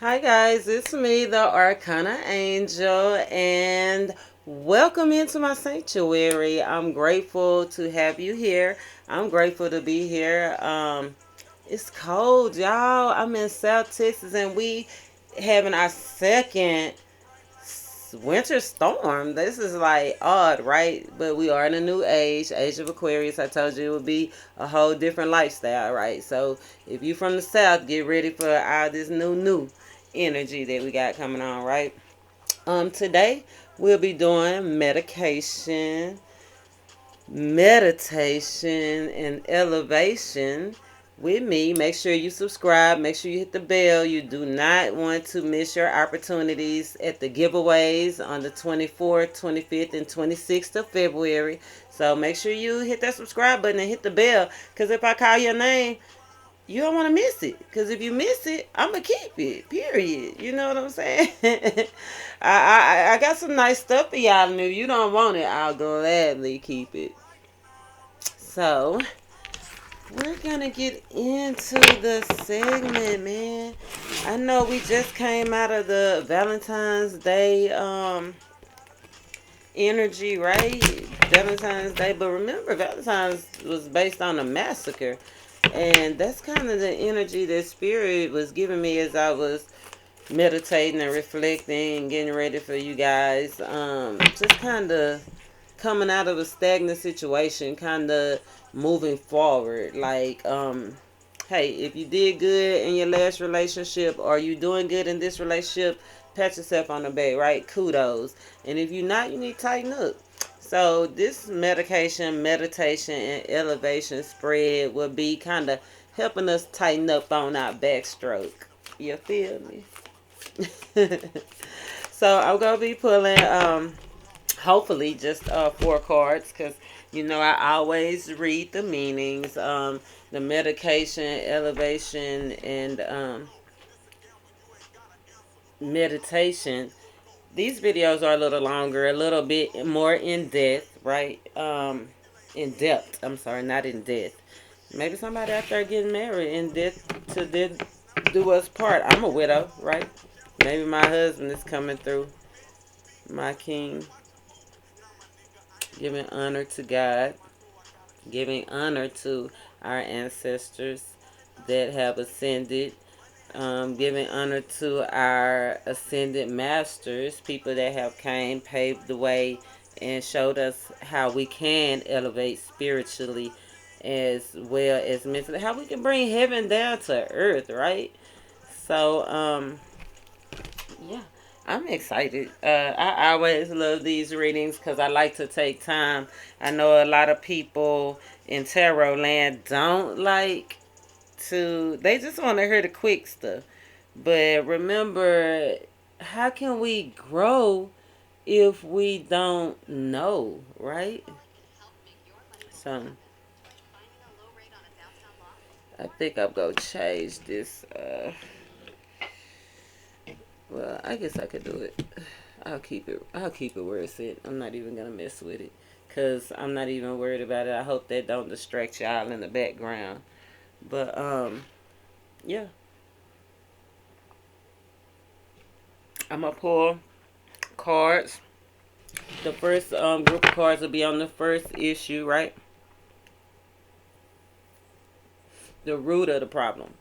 Hi guys, it's me, the arcanaangel, and welcome into my sanctuary. I'm grateful to have you here. I'm grateful to be here. It's cold, y'all. I'm in South Texas, and we having our second winter storm. This is like odd, right? But we are in a new age of Aquarius. I told you it would be a whole different lifestyle, right? So if you from the South, get ready for all this new energy that we got coming on, right? Today we'll be doing meditation and elevation with me. Make sure you subscribe. Make sure you hit the bell. You do not want to miss your opportunities at the giveaways on the 24th, 25th, and 26th of February. So make sure you hit that subscribe button and hit the bell. Because if I call your name, you don't want to miss it. Because if you miss it, I'm going to keep it. Period. You know what I'm saying? I got some nice stuff for y'all. And if you don't want it, I'll gladly keep it. So, we're gonna get into the segment, man. I know we just came out of the Valentine's Day energy, right? Valentine's Day, but remember, Valentine's was based on a massacre, and that's kind of the energy that Spirit was giving me as I was meditating and reflecting and getting ready for you guys. Just kind of coming out of a stagnant situation, kind of moving forward. Like, hey, if you did good in your last relationship or you doing good in this relationship, pat yourself on the back, right? Kudos. And if you're not, you need to tighten up. So this meditation, and elevation spread will be kind of helping us tighten up on our backstroke. You feel me? So I'm gonna be pulling hopefully just 4 cards, because I always read the meanings, the medication, elevation, and meditation. These videos are a little longer, a little bit more in depth, right? In depth, I'm sorry, not in depth. Maybe somebody out there getting married in death to do us part. I'm a widow, right? Maybe my husband is coming through, my king. Giving honor to God, giving honor to our ancestors that have ascended, giving honor to our ascended masters, people that have came, paved the way, and showed us how we can elevate spiritually as well as mentally, how we can bring heaven down to earth, right? So, yeah, I'm excited. I always love these readings because I like to take time. I know a lot of people in tarot land don't like to, they just want to hear the quick stuff. But remember, how can we grow if we don't know, right? So, I think I'm going to change this. Well, I guess I could do it. I'll keep it. I'll keep it where it's at. I'm not even gonna mess with it, cause I'm not even worried about it. I hope that don't distract y'all in the background. But yeah, I'm gonna pull cards. The first group of cards will be on the first issue, right? The root of the problem.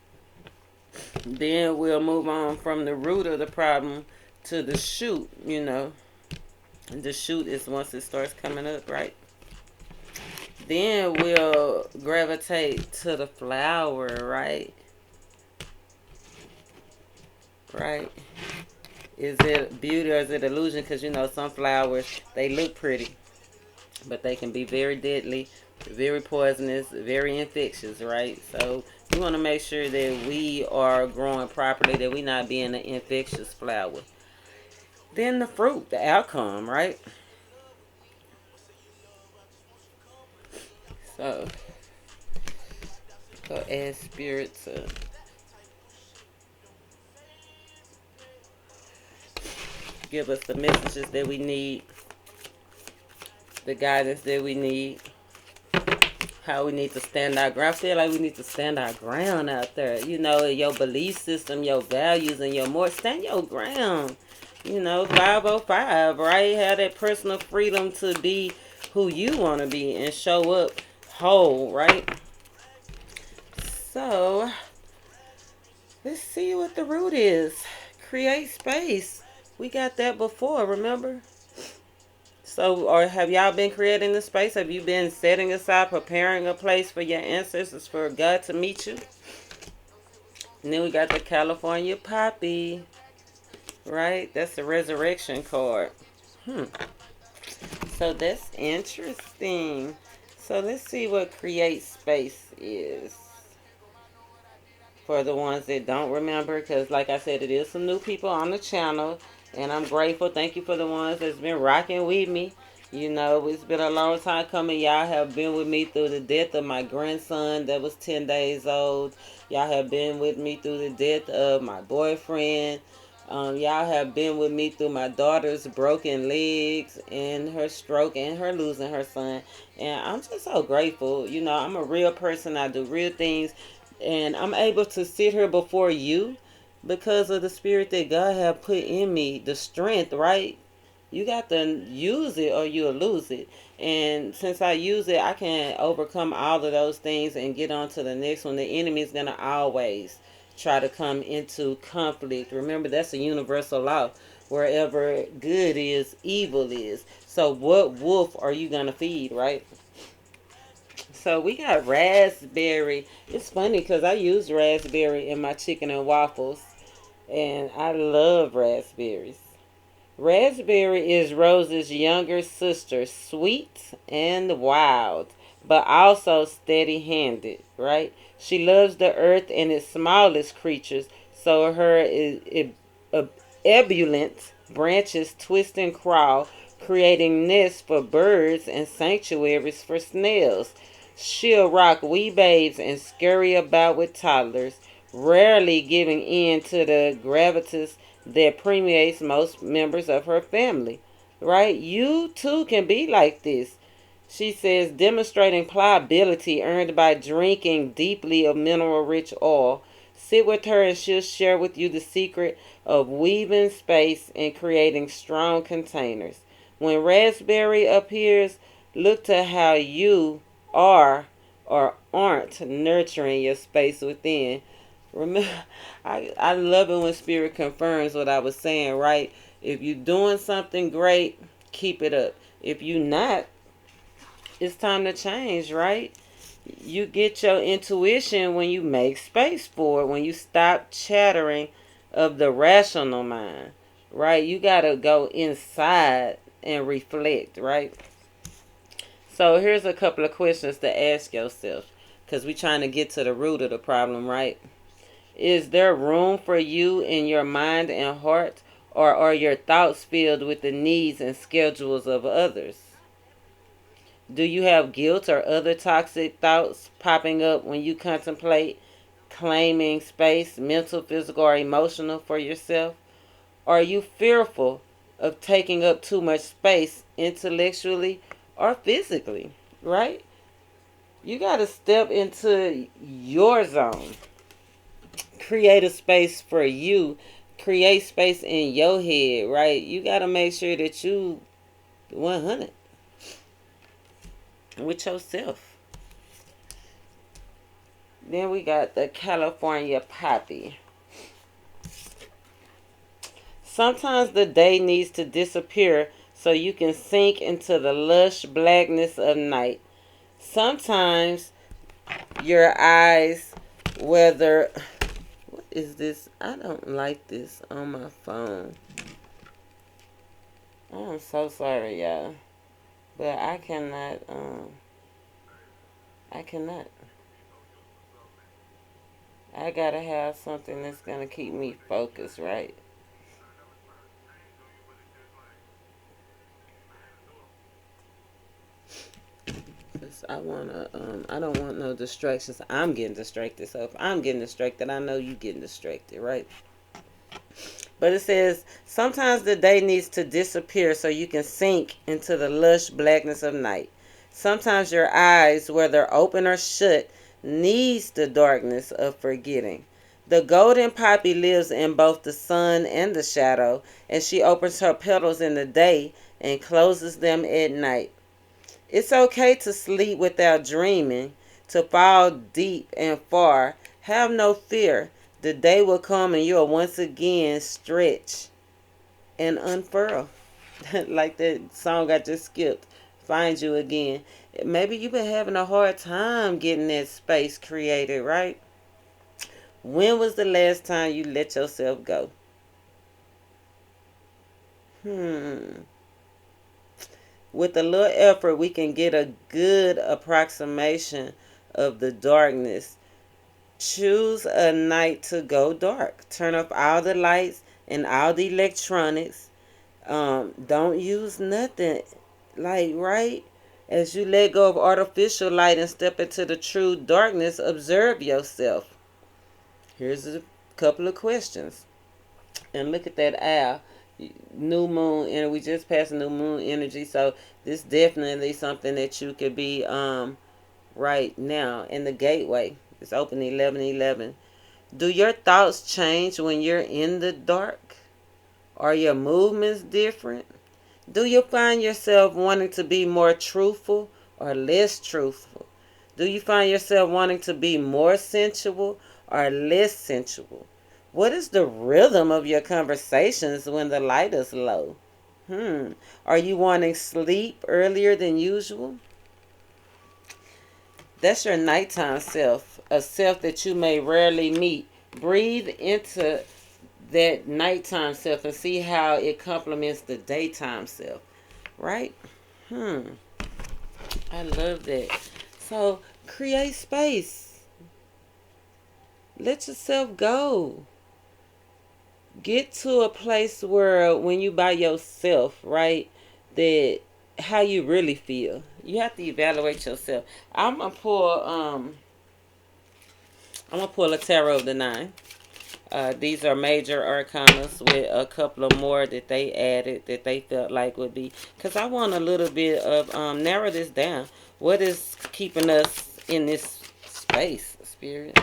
Then we'll move on from the root of the problem to the shoot. The shoot is once it starts coming up, right? Then we'll gravitate to the flower, right? Right? Is it beauty or is it illusion? Because some flowers, they look pretty, but they can be very deadly, very poisonous, very infectious, right? So we want to make sure that we are growing properly, that we not being an infectious flower. Then the fruit, the outcome, right? So go ask spirit to give us the messages that we need, the guidance that we need. How we need to stand our ground. I feel like we need to stand our ground out there. You know, your belief system, your values, and your more. Stand your ground. You know, 505, right? Have that personal freedom to be who you want to be and show up whole, right? So, let's see what the root is. Create space. We got that before, remember? So, or have y'all been creating the space? Have you been setting aside, preparing a place for your ancestors, for God to meet you? And then we got the California Poppy, right? That's the resurrection card. So that's interesting. So let's see what create space is for the ones that don't remember, because like I said, it is some new people on the channel, and I'm grateful. Thank you for the ones that's been rocking with me. You know, it's been a long time coming. Y'all have been with me through the death of my grandson that was 10 days old. Y'all have been with me through the death of my boyfriend. Y'all have been with me through my daughter's broken legs and her stroke and her losing her son. And I'm just so grateful. You know, I'm a real person. I do real things. And I'm able to sit here before you because of the spirit that God have put in me, the strength, right? You got to use it or you'll lose it. And since I use it, I can overcome all of those things and get on to the next one. The enemy is going to always try to come into conflict. Remember, that's a universal law. Wherever good is, evil is. So what wolf are you going to feed, right? So we got raspberry. It's funny because I use raspberry in my chicken and waffles. And I love raspberries. Raspberry is Rose's younger sister, sweet and wild, but also steady handed, right? She loves the earth and its smallest creatures, so her ebullient branches twist and crawl, creating nests for birds and sanctuaries for snails. She'll rock wee babes and scurry about with toddlers, rarely giving in to the gravitas that permeates most members of her family. Right? You too can be like this. She says, demonstrating pliability earned by drinking deeply of mineral rich oil. Sit with her and she'll share with you the secret of weaving space and creating strong containers. When raspberry appears, look to how you are or aren't nurturing your space within. Remember, I love it when spirit confirms what I was saying, right? If you're doing something great, keep it up. If you're not, it's time to change, right? You get your intuition when you make space for it, when you stop chattering of the rational mind, right? You got to go inside and reflect, right? So here's a couple of questions to ask yourself, because we're trying to get to the root of the problem, right? Is there room for you in your mind and heart, or are your thoughts filled with the needs and schedules of others? Do you have guilt or other toxic thoughts popping up when you contemplate claiming space, mental, physical, or emotional for yourself? Are you fearful of taking up too much space intellectually or physically? Right? You got to step into your zone. Create a space for you. Create space in your head, right? You got to make sure that you 100 with yourself. Then we got the California Poppy. Sometimes the day needs to disappear so you can sink into the lush blackness of night. Sometimes your eyes, whether... What is this? I don't like this on my phone. I'm so sorry, y'all. But I cannot, I cannot. I gotta have something that's gonna keep me focused, right? Cause I don't want no distractions. I'm getting distracted. So if I'm getting distracted, I know you getting distracted, right? But it says, sometimes the day needs to disappear so you can sink into the lush blackness of night. Sometimes your eyes, whether open or shut, needs the darkness of forgetting. The golden poppy lives in both the sun and the shadow, and she opens her petals in the day and closes them at night. It's okay to sleep without dreaming, to fall deep and far. Have no fear. The day will come and you'll once again stretch and unfurl. Like that song I just skipped. Find you again. Maybe you've been having a hard time getting that space created, right? When was the last time you let yourself go? With a little effort, we can get a good approximation of the darkness. Choose a night to go dark. Turn off all the lights and all the electronics. Don't use nothing. Like, right? As you let go of artificial light and step into the true darkness, observe yourself. Here's a couple of questions. And look at that owl. New moon, and we just passed new moon energy, so this definitely something that you could be right now in the gateway. It's open 11:11. Do your thoughts change when you're in the dark? Are your movements different? Do you find yourself wanting to be more truthful or less truthful? Do you find yourself wanting to be more sensual or less sensual? What is the rhythm of your conversations when the light is low? Are you wanting sleep earlier than usual? That's your nighttime self, a self that you may rarely meet. Breathe into that nighttime self and see how it complements the daytime self, right? I love that. So create space. Let yourself go. Get to a place where when you by yourself, right, that how you really feel. You have to evaluate yourself. I'm gonna pull a tarot of the nine. These are major arcanas with a couple of more that they added that they felt like would be, because I want a little bit of narrow this down. What is keeping us in this space, spirit?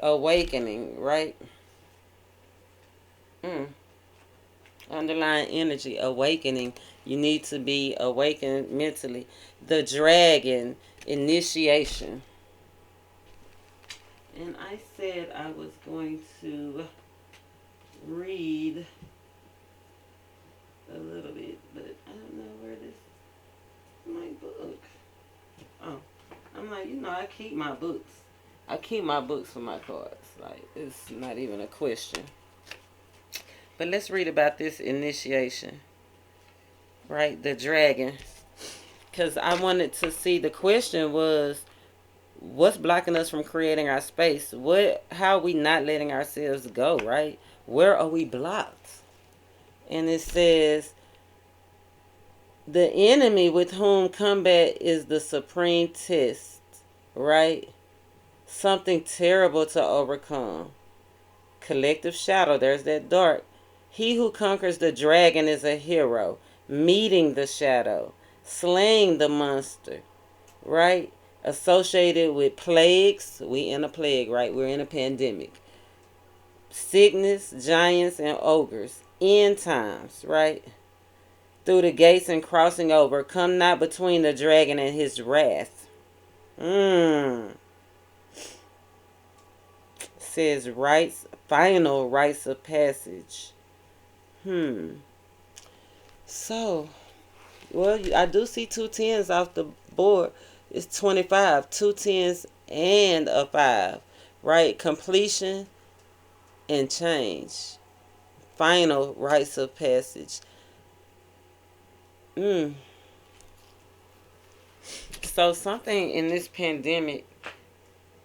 Awakening, right? Underlying energy, awakening. You need to be awakened mentally. The dragon, initiation. And I said I was going to read a little bit, but I don't know where this my book. Oh, I'm like, I keep my books. I keep my books for my cards. Like, it's not even a question. But let's read about this initiation. Right? The dragon. Because I wanted to see, the question was, what's blocking us from creating our space? How are we not letting ourselves go, right? Where are we blocked? And it says, the enemy with whom combat is the supreme test, right? Something terrible to overcome. Collective shadow, there's that dark. He who conquers the dragon is a hero, meeting the shadow, slaying the monster, right? Associated with plagues. We in a plague, right? We're in a pandemic. Sickness, giants, and ogres. End times, right? Through the gates and crossing over. Come not between the dragon and his wrath. Says final rites of passage. So, well, I do see 2 tens off the board. It's 25. 2 tens and a 5. Right? Completion and change. Final rites of passage. So something in this pandemic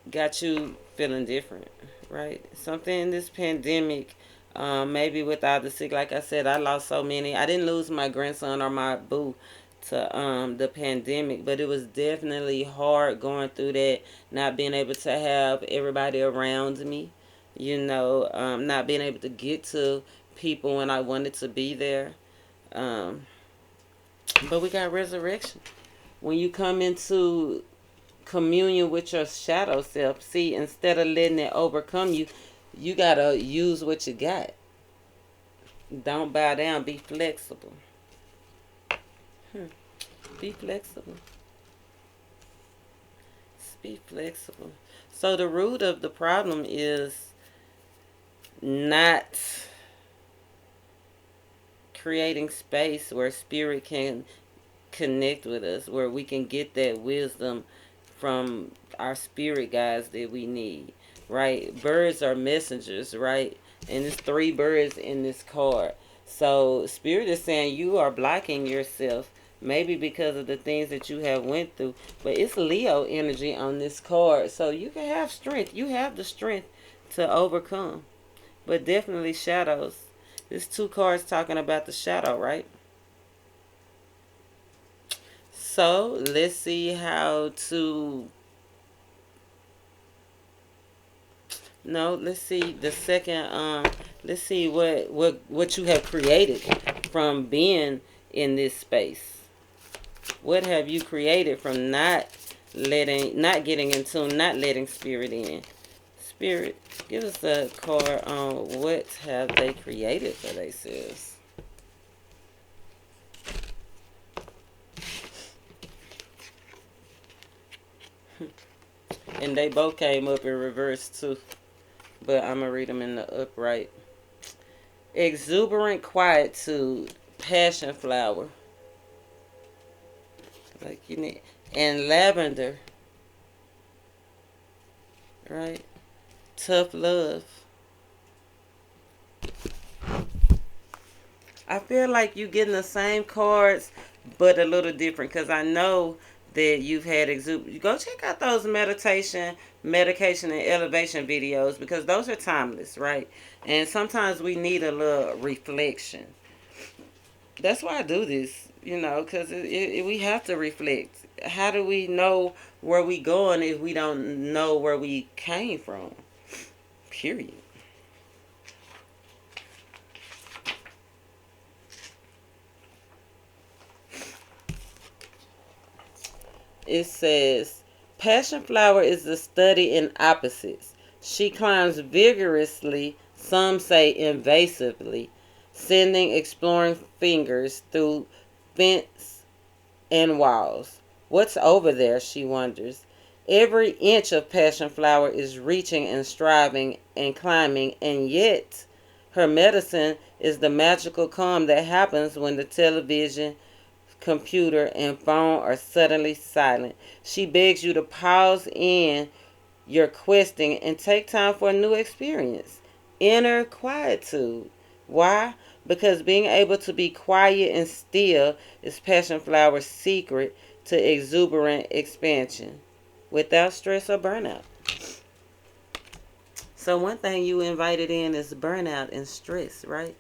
got you feeling different, right? Something in this pandemic, maybe with all the sick, like I said, I lost so many. I didn't lose my grandson or my boo to the pandemic, but it was definitely hard going through that, not being able to have everybody around me, not being able to get to people when I wanted to be there. But we got resurrection. when you come into communion with your shadow self, see, instead of letting it overcome you, you gotta use what you got. Don't bow down. Be flexible. Be flexible. Be flexible. So the root of the problem is not creating space where spirit can connect with us, where we can get that wisdom from our spirit guides that we need, right? Birds are messengers, right? And there's 3 birds in this card. So spirit is saying you are blocking yourself, maybe because of the things that you have went through. But it's Leo energy on this card, so you can have strength. You have the strength to overcome. But definitely shadows. There's 2 cards talking about the shadow, right? So let's see how to. No, let's see the second. Let's see what you have created from being in this space. What have you created from not getting in tune, not letting spirit in? Spirit, give us a card on what have they created for themselves. And they both came up in reverse too. But I'm going to read them in the upright. Exuberant quietude, passion flower. Like you need. And lavender. Right? Tough love. I feel like you getting the same cards, but a little different. Because I know that you've had go check out those meditation, and elevation videos, because those are timeless, right? And sometimes we need a little reflection. That's why I do this, because we have to reflect. How do we know where we going if we don't know where we came from? Period. It says, Passion Flower is the study in opposites. She climbs vigorously, some say invasively, sending exploring fingers through fence and walls. What's over there, she wonders. Every inch of Passion Flower is reaching and striving and climbing, and yet her medicine is the magical calm that happens when the television, computer, and phone are suddenly silent. She begs you to pause in your questing and take time for a new experience. Inner quietude. Why? Because being able to be quiet and still is Passion Flower's secret to exuberant expansion without stress or burnout. So one thing you invited in is burnout and stress, right?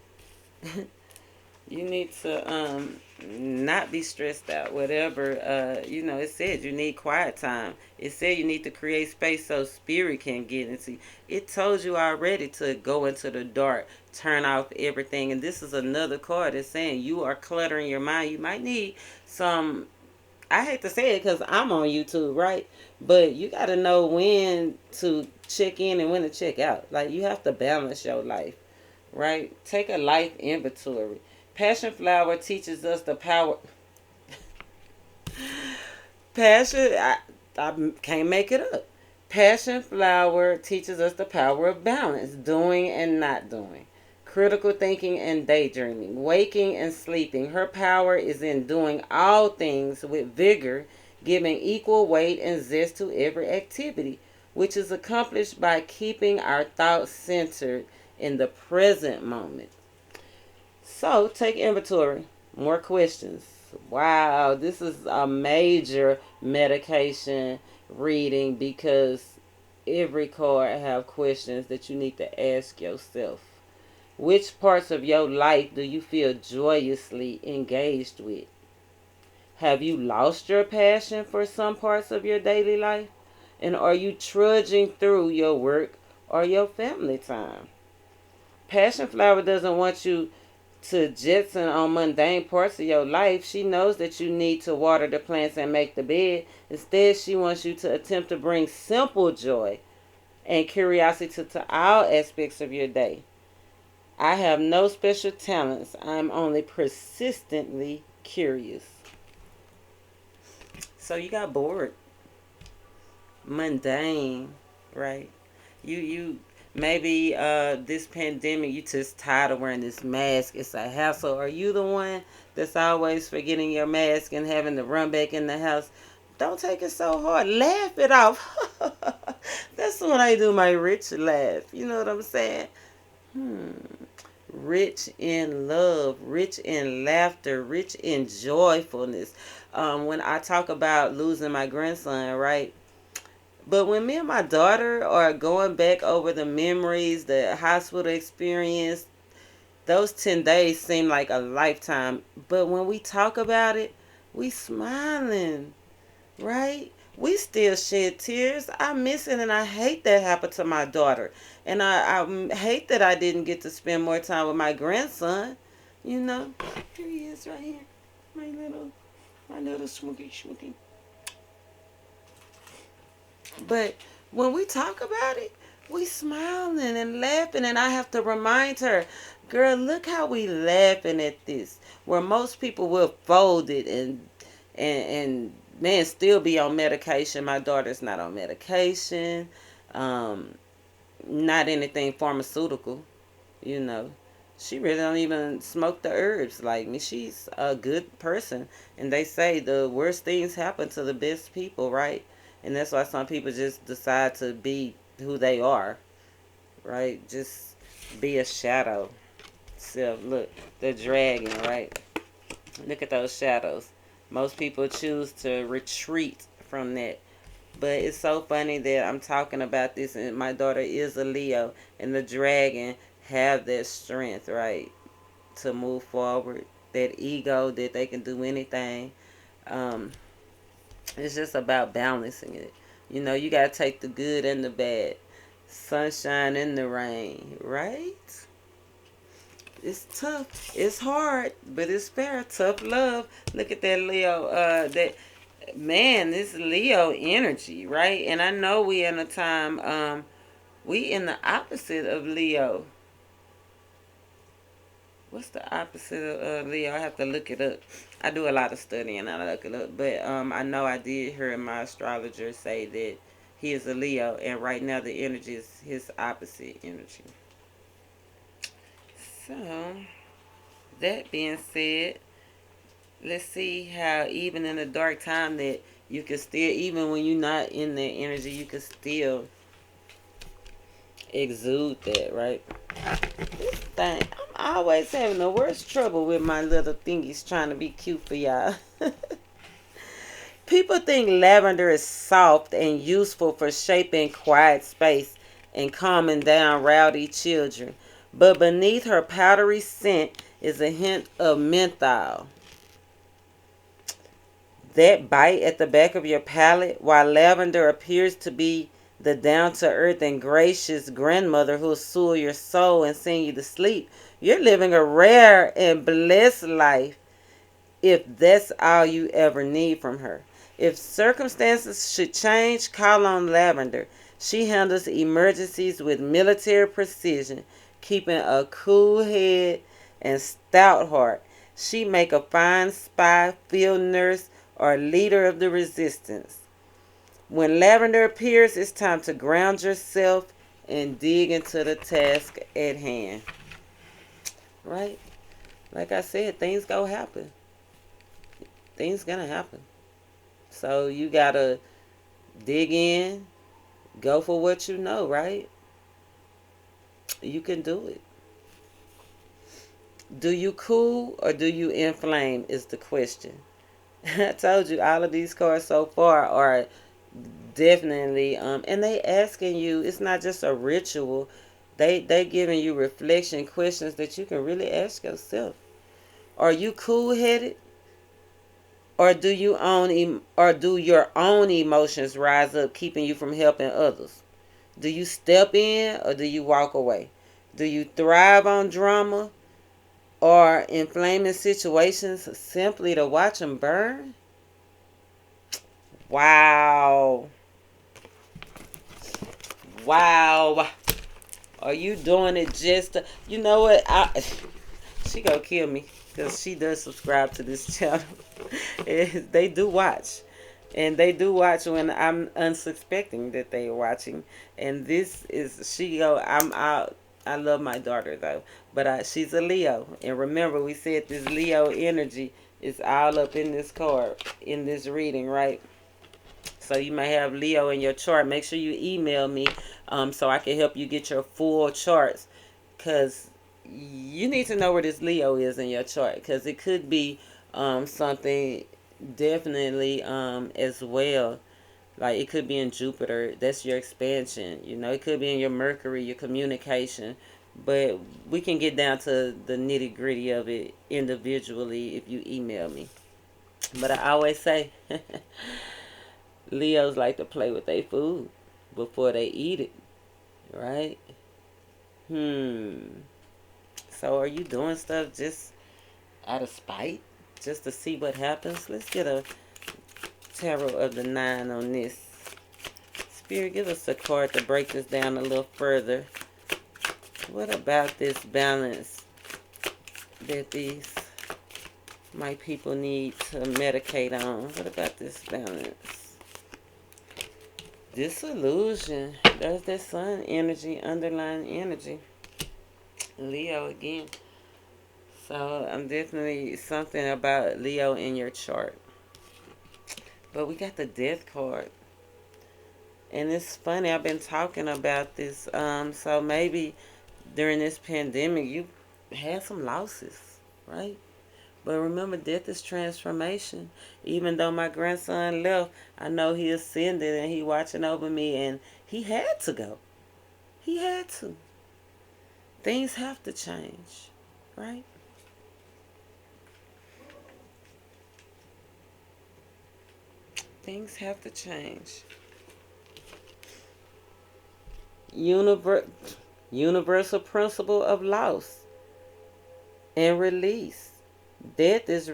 You need to not be stressed out. Whatever, it said you need quiet time. It said you need to create space so spirit can get into. It told you already to go into the dark, turn off everything. And this is another card that's saying you are cluttering your mind. You might need some. I hate to say it because I'm on YouTube, right? But you got to know when to check in and when to check out. Like, you have to balance your life, right? Take a life inventory. Passion Flower teaches us the power. I can't make it up. Passion Flower teaches us the power of balance, doing and not doing, critical thinking and daydreaming, waking and sleeping. Her power is in doing all things with vigor, giving equal weight and zest to every activity, which is accomplished by keeping our thoughts centered in the present moment. So, take inventory. More questions. Wow, this is a major medication reading because every card have questions that you need to ask yourself. Which parts of your life do you feel joyously engaged with? Have you lost your passion for some parts of your daily life? And are you trudging through your work or your family time? Passion Flower doesn't want you to jetson on mundane parts of your life. She knows that you need to water the plants and make the bed. Instead, she wants you to attempt to bring simple joy and curiosity to all aspects of your day. I have no special talents. I'm only persistently curious. So you got bored. Mundane, right? You maybe this pandemic you just tired of wearing this mask. It's a hassle. Are you the one that's always forgetting your mask and having to run back in the house? Don't take it so hard. Laugh it off. That's when I do my rich laugh. You know what I'm saying? Rich in love, rich in laughter, rich in joyfulness. When I talk about losing my grandson, right? But when me and my daughter are going back over the memories, the hospital experience, those 10 days seem like a lifetime. But when we talk about it, we smiling, right? We still shed tears. I miss it and I hate that happened to my daughter. And I hate that I didn't get to spend more time with my grandson. You know, here he is right here. My little smooky. But when we talk about it, we smiling and laughing, and I have to remind her, girl, look how we laughing at this. Where most people will fold it and man still be on medication. My daughter's not on medication, um, not anything pharmaceutical. You know, she really don't even smoke the herbs like me. She's a good person, and they say the worst things happen to the best people, right? And that's why some people just decide to be who they are, right? Just be a shadow self. Look, the dragon, right? Look at those shadows. Most people choose to retreat from that. But it's so funny that I'm talking about this, and my daughter is a Leo, and the dragon have that strength, right, to move forward. That ego that they can do anything. Um, it's just about balancing it. You know, you gotta take the good and the bad, sunshine and the rain, right? It's tough. It's hard, but it's fair. Tough love. Look at that Leo. That man, this Leo energy, right? And I know we in a time. We in the opposite of Leo. What's the opposite of Leo? I have to look it up. I do a lot of studying and I look it up. But I know I did hear my astrologer say that he is a Leo, and right now the energy is his opposite energy. So, that being said, let's see how even in a dark time that you can still, even when you're not in that energy, you can still exude that, right? This thing, I'm always having the worst trouble with my little thingies trying to be cute for y'all. People think lavender is soft and useful for shaping quiet space and calming down rowdy children. But beneath her powdery scent is a hint of menthol. That bite at the back of your palate, while lavender appears to be the down to earth and gracious grandmother who'll soothe your soul and sing you to sleep, you're living a rare and blessed life if that's all you ever need from her. If circumstances should change, call on Lavender. She handles emergencies with military precision, keeping a cool head and stout heart. She make a fine spy, field nurse, or leader of the resistance. When Lavender appears, it's time to ground yourself and dig into the task at hand. Right? Like I said, things go happen. Things gonna happen. So you gotta dig in, go for what you know, right? You can do it. Do you cool or do you inflame is the question. I told you all of these cards so far are definitely and they asking you, it's not just a ritual. They giving you reflection questions that you can really ask yourself. Are you cool headed? Or do your own emotions rise up, keeping you from helping others? Do you step in or do you walk away? Do you thrive on drama or inflaming situations simply to watch them burn. Wow. Wow. Are you doing it just to, you know what? She gonna kill me because she does subscribe to this channel. They do watch. And they do watch when I'm unsuspecting that they are watching. And this is, she go, I'm out. I love my daughter though. But she's a Leo. And remember, we said this Leo energy is all up in this card, in this reading, right? So you may have Leo in your chart. Make sure you email me so I can help you get your full charts. Because you need to know where this Leo is in your chart. Because it could be something definitely as well. Like it could be in Jupiter. That's your expansion. You know, it could be in your Mercury, your communication. But we can get down to the nitty gritty of it individually if you email me. But I always say, Leos like to play with their food before they eat it, right? So are you doing stuff just out of spite? Just to see what happens? Let's get a tarot of the 9 on this. Spirit, give us a card to break this down a little further. What about this balance that these my people need to medicate on? What about this balance? Disillusion. There's that sun energy, underlying energy. Leo again. So I'm definitely something about Leo in your chart. But we got the death card. And it's funny, I've been talking about this. So maybe during this pandemic you had some losses, right? But remember, death is transformation. Even though my grandson left, I know he ascended and he watching over me, and he had to go. He had to. Things have to change, right? Things have to change. Universal principle of loss and release. Death is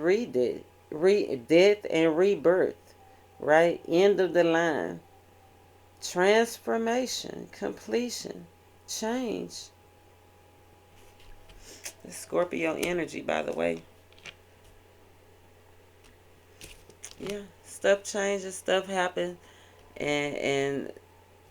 death and rebirth, right? End of the line. Transformation, completion, change. The Scorpio energy, by the way. Yeah, stuff changes, stuff happens, and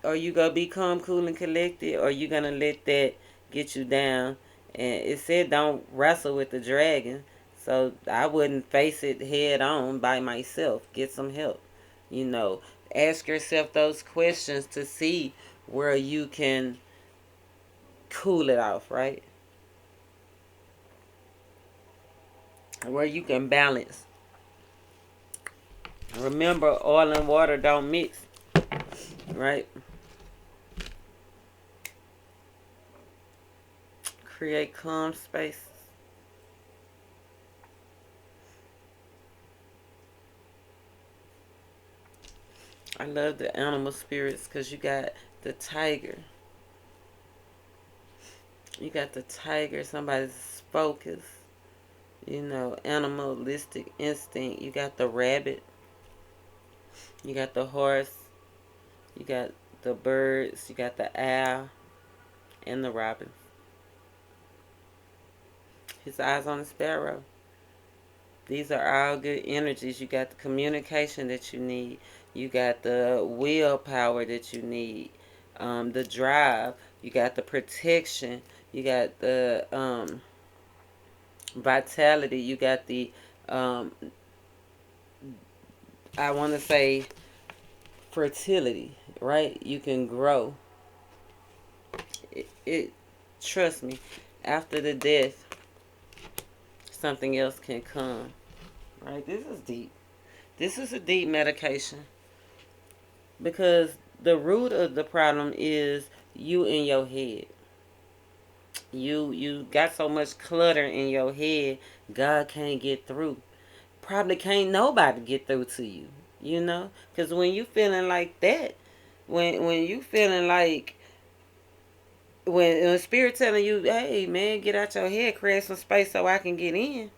are you gonna be calm, cool, and collected, or you gonna let that get you down? And it said don't wrestle with the dragon, so I wouldn't face it head on by myself. Get some help. You know, ask yourself those questions to see where you can cool it off, right? Where you can balance. Remember, oil and water don't mix, right? Create calm space. I love the animal spirits because you got the tiger. You got the tiger, somebody's focus. You know, animalistic instinct. You got the rabbit. You got the horse. You got the birds. You got the owl and the robin. His eyes on the sparrow. These are all good energies. You got the communication that you need. You got the willpower that you need. The drive. You got the protection. You got the vitality. You got the, I want to say, fertility, right? You can grow. It trust me, after the death, something else can come, right? This is deep. This is a deep medication because the root of the problem is you in your head. You got so much clutter in your head, God can't get through. Probably can't nobody get through to you, you know? Because when you feeling like that, when you feeling like when spirit telling you, hey man, get out your head, create some space so I can get in,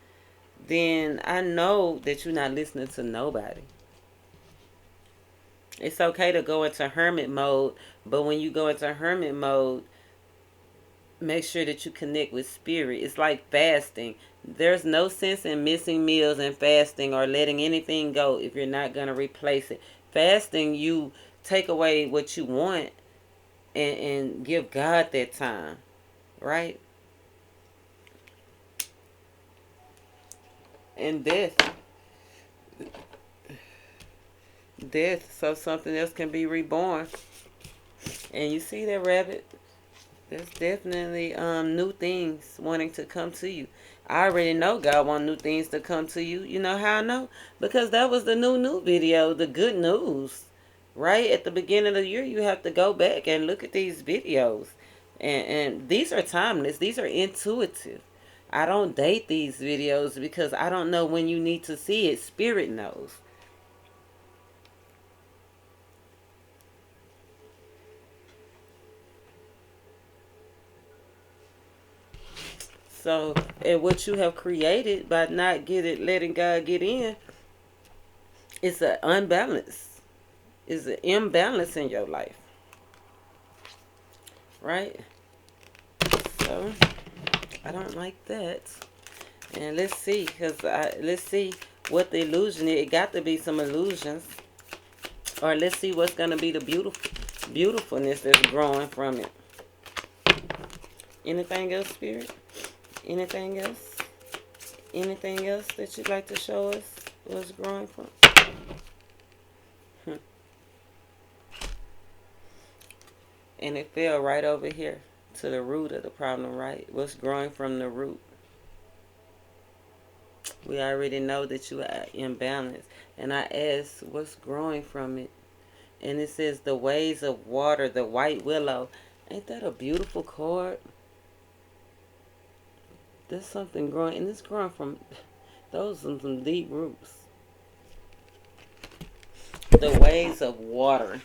then I know that you're not listening to nobody. It's okay to go into hermit mode, but when you go into hermit mode, make sure that you connect with spirit. It's like fasting. There's no sense in missing meals and fasting or letting anything go if you're not going to replace it. Fasting, you take away what you want and give God that time, right? And death, so something else can be reborn. And you see that, rabbit? There's definitely new things wanting to come to you. I already know God want new things to come to you. You know how I know? Because that was the new video, the good news. Right at the beginning of the year, you have to go back and look at these videos. And these are timeless. These are intuitive. I don't date these videos because I don't know when you need to see it. Spirit knows. So, and what you have created by not letting God get in, it's an unbalance. It's an imbalance in your life, right? So, I don't like that. And let's see, let's see what the illusion is. It got to be some illusions, or let's see what's gonna be the beautifulness that's growing from it. Anything else, Spirit? Anything else? Anything else that you'd like to show us what's growing from? And it fell right over here to the root of the problem, right? What's growing from the root? We already know that you are imbalanced. And I asked, what's growing from it? And it says, the ways of water, the white willow. Ain't that a beautiful card? There's something growing, and it's growing from, those are some deep roots. The ways of water.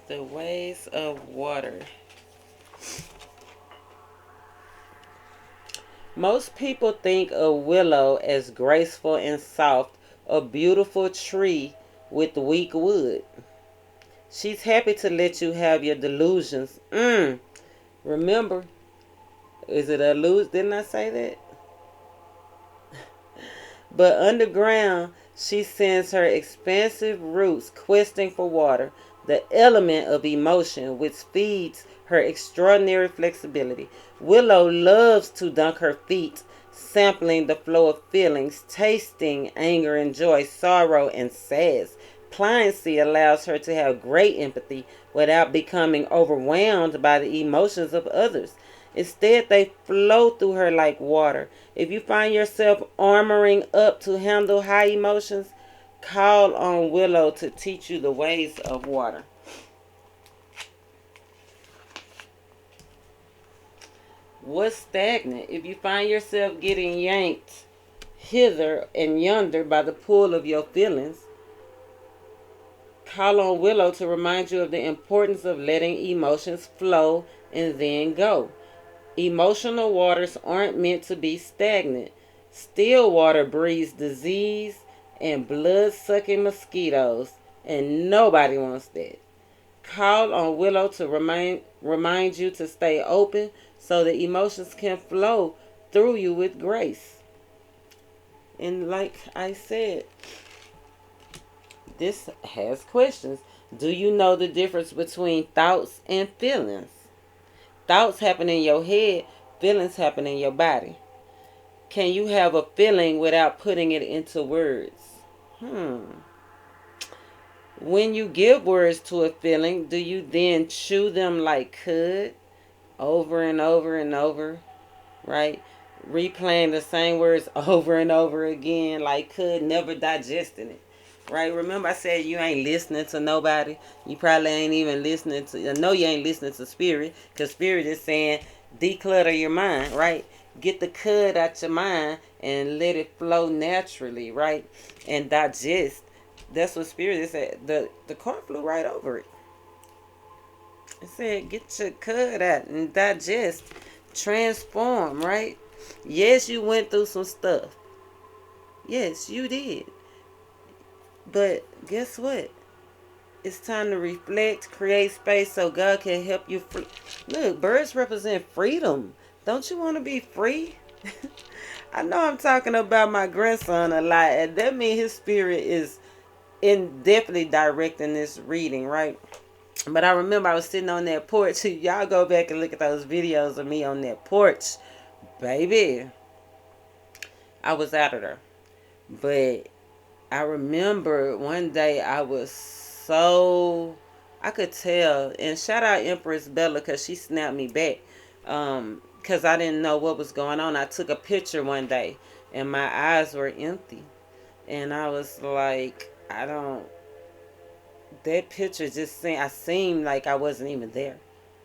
The ways of water. Most people think of willow as graceful and soft, a beautiful tree with weak wood. She's happy to let you have your delusions. Remember, is it a lose? Didn't I say that? But underground, she sends her expansive roots questing for water, the element of emotion which feeds her extraordinary flexibility. Willow loves to dunk her feet, sampling the flow of feelings, tasting anger and joy, sorrow and sadness. Pliancy allows her to have great empathy without becoming overwhelmed by the emotions of others. Instead, they flow through her like water. If you find yourself armoring up to handle high emotions, call on Willow to teach you the ways of water. What's stagnant? If you find yourself getting yanked hither and yonder by the pull of your feelings, call on Willow to remind you of the importance of letting emotions flow and then go. Emotional waters aren't meant to be stagnant. Still water breeds disease and blood-sucking mosquitoes, and nobody wants that. Call on Willow to remind you to stay open so the emotions can flow through you with grace. And like I said, this has questions. Do you know the difference between thoughts and feelings? Thoughts happen in your head, feelings happen in your body. Can you have a feeling without putting it into words? When you give words to a feeling, do you then chew them like cud over and over and over, right? Replaying the same words over and over again like cud, never digesting it, right? Remember I said you ain't listening to nobody. You probably ain't even listening to, I know you ain't listening to spirit, because spirit is saying declutter your mind, right? Get the cud out your mind and let it flow naturally, right? And digest. That's what spirit is. The car flew right over it. It said, get your cud out and digest. Transform, right? Yes, you went through some stuff. Yes, you did. But guess what? It's time to reflect, create space so God can help you. Look, birds represent freedom. Don't you want to be free? I know I'm talking about my grandson a lot, and that means his spirit is definitely directing this reading, right? But I remember I was sitting on that porch. Y'all go back and look at those videos of me on that porch. Baby, I was out of there. But I remember one day I was so, I could tell, and shout out Empress Bella because she snapped me back because I didn't know what was going on. I took a picture one day and my eyes were empty. And I was like, that picture just seemed, I seemed like I wasn't even there.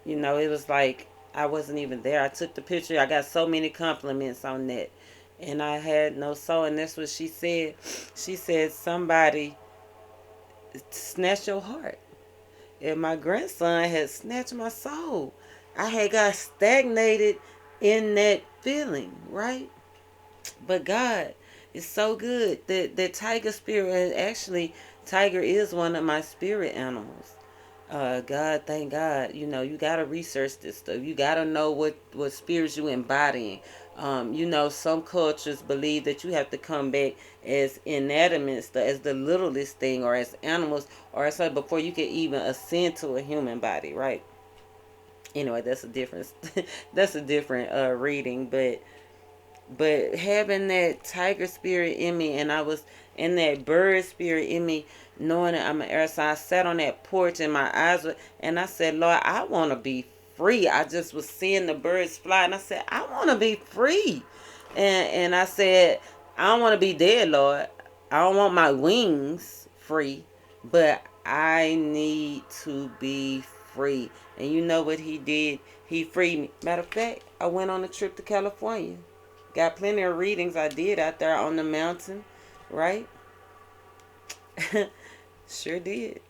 You know, it was like I wasn't even there. I took the picture. I got so many compliments on that. And I had no soul. And that's what she said. She said, somebody snatched your heart. And my grandson had snatched my soul. I had got stagnated in that feeling, right? But God is so good. That tiger spirit, and actually, tiger is one of my spirit animals. God, thank God. You know, you got to research this stuff. You got to know what spirits you embodying. You know, some cultures believe that you have to come back as inanimate, as the littlest thing, or as animals, or as before you can even ascend to a human body, right? Anyway, that's a different that's a different reading, but having that tiger spirit in me, and I was in that bird spirit in me, knowing that I'm an air sign, I sat on that porch and my eyes were, and I said, Lord, I want to be free. I just was seeing the birds fly, and I said, I want to be free. And I said, I don't want to be dead, Lord. I don't want my wings free, but I need to be free. And you know what he did? He freed me. Matter of fact, I went on a trip to California. Got plenty of readings I did out there on the mountain, right? Sure did.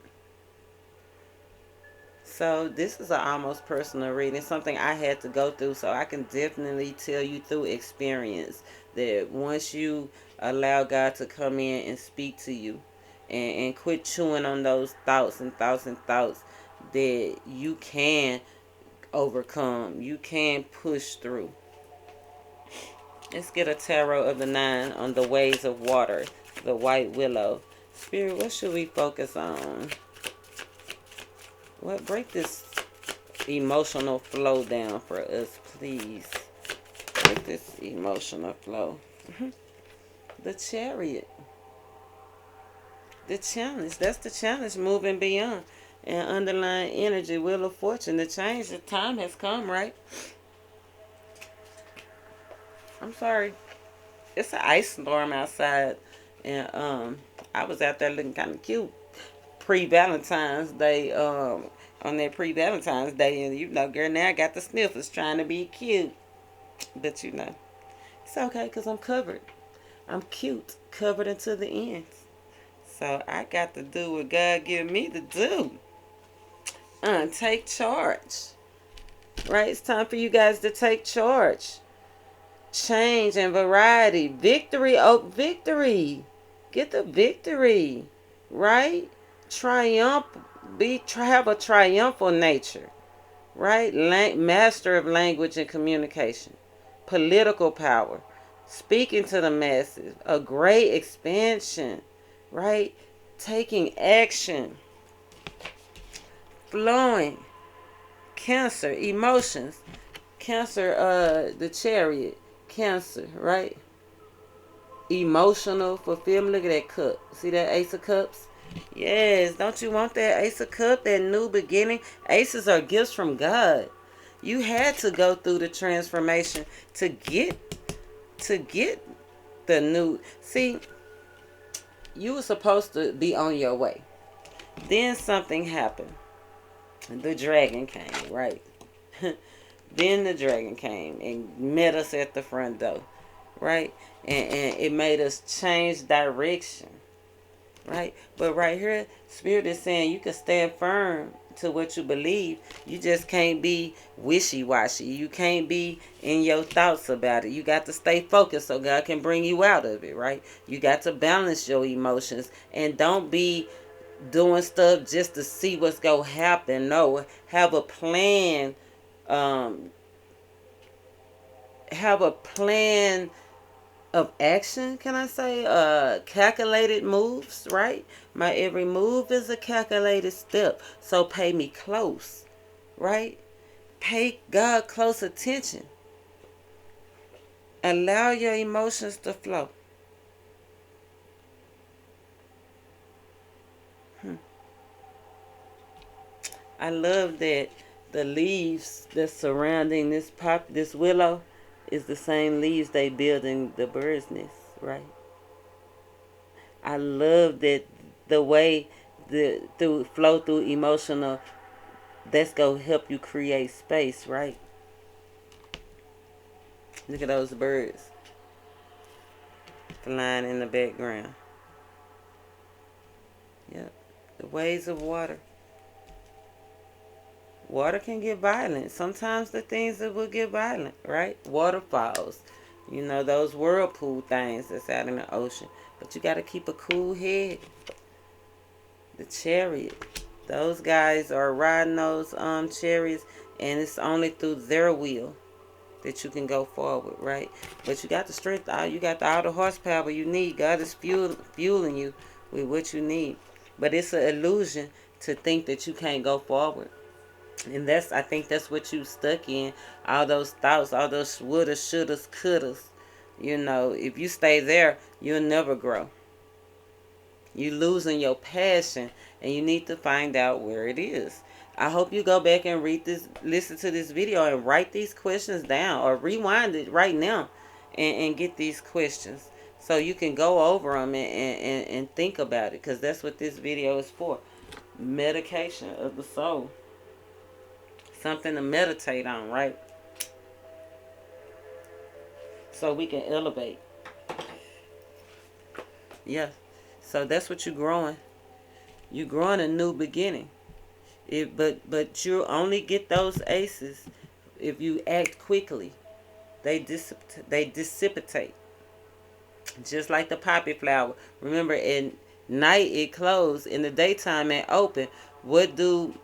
So this is an almost personal reading, something I had to go through, so I can definitely tell you through experience that once you allow God to come in and speak to you and quit chewing on those thoughts and thoughts and thoughts, that you can overcome, you can push through. Let's get a tarot of the 9 on the ways of water, the white willow. Spirit, what should we focus on? What, break this emotional flow down for us, please. Break this emotional flow. The Chariot. The challenge. That's the challenge, moving beyond. And underlying energy, wheel of fortune. The change, the time has come, right? I'm sorry. It's an ice storm outside. And I was out there looking kind of cute. Pre-Valentine's Day, on that pre-Valentine's Day. And you know, girl, now I got the sniffles trying to be cute. But you know, it's okay because I'm covered. I'm cute, covered until the end. So I got to do what God gave me to do. Take charge. Right? It's time for you guys to take charge. Change and variety. Victory. Oh, victory. Get the victory. Right? Triumph. Have a triumphal nature. Right? Master of language and communication. Political power. Speaking to the masses. A great expansion. Right? Taking action. Flowing. Cancer. Emotions. Cancer, the Chariot. Cancer, right? Emotional fulfillment. Look at that cup. See that Ace of Cups? Yes. Don't you want that Ace of Cups? That new beginning? Aces are gifts from God. You had to go through the transformation to get the new. See, you were supposed to be on your way. Then something happened. The dragon came, right? Then the dragon came and met us at the front door, right? And it made us change direction, right? But right here, Spirit is saying you can stand firm to what you believe. You just can't be wishy-washy. You can't be in your thoughts about it. You got to stay focused so God can bring you out of it, right? You got to balance your emotions and don't be doing stuff just to see what's going to happen. No, have a plan. Um, have a plan of action, can I say? Calculated moves, right? My every move is a calculated step. So pay me close, right? Pay God close attention. Allow your emotions to flow. I love that the leaves that's surrounding this willow is the same leaves they build in the bird's nest, right? I love that the way the through flow through emotional, that's gonna help you create space, right? Look at those birds flying in the background. Yep. The waves of water. Water can get violent. Sometimes the things that will get violent, right? Waterfalls. You know, those whirlpool things that's out in the ocean. But you got to keep a cool head. The chariot. Those guys are riding those chariots, and it's only through their will that you can go forward, right? But you got the strength, you got all the horsepower you need. God is fueling you with what you need. But it's an illusion to think that you can't go forward. And I think that's what you stuck in. All those thoughts, all those wouldas, shouldas, couldas. You know, if you stay there, you'll never grow. You're losing your passion, and you need to find out where it is. I hope you go back and listen to this video and write these questions down, or rewind it right now and get these questions so you can go over them and think about it, because that's what this video is for. Medication of the soul. Something to meditate on, right? So we can elevate. Yeah. So that's what you're growing. You're growing a new beginning. But you only get those aces if you act quickly. They dissipate. Just like the poppy flower. Remember, at night it closed, in the daytime it open. What do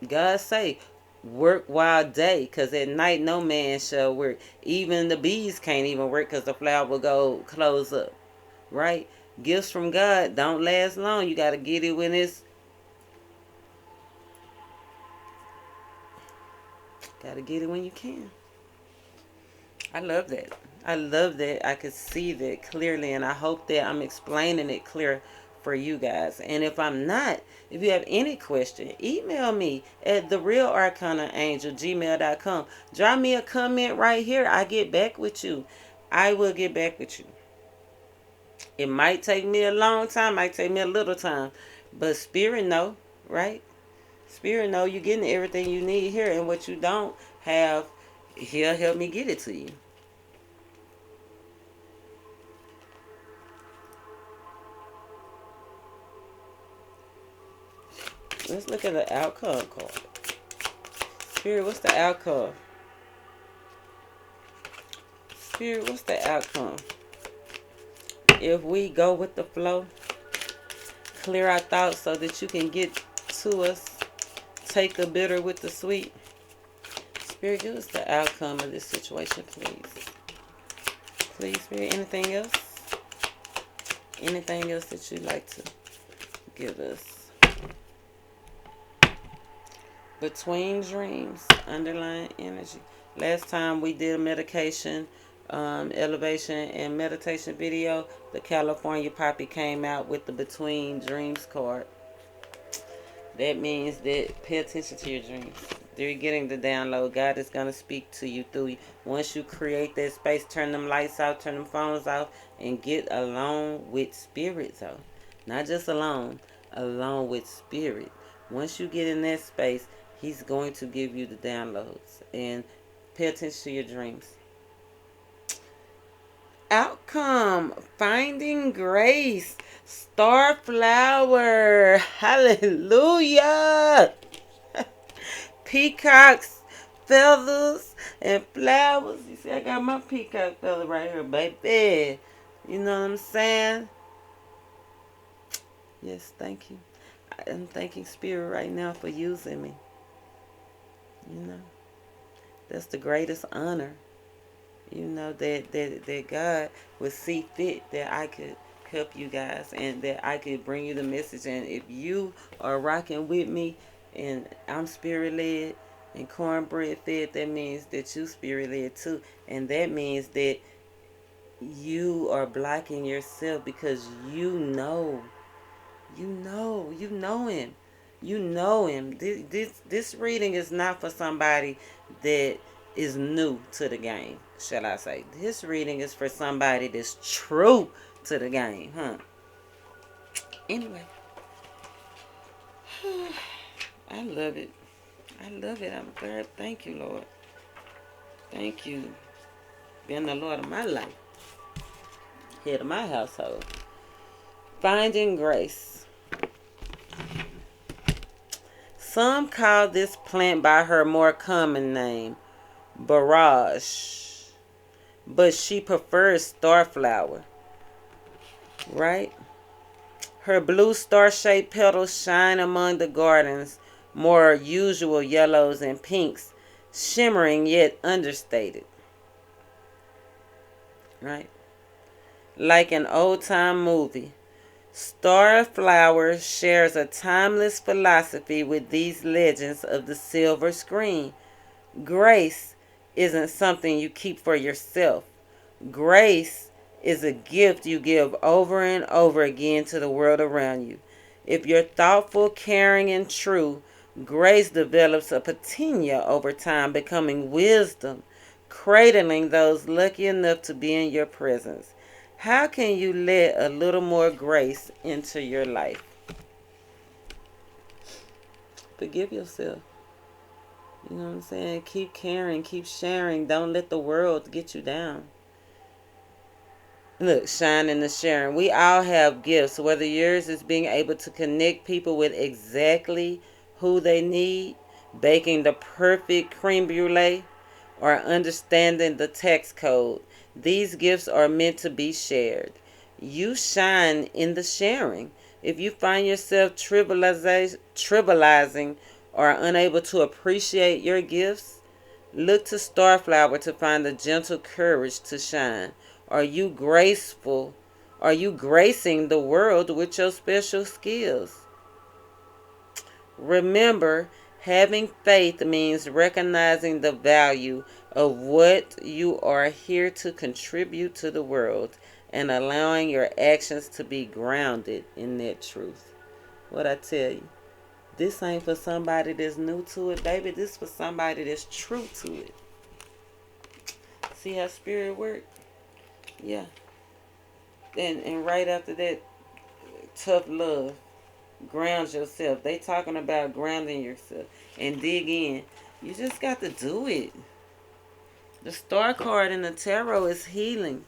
God say? Work while day, because at night no man shall work. Even the bees can't even work because the flower will go close up, right? Gifts from God don't last long. You got to get it when it's, got to get it when you can. I love that. I love that I could see that clearly, and I hope that I'm explaining it clear for you guys. And if I'm not, if you have any question, email me at therealarcanaangel@gmail.com. Drop me a comment right here. I get back with you. I will get back with you. It might take me a long time, might take me a little time, but Spirit know, right? Spirit know you're getting everything you need here, and what you don't have, He'll help me get it to you. Let's look at the outcome card. Spirit, what's the outcome? Spirit, what's the outcome? If we go with the flow, clear our thoughts so that you can get to us, take the bitter with the sweet. Spirit, give us the outcome of this situation, please. Please, Spirit. Anything else? Anything else that you'd like to give us? Between dreams, underlying energy. Last time we did a medication, elevation, and meditation video, the California Poppy came out with the Between Dreams card. That means that pay attention to your dreams. They're getting the download. God is going to speak to you through you. Once you create that space, turn them lights off, turn them phones off, and get alone with Spirit, though. Not just alone with Spirit. Once you get in that space, He's going to give you the downloads. And Pay attention to your dreams. Outcome, finding grace, Starflower, hallelujah. Peacocks, feathers, and flowers. You see, I got my peacock feather right here, baby. You know what I'm saying? Yes, thank you. I'm thanking Spirit right now for using me. You know, that's the greatest honor. You know, that God would see fit that I could help you guys and that I could bring you the message. And if you are rocking with me and I'm spirit led and cornbread fed, that means that you spirit led too. And that means that you are blocking yourself because you know him. You know him. This reading is not for somebody that is new to the game, shall I say. This reading is for somebody that's true to the game, huh? Anyway, I love it. I love it. I'm very thank you, Lord. Thank you. Being the Lord of my life. Head of my household. Finding grace. Some call this plant by her more common name, barrage, but she prefers starflower, right? Her blue star-shaped petals shine among the garden's more usual yellows and pinks, shimmering yet understated, right? Like an old-time movie, Starflower shares a timeless philosophy with these legends of the silver screen. Grace isn't something you keep for yourself. Grace is a gift you give over and over again to the world around you. If you're thoughtful, caring, and true, grace develops a patina over time, becoming wisdom, cradling those lucky enough to be in your presence. How can you let a little more grace into your life? Forgive yourself. You know what I'm saying? Keep caring, keep sharing. Don't let the world get you down. Look, shining and sharing. We all have gifts, whether yours is being able to connect people with exactly who they need, baking the perfect creme brulee, or understanding the text code. These gifts are meant to be shared. You shine in the sharing. If you find yourself trivializing or unable to appreciate your gifts, look to Starflower to find the gentle courage to shine. Are you graceful? Are you gracing the world with your special skills? Remember, having faith means recognizing the value of what you are here to contribute to the world and allowing your actions to be grounded in that truth. What I tell you, this ain't for somebody that's new to it, baby. This for somebody that's true to it. See how spirit works? Yeah. And right after that, tough love. Ground yourself. They talking about grounding yourself and dig in. You just got to do it. The star card in the tarot is healing.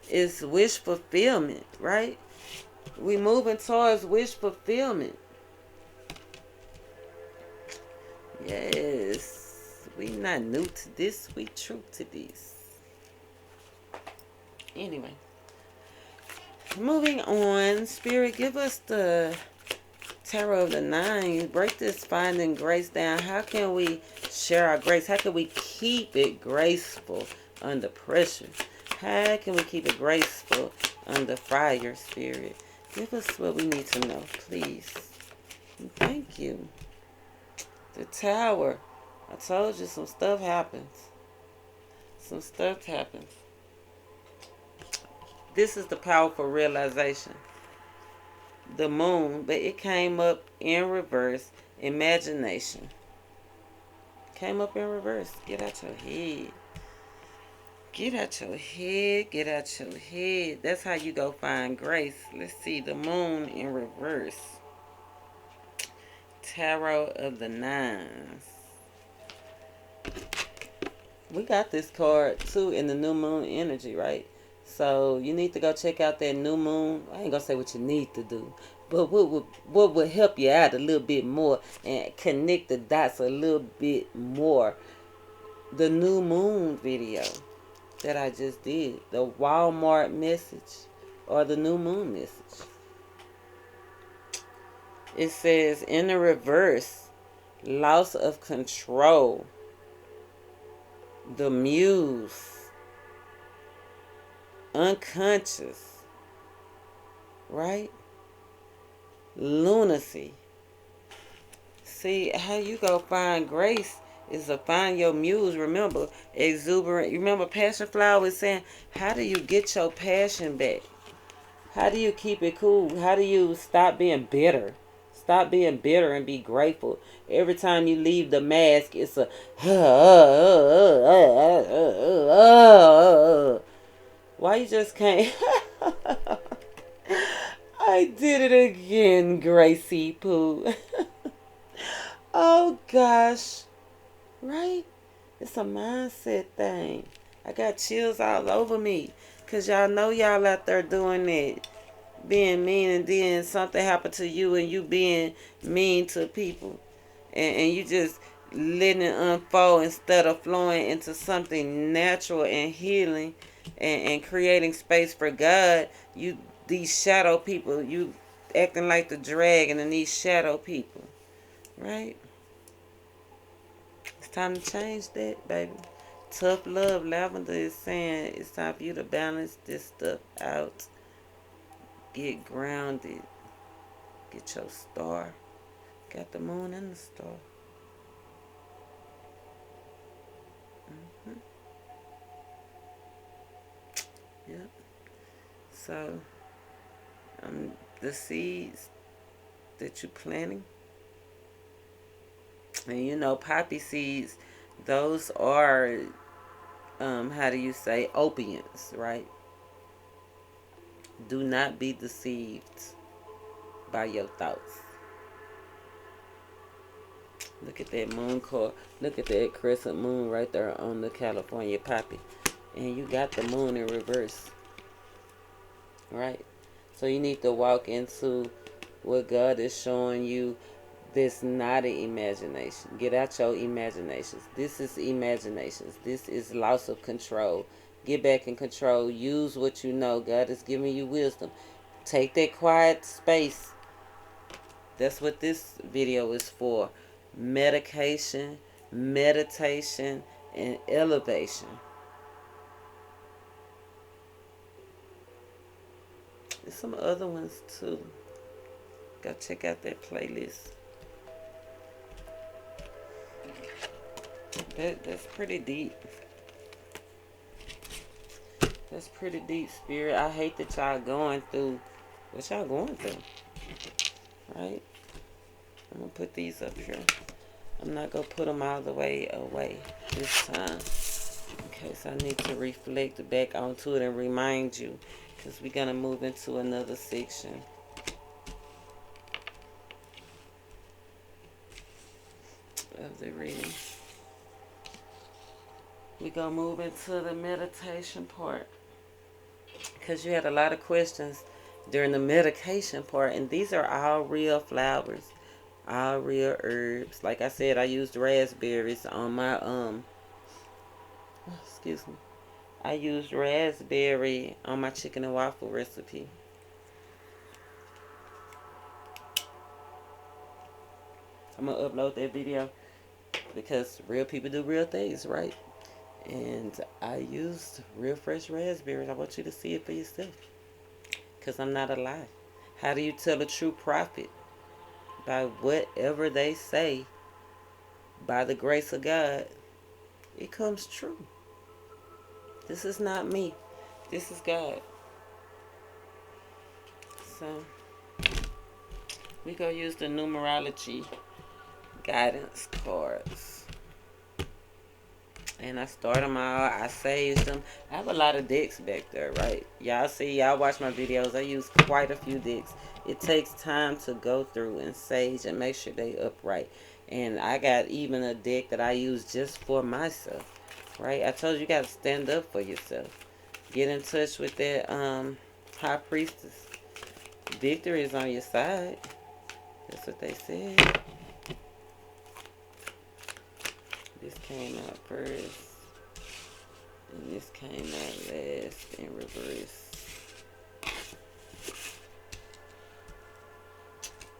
It's wish fulfillment, right? We moving towards wish fulfillment. Yes. We not new to this. We true to this. Anyway. Moving on. Spirit, give us the Tarot of the Nine. Break this finding grace down. How can we share our grace? How can we keep it graceful under pressure? How can we keep it graceful under fire, Spirit? Give us what we need to know, please. Thank you. The Tower. I told you some stuff happens. Some stuff happens. This is the powerful realization. The Moon, but it came up in reverse. Imagination. Came up in reverse. Get out your head. Get out your head. Get out your head. That's how you go find grace. Let's see. The Moon in reverse. Tarot of the Nines. We got this card too in the new moon energy, right? So you need to go check out that new moon. I ain't gonna say what you need to do, but what would help you out a little bit more and connect the dots a little bit more? The new moon video that I just did, the Walmart message or the new moon message. It says in the reverse, loss of control, the muse, unconscious, right? Lunacy. See, how you go find grace is to find your muse. Remember, exuberant. You remember Passion Flower was saying, how do you get your passion back? How do you keep it cool? How do you stop being bitter? Stop being bitter and be grateful. Every time you leave the mask, it's a why you just can't? I did it again, Gracie Pooh. Oh gosh. Right? It's a mindset thing. I got chills all over me. Because y'all know y'all out there doing it. Being mean, and then something happened to you and you being mean to people. And you just letting it unfold instead of flowing into something natural and healing and creating space for God. You, these shadow people, you acting like the dragon and these shadow people. Right? It's time to change that, baby. Tough love. Lavender is saying it's time for you to balance this stuff out. Get grounded. Get your star. Got the moon and the star. Mm-hmm. Yep. So, the seeds that you're planting, and you know, poppy seeds, those are, how do you say, opiates, right? Do not be deceived by your thoughts. Look at that moon card. Look at that crescent moon right there on the California poppy. And you got the moon in reverse. Right? So you need to walk into what God is showing you. This not an imagination. Get out your imaginations. This is imaginations. This is loss of control. Get back in control. Use what you know. God is giving you wisdom. Take that quiet space. That's what this video is for. Medication, meditation, and elevation. There's some other ones too. Go check out that playlist. That's pretty deep. That's pretty deep, Spirit. I hate that y'all going through what y'all going through. Right? I'm going to put these up here. I'm not going to put them all the way away this time. Okay, so I need to reflect back onto it and remind you. Because we're going to move into another section. Of the reading. We're going to move into the meditation part. Because you had a lot of questions during the medication part. And these are all real flowers. All real herbs. Like I said, I used raspberries on my, excuse me. I used raspberry on my chicken and waffle recipe. I'm going to upload that video because real people do real things, right? And I used real fresh raspberries. I want you to see it for yourself because I'm not a lie. How do you tell a true prophet? By whatever they say, by the grace of God, it comes true. This is not me. This is God. So, we go use the numerology guidance cards. And I started them all. I saved them. I have a lot of decks back there, right? Y'all see, y'all watch my videos. I use quite a few decks. It takes time to go through and sage and make sure they upright. And I got even a deck that I use just for myself. right? I told you, you got to stand up for yourself. Get in touch with that high priestess. Victory is on your side. That's what they said. This came out first. And this came out last in reverse.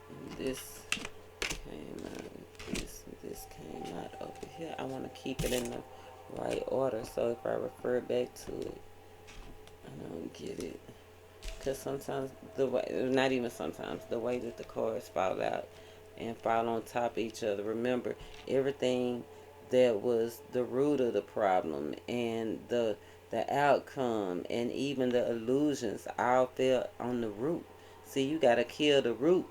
And this came out. This came out over here. I want to keep it in the right order. So if I refer back to it, I don't get it. Because sometimes, the way, not even sometimes, the way that the cards fall out and fall on top of each other. Remember, everything that was the root of the problem and the outcome and even the illusions all fell on the root. See, you got to kill the root.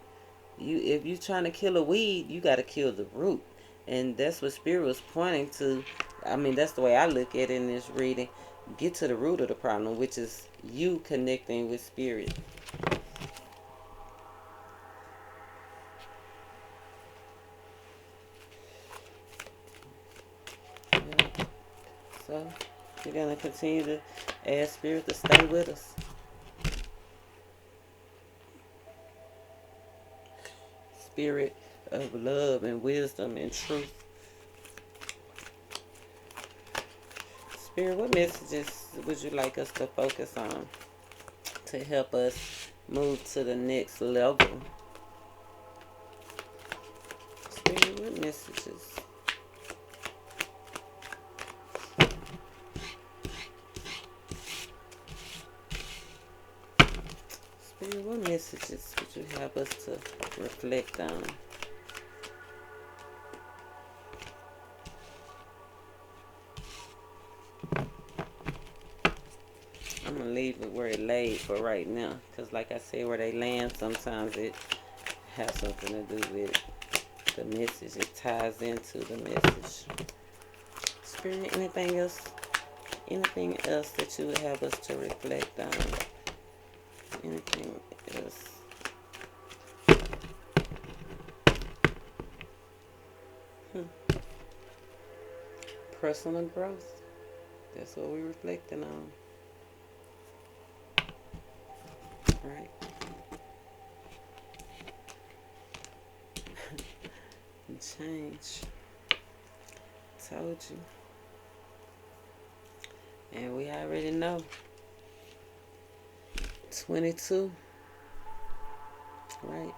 If you're trying to kill a weed, you got to kill the root. And that's what Spirit was pointing to. I mean, that's the way I look at it in this reading. Get to the root of the problem, which is you connecting with Spirit. Yeah. So, we're going to continue to ask Spirit to stay with us. Spirit of love and wisdom and truth. Spirit, what messages would you like us to focus on to help us move to the next level? Spirit, what messages? Spirit, what messages would you have us to reflect on? I'm going to leave it where it laid for right now. Because like I said, where they land, sometimes it has something to do with the message. It ties into the message. Spirit, anything else? Anything else that you would have us to reflect on? Anything else? Personal growth. That's what we're reflecting on. Right? And change. Told you. And we already know. 22. Right?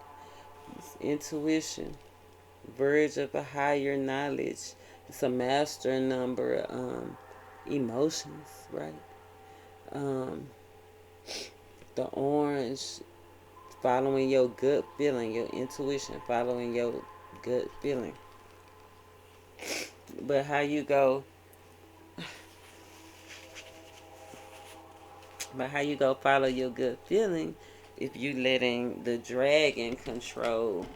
It's intuition. Verge of a higher knowledge. It's a master number. Emotions, right? The orange, following your gut feeling, your intuition, following your gut feeling. But how you go follow your gut feeling if you letting the dragon control?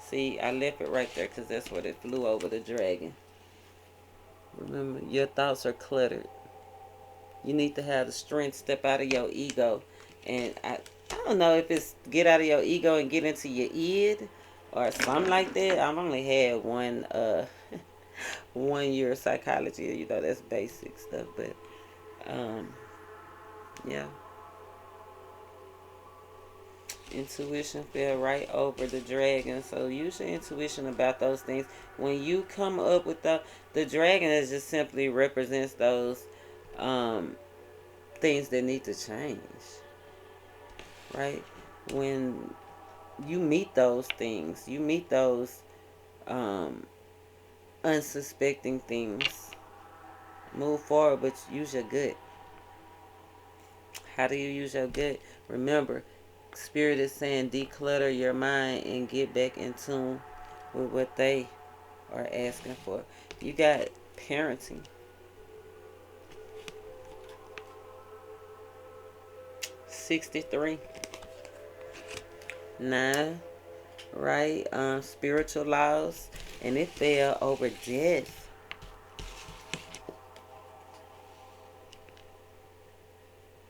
See, I left it right there because that's what it flew over, the dragon. Remember, your thoughts are cluttered. You need to have the strength, step out of your ego. And I don't know if it's get out of your ego and get into your id or something like that. I've only had one 1 year of psychology. You know, that's basic stuff. But, yeah. Intuition fell right over the dragon. So use your intuition about those things. When you come up with the dragon, is just simply represents those things that need to change. Right? When you meet those things, you meet those unsuspecting things, move forward, but use your gut. How do you use your gut? Remember, Spirit is saying declutter your mind and get back in tune with what they are asking for. You got parenting. 63. 9. Right? Spiritual laws. And it fell over death.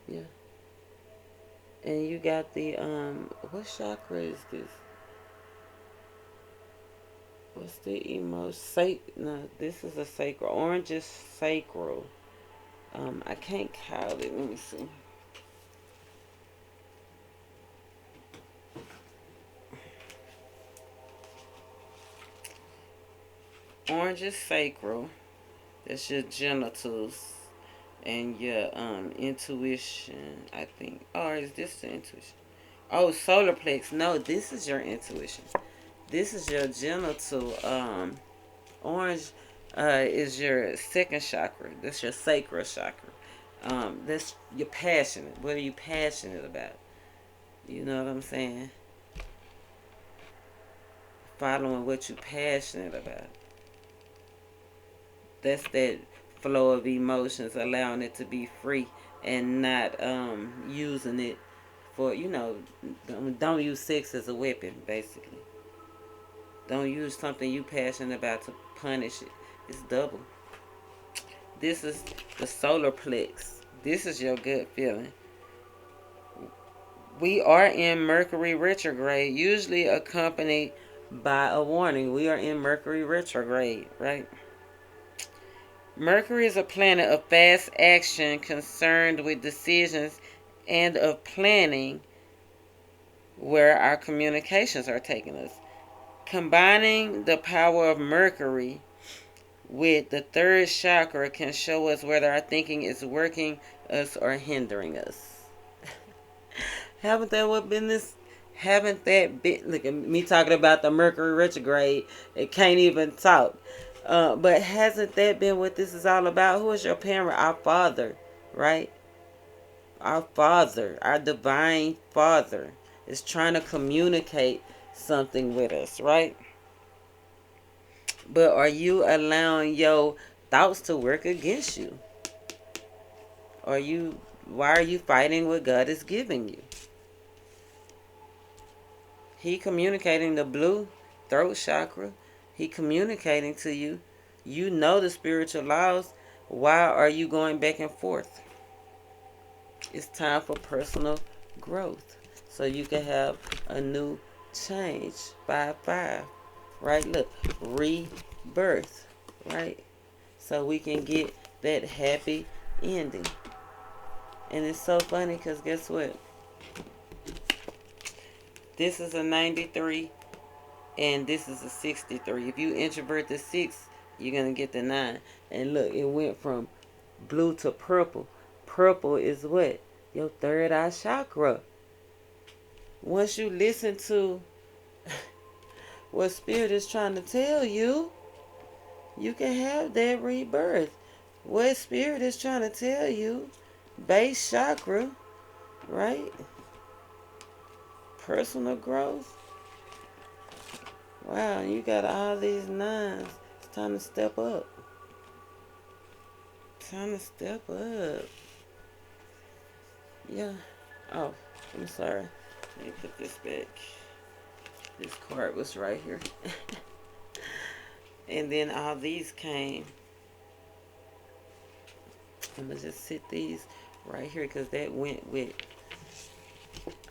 Yeah. And you got the, what chakra is this? What's the emotion? No, this is a sacral. Orange is sacral. I can't call it. Let me see. Orange is sacral. That's your genitals and your intuition, I think. Or is this the intuition? Oh, solar plex. No, this is your intuition. This is your genital. Orange is your second chakra. That's your sacral chakra. That's you're passionate. What are you passionate about? You know what I'm saying? Following what you're passionate about. That's that flow of emotions, allowing it to be free and not using it for, don't use sex as a weapon, basically. Don't use something you passionate about to punish it. It's double. This is the solar plex. This is your gut feeling. We are in Mercury retrograde, usually accompanied by a warning. We are in Mercury retrograde, right? Mercury is a planet of fast action concerned with decisions and of planning where our communications are taking us. Combining the power of Mercury with the third chakra can show us whether our thinking is working us or hindering us. Haven't that been this? Haven't that been? Look at me talking about the Mercury retrograde. It can't even talk. But hasn't that been what this is all about? Who is your parent? Our Father, right? Our Father, our divine Father, is trying to communicate something with us, right? But are you allowing your thoughts to work against you? Why are you fighting what God is giving you? He communicating the blue throat chakra. He communicating to you. You know the spiritual laws. Why are you going back and forth? It's time for personal growth. So you can have a new change. 5-5. Right? Look. Rebirth. Right? So we can get that happy ending. And it's so funny because guess what? This is a 93 and this is a 63. If you introvert the 6, you're going to get the 9. And look, it went from blue to purple. Purple is what? Your third eye chakra. Once you listen to what Spirit is trying to tell you, you can have that rebirth. What Spirit is trying to tell you, base chakra, right? Personal growth. Wow, you got all these 9s. It's time to step up. Time to step up. Yeah. Oh, I'm sorry. Let me put this back. This card was right here. And then all these came. I'm going to just sit these right here because that went with,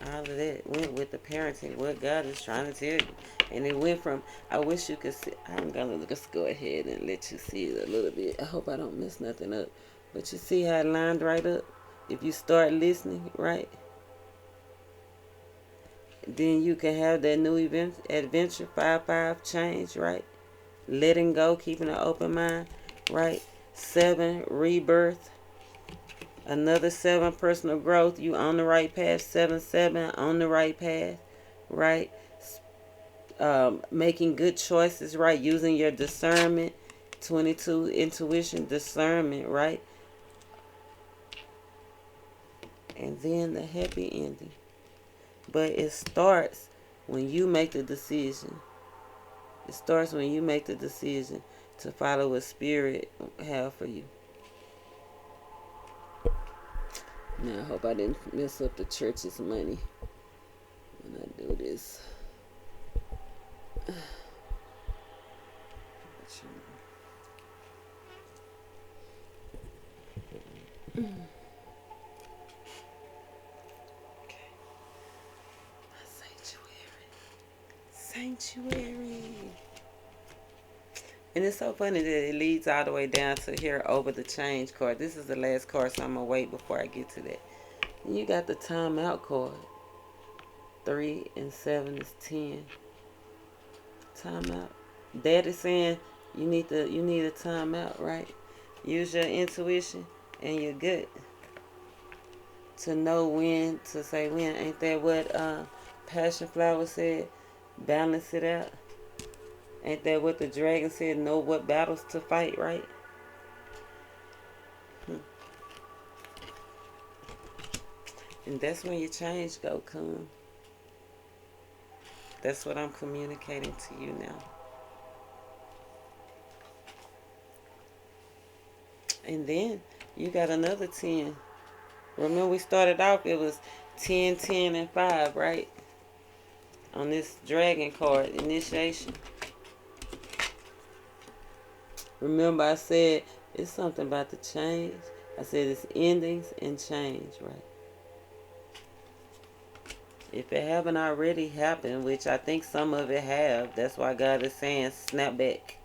all of that went with the parenting, what God is trying to tell you. And it went from, I wish you could see, I'm going to just go ahead and let you see it a little bit. I hope I don't mess nothing up. But you see how it lined right up? If you start listening, right? Then you can have that new adventure, 5-5 change, right? Letting go, keeping an open mind, right? 7, rebirth. Another 7, personal growth. You on the right path. 7-7, on the right path, right? Making good choices, right? Using your discernment. 22, intuition, discernment, right? And then the happy ending. But it starts when you make the decision. It starts when you make the decision to follow what Spirit have for you. Now, I hope I didn't mess up the church's money when I do this. Sanctuary. And it's so funny that it leads all the way down to here over the change card. This is the last card, so I'm going to wait before I get to that. And you got the timeout card. 3 and 7 is 10. Timeout. Dad is saying you need a timeout, right? Use your intuition and your gut to know when to say when. Ain't that what Passion Flower said? Balance it out. Ain't that what the dragon said? Know what battles to fight, right? And that's when your change go come. That's what I'm communicating to you now. And then you got another 10. Remember we started off, it was 10, 10, and 5, right? On this dragon card, initiation. Remember I said it's something about the change. I said it's endings and change, right? If it haven't already happened, which I think some of it have, that's why God is saying snap back.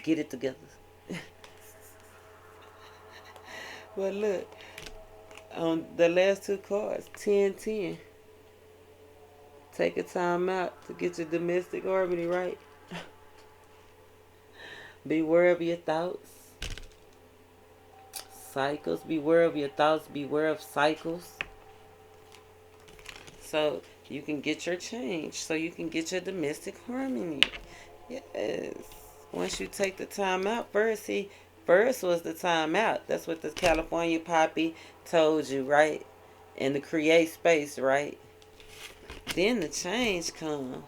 Get it together. But look, on the last two cards, 10, 10. Take a time out to get your domestic harmony right. Beware of your thoughts. Cycles. Beware of your thoughts. Beware of cycles. So you can get your change. So you can get your domestic harmony. Yes. Once you take the time out first, see, first was the time out. That's what the California Poppy told you, right? And to create space, right? Then the change comes.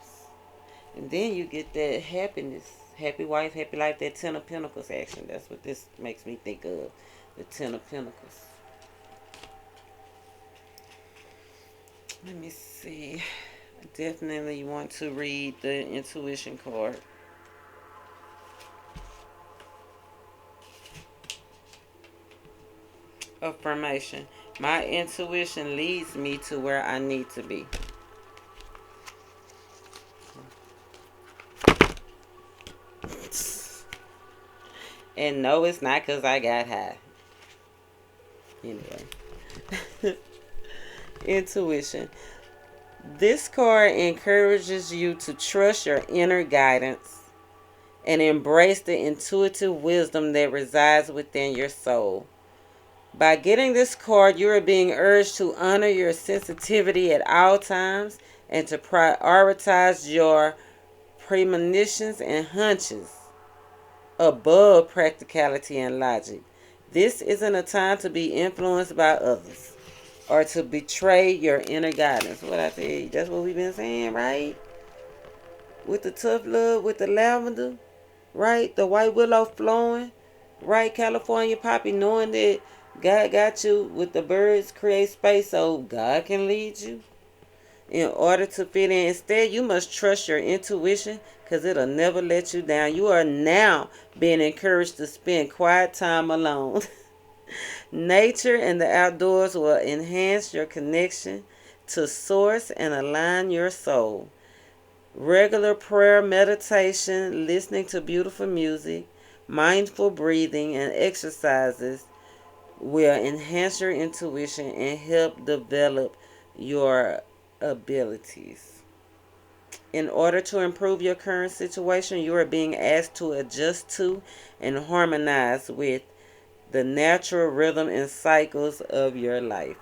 And then you get that happiness. Happy wife, happy life, that 10 of Pentacles action. That's what this makes me think of. The 10 of Pentacles. Let me see. I definitely want to read the intuition card. Affirmation. My intuition leads me to where I need to be. And no, it's not because I got high. Anyway. Intuition. This card encourages you to trust your inner guidance and embrace the intuitive wisdom that resides within your soul. By getting this card, you are being urged to honor your sensitivity at all times and to prioritize your premonitions and hunches above practicality and logic. This isn't a time to be influenced by others or to betray your inner guidance. What I tell you, that's what we've been saying, right? With the tough love, with the lavender, right? The white willow flowing, right? California poppy, knowing that God got you with the birds, create space so God can lead you in order to fit in. Instead, you must trust your intuition because it'll never let you down. You are now being encouraged to spend quiet time alone. Nature and the outdoors will enhance your connection to source and align your soul. Regular prayer, meditation, listening to beautiful music, mindful breathing, and exercises will enhance your intuition and help develop your abilities. In order to improve your current situation, you are being asked to adjust to and harmonize with the natural rhythm and cycles of your life.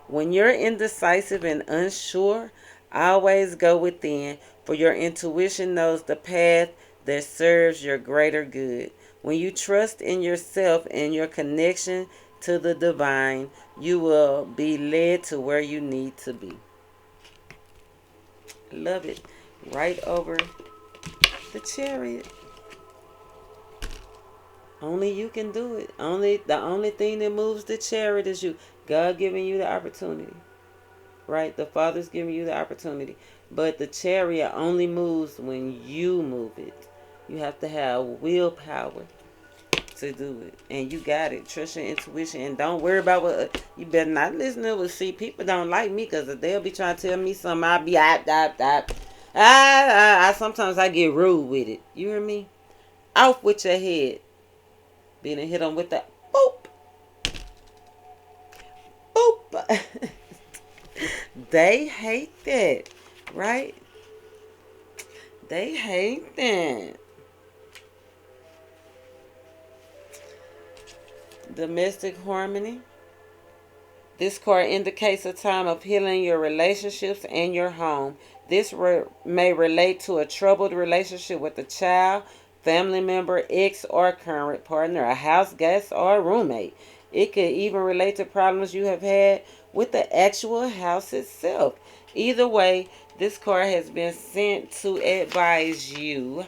When you're indecisive and unsure, always go within, for your intuition knows the path that serves your greater good. When you trust in yourself and your connection to the divine, you will be led to where you need to be. Love it. Right over the Chariot. Only you can do it. The only thing that moves the Chariot is you. God giving you the opportunity. Right? The Father's giving you the opportunity. But the Chariot only moves when you move it. You have to have willpower to do it. And you got it. Trust your intuition. And don't worry about what... You better not listen to what... See, people don't like me because they'll be trying to tell me something. I'll be... I sometimes I get rude with it. You hear me? Off with your head. Being hit on with that boop, boop. They hate that, right? They hate that. Domestic harmony. This card indicates a time of healing your relationships and your home. This may relate to a troubled relationship with a child, family member, ex or current partner, a house guest, or a roommate. It could even relate to problems you have had with the actual house itself. Either way, this card has been sent to advise you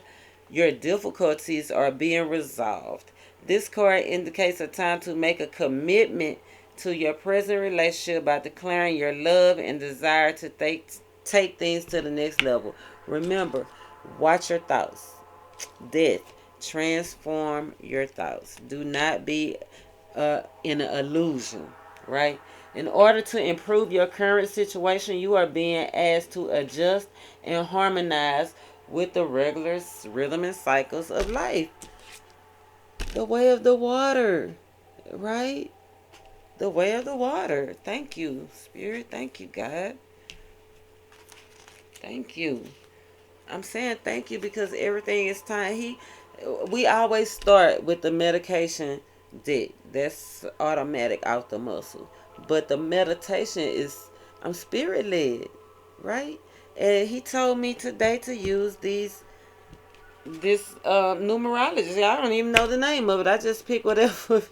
your difficulties are being resolved. This card indicates a time to make a commitment to your present relationship by declaring your love and desire to take things to the next level. Remember, watch your thoughts. Death. Transform your thoughts. Do not be in an illusion, right? In order to improve your current situation, you are being asked to adjust and harmonize with the regular rhythm and cycles of life. The way of the water, right? The way of the water. Thank you, Spirit. Thank you, God. Thank you. I'm saying thank you because everything is time. We always start with the medication deck. That's automatic out the muscle. But the meditation is, I'm spirit led, right? And he told me today to use this numerology. I don't even know the name of it. I just pick whatever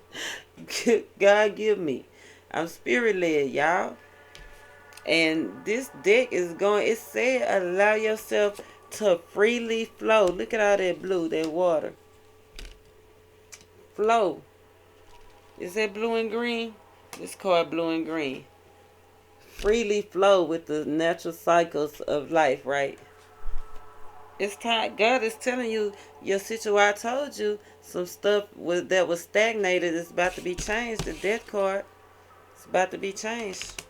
God give me. I'm spirit led, y'all. And this deck is going, it said allow yourself to freely flow. Look at all that blue, that water. Flow. Is that blue and green? This card blue and green. Freely flow with the natural cycles of life, right? It's time. God is telling you your situation. I told you some stuff that was stagnated is about to be changed. The death card is about to be changed.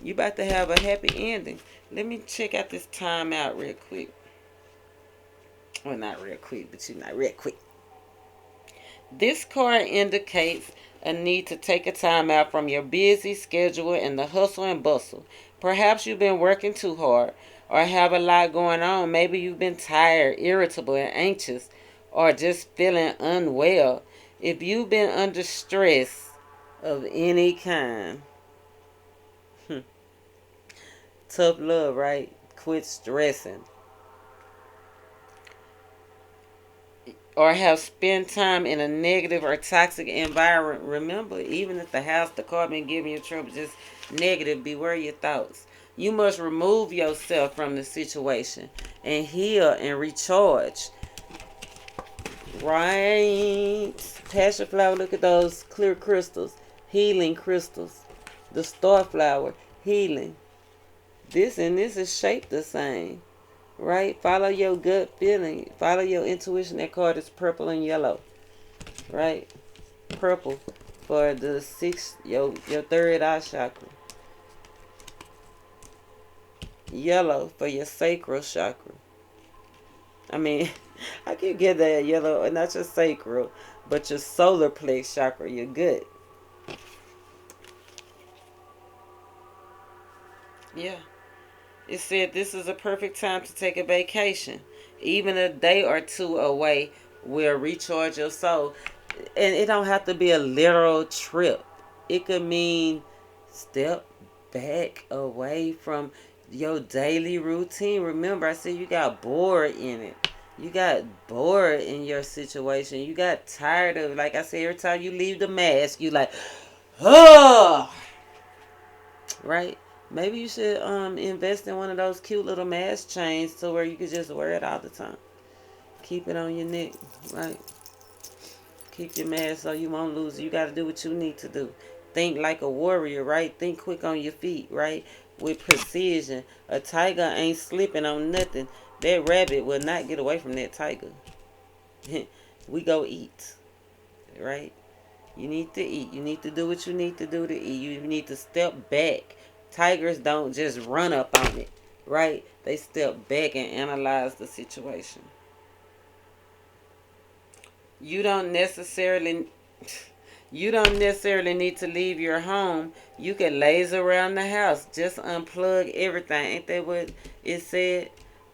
You about to have a happy ending. Let me check out this time out real quick. Well, not real quick, but you not real quick. This card indicates a need to take a time out from your busy schedule and the hustle and bustle. Perhaps you've been working too hard or have a lot going on. Maybe you've been tired, irritable, and anxious, or just feeling unwell. If you've been under stress of any kind, tough love, right? Quit stressing. Or have spent time in a negative or toxic environment. Remember, even if the house, the car been giving you trouble, just negative, beware your thoughts. You must remove yourself from the situation and heal and recharge. Right? Passion flower, look at those clear crystals. Healing crystals. The starflower, healing. This and this is shaped the same. Right? Follow your gut feeling. Follow your intuition. That card is purple and yellow. Right? Purple for the sixth, your third eye chakra. Yellow for your sacral chakra. I mean, I can get that yellow, not your sacral, but your solar plexus chakra, your gut. Yeah. It said this is a perfect time to take a vacation. Even a day or two away will recharge your soul. And it don't have to be a literal trip. It could mean step back away from your daily routine. Remember, I said you got bored in it. You got bored in your situation. You got tired of, like I said, every time you leave the mask, you like, oh, right? Maybe you should invest in one of those cute little mask chains to where you could just wear it all the time. Keep it on your neck, right? Keep your mask so you won't lose it. You got to do what you need to do. Think like a warrior, right? Think quick on your feet, right? With precision. A tiger ain't slipping on nothing. That rabbit will not get away from that tiger. We go eat, right? You need to eat. You need to do what you need to do to eat. You need to step back. Tigers don't just run up on it. right? They step back and analyze the situation. You don't necessarily you don't necessarily need to leave your home. You can laze around the house. Just unplug everything. Ain't that what it said?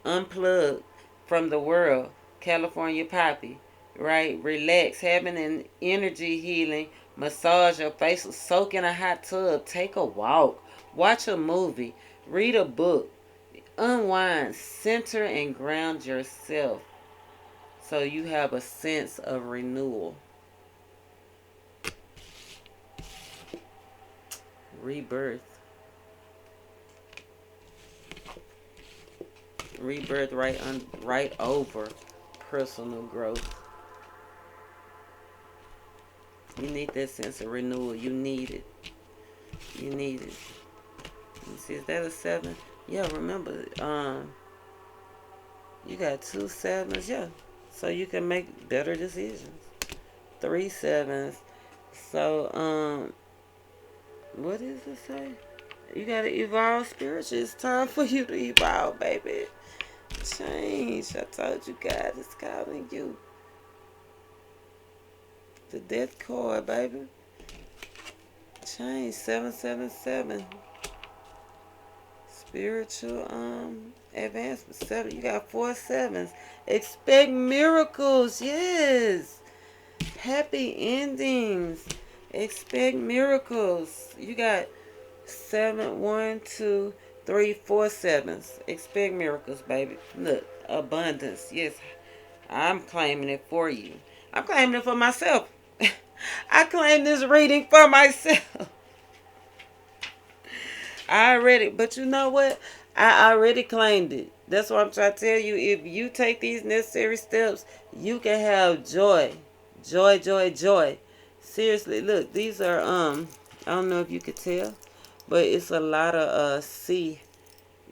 Unplug from the world. California Poppy. Right? Relax. Having an energy healing. Massage your face. Soak in a hot tub. Take a walk. Watch a movie. Read a book. Unwind. Center and ground yourself so you have a sense of renewal. Rebirth. Rebirth right over personal growth. You need that sense of renewal. You need it. You need it. You see, is that a 7? Yeah, remember, you got 2 7s, yeah. So you can make better decisions. 3 7s. So, what does it say? You gotta evolve spiritually. It's time for you to evolve, baby. Change. I told you, God is calling you. The death card, baby. Change. 777. Spiritual advancement. 7. You got 4 7s. Expect miracles. Yes. Happy endings. Expect miracles. You got 7, 1, 2, 3, 4 7s. Expect miracles, baby. Look, abundance. Yes, I'm claiming it for you. I'm claiming it for myself. I claim this reading for myself. But you know what? I already claimed it. That's what I'm trying to tell you. If you take these necessary steps, you can have joy. Joy, joy, joy. Seriously, look, these are, I don't know if you could tell, but it's a lot of, sea.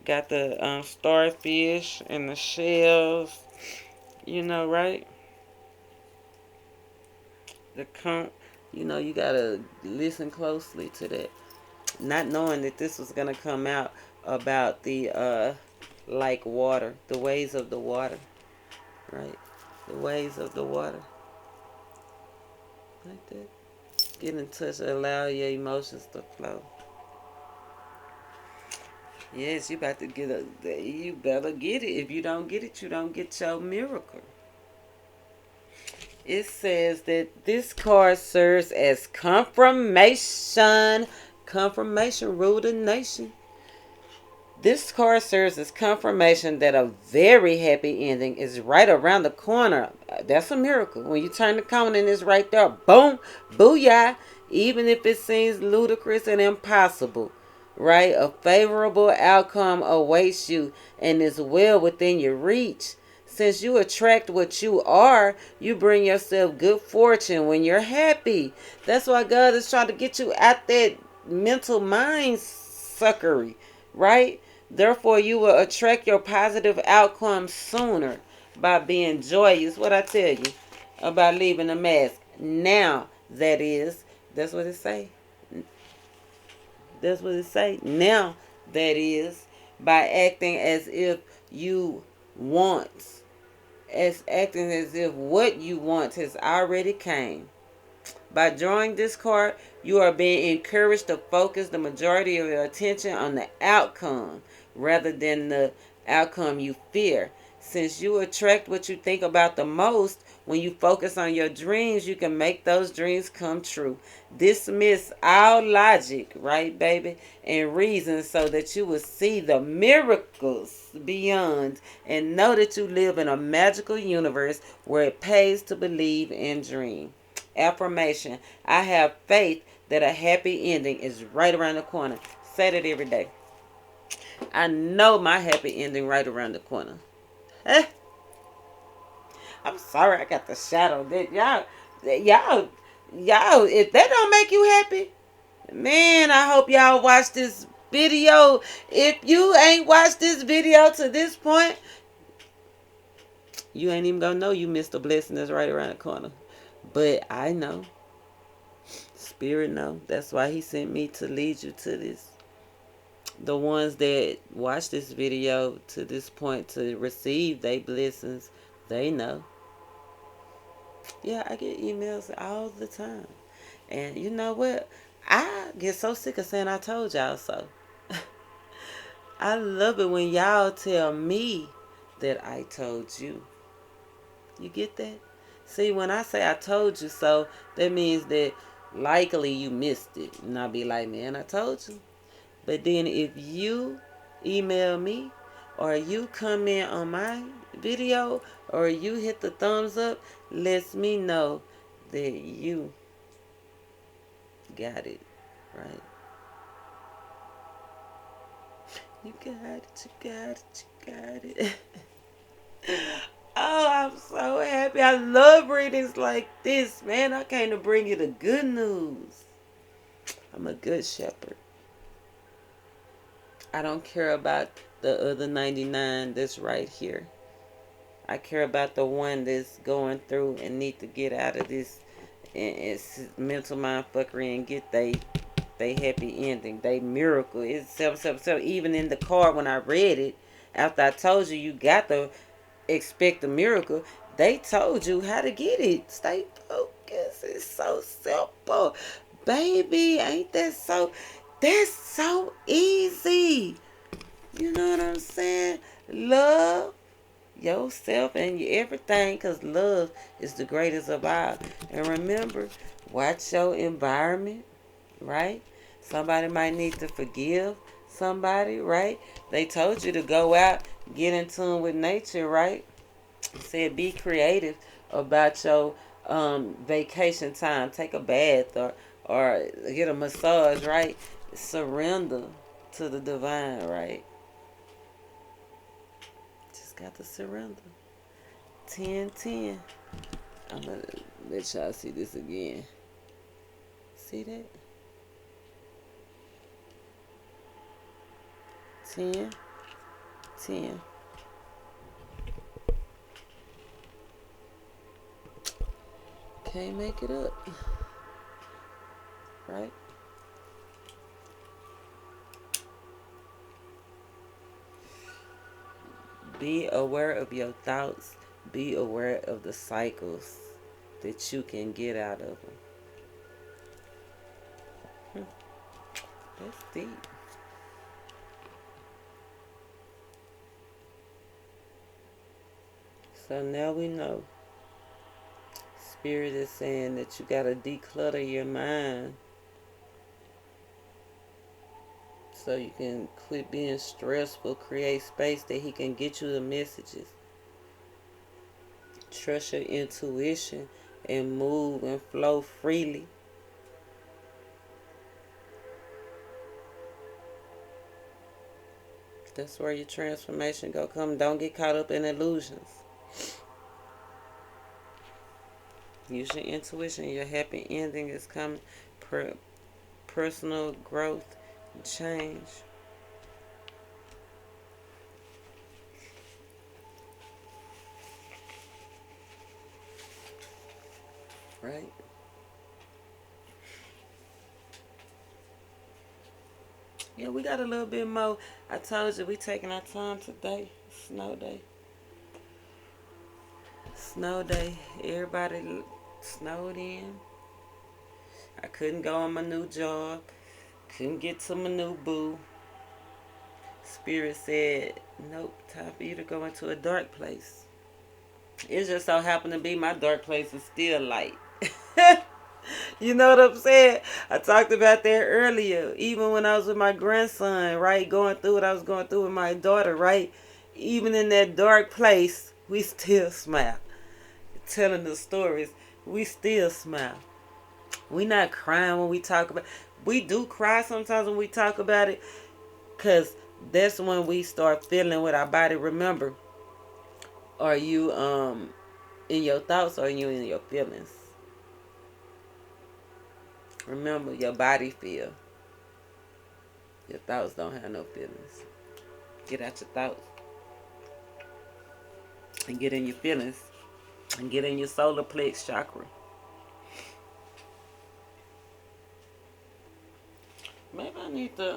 Got the, starfish and the shells, right? The conch, you gotta listen closely to that. Not knowing that this was gonna come out about the like water, the ways of the water, right? The ways of the water, like that. Get in touch, allow your emotions to flow. Yes, you about to get you better get it. If you don't get it, you don't get your miracle. It says that this card serves as confirmation. Confirmation rule the nation. This card serves as confirmation that a very happy ending is right around the corner. That's a miracle. When you turn the corner and it's right there, boom, booyah. Even if it seems ludicrous and impossible, right? A favorable outcome awaits you and is well within your reach. Since you attract what you are, you bring yourself good fortune when you're happy. That's why God is trying to get you out that mental mind suckery, right? Therefore, you will attract your positive outcomes sooner by being joyous. What I tell you about leaving the mask. Now, that is, that's what it say. That's what it say. Now, that is, by acting as if you want, as acting as if what you want has already came. By drawing this card, you are being encouraged to focus the majority of your attention on the outcome rather than the outcome you fear. Since you attract what you think about the most, when you focus on your dreams, you can make those dreams come true. Dismiss all logic, right, baby, and reason so that you will see the miracles beyond and know that you live in a magical universe where it pays to believe and dream. Affirmation. I have faith that a happy ending is right around the corner. Say that every day. I know my happy ending right around the corner. Eh? I'm sorry I got the shadow. Y'all, if that don't make you happy, man, I hope y'all watch this video. If you ain't watched this video to this point, you ain't even gonna know you missed a blessing that's right around the corner. But I know. Spirit know. That's why he sent me to lead you to this. The ones that watch this video to this point to receive their blessings, they know. Yeah, I get emails all the time. And you know what? I get so sick of saying I told y'all so. I love it when y'all tell me that I told you. You get that? See, when I say I told you so, that means that likely you missed it. And I'll be like, man, I told you. But then if you email me or you comment on my video or you hit the thumbs up, lets me know that you got it, right? You got it, you got it, you got it. Oh, I'm so happy. I love readings like this, man. I came to bring you the good news. I'm a good shepherd. I don't care about the other 99 that's right here. I care about the one that's going through and need to get out of this and it's mental mind fuckery and get they happy ending, they miracle. It's self. Even in the card when I read it, after I told you you got to expect a miracle, they told you how to get it. Stay focused. It's so simple. Baby, ain't that so? That's so easy. You know what I'm saying? Love yourself and everything, because love is the greatest of all. And remember, watch your environment, right? Somebody might need to forgive somebody, right? They told you to go out, get in tune with nature, right? Said be creative about your vacation time. Take a bath or get a massage, right? Surrender to the divine, right? Just got to surrender. 10-10. I'm going to let y'all see this again. See that? 10-10. Can't make it up. Right? Be aware of your thoughts. Be aware of the cycles that you can get out of them. That's deep. So now we know. Spirit is saying that you got to declutter your mind so you can quit being stressful, create space that he can get you the messages. Trust your intuition and move and flow freely. That's where your transformation go come. Don't get caught up in illusions. Use your intuition. Your happy ending is coming. Personal growth, change. Right? Yeah, we got a little bit more. I told you we taking our time today. Snow day. Snow day. Everybody snowed in. I couldn't go on my new job. Couldn't get to my new boo. Spirit said, nope, time for you to go into a dark place. It just so happened to be my dark place is still light. You know what I'm saying? I talked about that earlier. Even when I was with my grandson, right? Going through what I was going through with my daughter, right? Even in that dark place, we still smile. Telling the stories, we still smile. We not crying when we talk about it. We do cry sometimes when we talk about it, because that's when we start feeling with our body. Remember, are you in your thoughts or are you in your feelings? Remember, your body feel. Your thoughts don't have no feelings. Get out your thoughts and get in your feelings and get in your solar plex chakra. Maybe I need to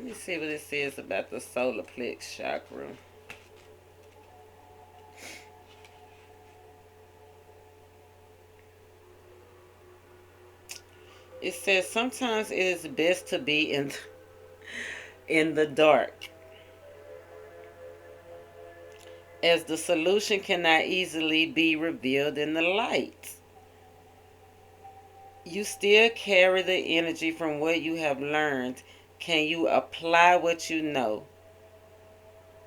Let me see what it says about the solar plex chakra. It says sometimes it is best to be in the dark, as the solution cannot easily be revealed in the light. You still carry the energy from what you have learned. Can you apply what you know?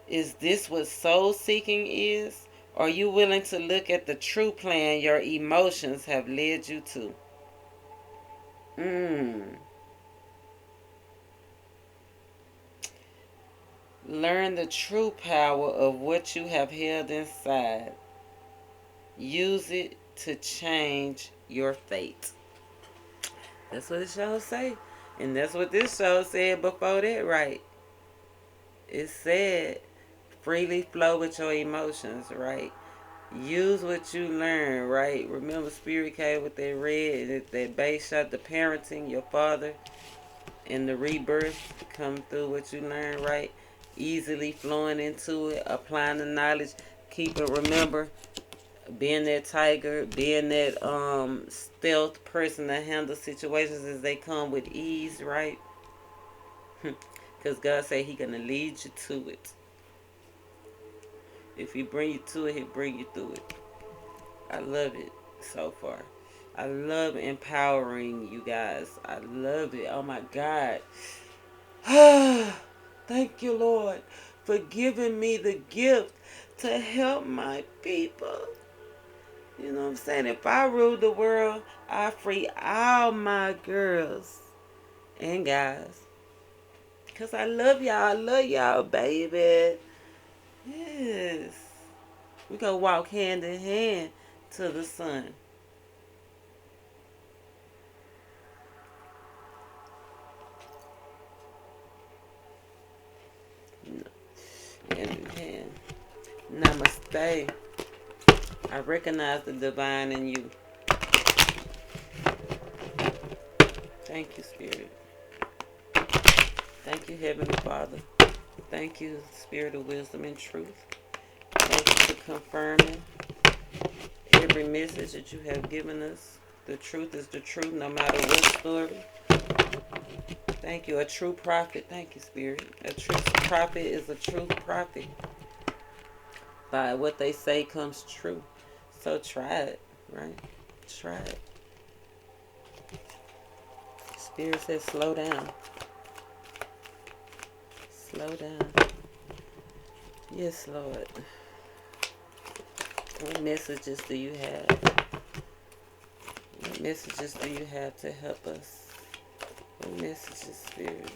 Is this what soul seeking is? Are you willing to look at the true plan your emotions have led you to? Learn the true power of what you have held inside. Use it to change your fate. That's what the show say. And that's what this show said before that, right? It said, freely flow with your emotions, right? Use what you learn, right? Remember Spirit came with that red, that base shot, the parenting, your father, and the rebirth come through what you learn, right? Easily flowing into it, applying the knowledge, keep it, remember, being that tiger, being that stealth person to handle situations as they come with ease, right? Because God said He gonna lead you to it. If He bring you to it, He'll bring you through it. I love it so far. I love empowering you guys. I love it. Oh my God. Thank you, Lord, for giving me the gift to help my people. You know what I'm saying? If I rule the world, I free all my girls and guys. Because I love y'all. I love y'all, baby. Yes. We gonna walk hand in hand to the sun. Hand in hand. Namaste. I recognize the divine in you. Thank you, Spirit. Thank you, Heavenly Father. Thank you, Spirit of wisdom and truth. Thank you for confirming every message that you have given us. The truth is the truth, no matter what story. Thank you. A true prophet. Thank you, Spirit. A true prophet is a true prophet. By what they say comes true. So try it, right? Try it. Spirit says slow down. Slow down. Yes, Lord. What messages do you have? What messages do you have to help us? What messages, Spirit?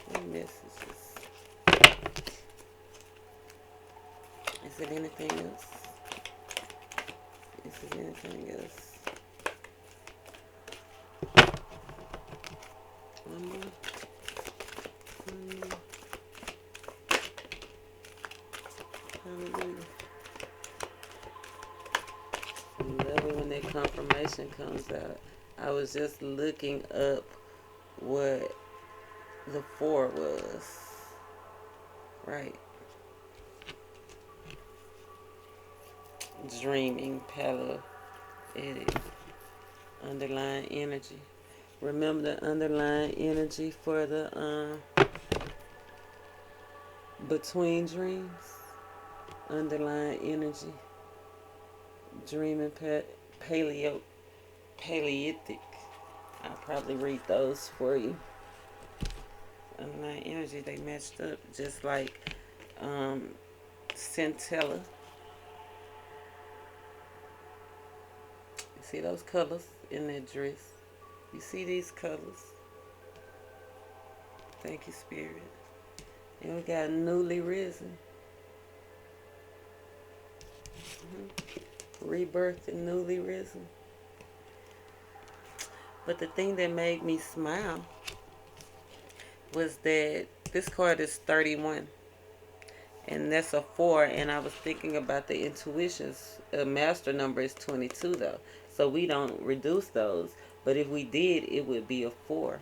What messages? Is it anything else? Is it anything else? One more. One more. Hallelujah. I love it when that confirmation comes out. I was just looking up what the 4 was. Right. Dreaming, Paleolithic, underlying energy. Remember the underlying energy for the between dreams? Underlying energy. Dreaming, Paleolithic. I'll probably read those for you. Underlying energy, they matched up just like Centella. See those colors in that dress? You see these colors? Thank you, Spirit. And we got newly risen. Rebirth and newly risen. But the thing that made me smile was that this card is 31. And that's a 4. And I was thinking about the intuitions. The master number is 22 though. So we don't reduce those. But if we did, it would be a 4.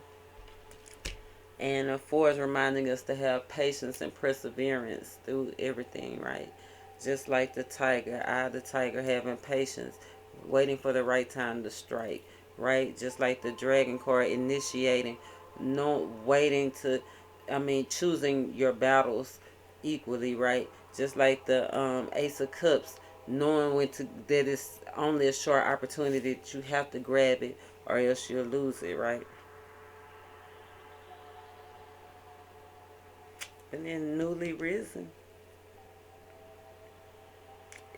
And the 4 is reminding us to have patience and perseverance through everything, right? Just like the tiger, the tiger having patience, waiting for the right time to strike, right? Just like the dragon card, initiating, no waiting to, choosing your battles equally, right? Just like the Ace of Cups, knowing that it's only a short opportunity that you have to grab it, or else you'll lose it, right? And then newly risen,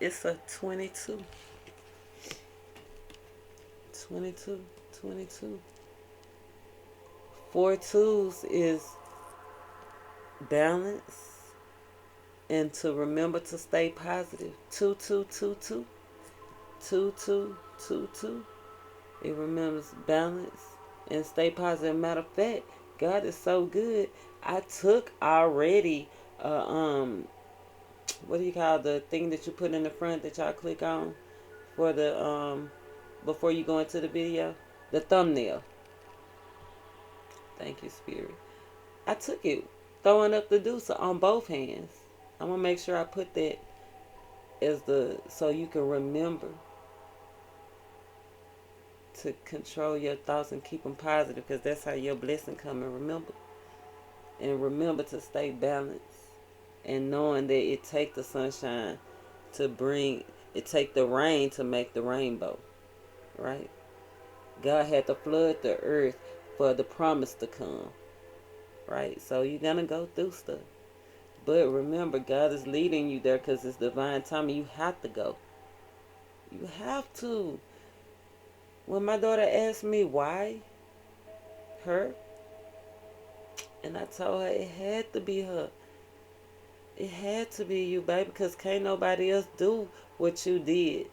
it's a 22, 22, 22. 4 twos is balance and to remember to stay positive. 2222, 2222. It remembers balance and stay positive. Matter of fact, God is so good. I took already what do you call the thing that you put in the front that y'all click on for the before you go into the video? The thumbnail. Thank you, Spirit. I took it, throwing up the deuce on both hands. I'm gonna make sure I put that as so you can remember to control your thoughts and keep them positive, because that's how your blessing come. And remember to stay balanced, and knowing that it take the sunshine to bring, it take the rain to make the rainbow, right? God had to flood the earth for the promise to come, right? So you're gonna go through stuff, but remember, God is leading you there because it's divine timing. You have to go. You have to. When my daughter asked me why her, and I told her it had to be her. It had to be you, baby, because can't nobody else do what you did.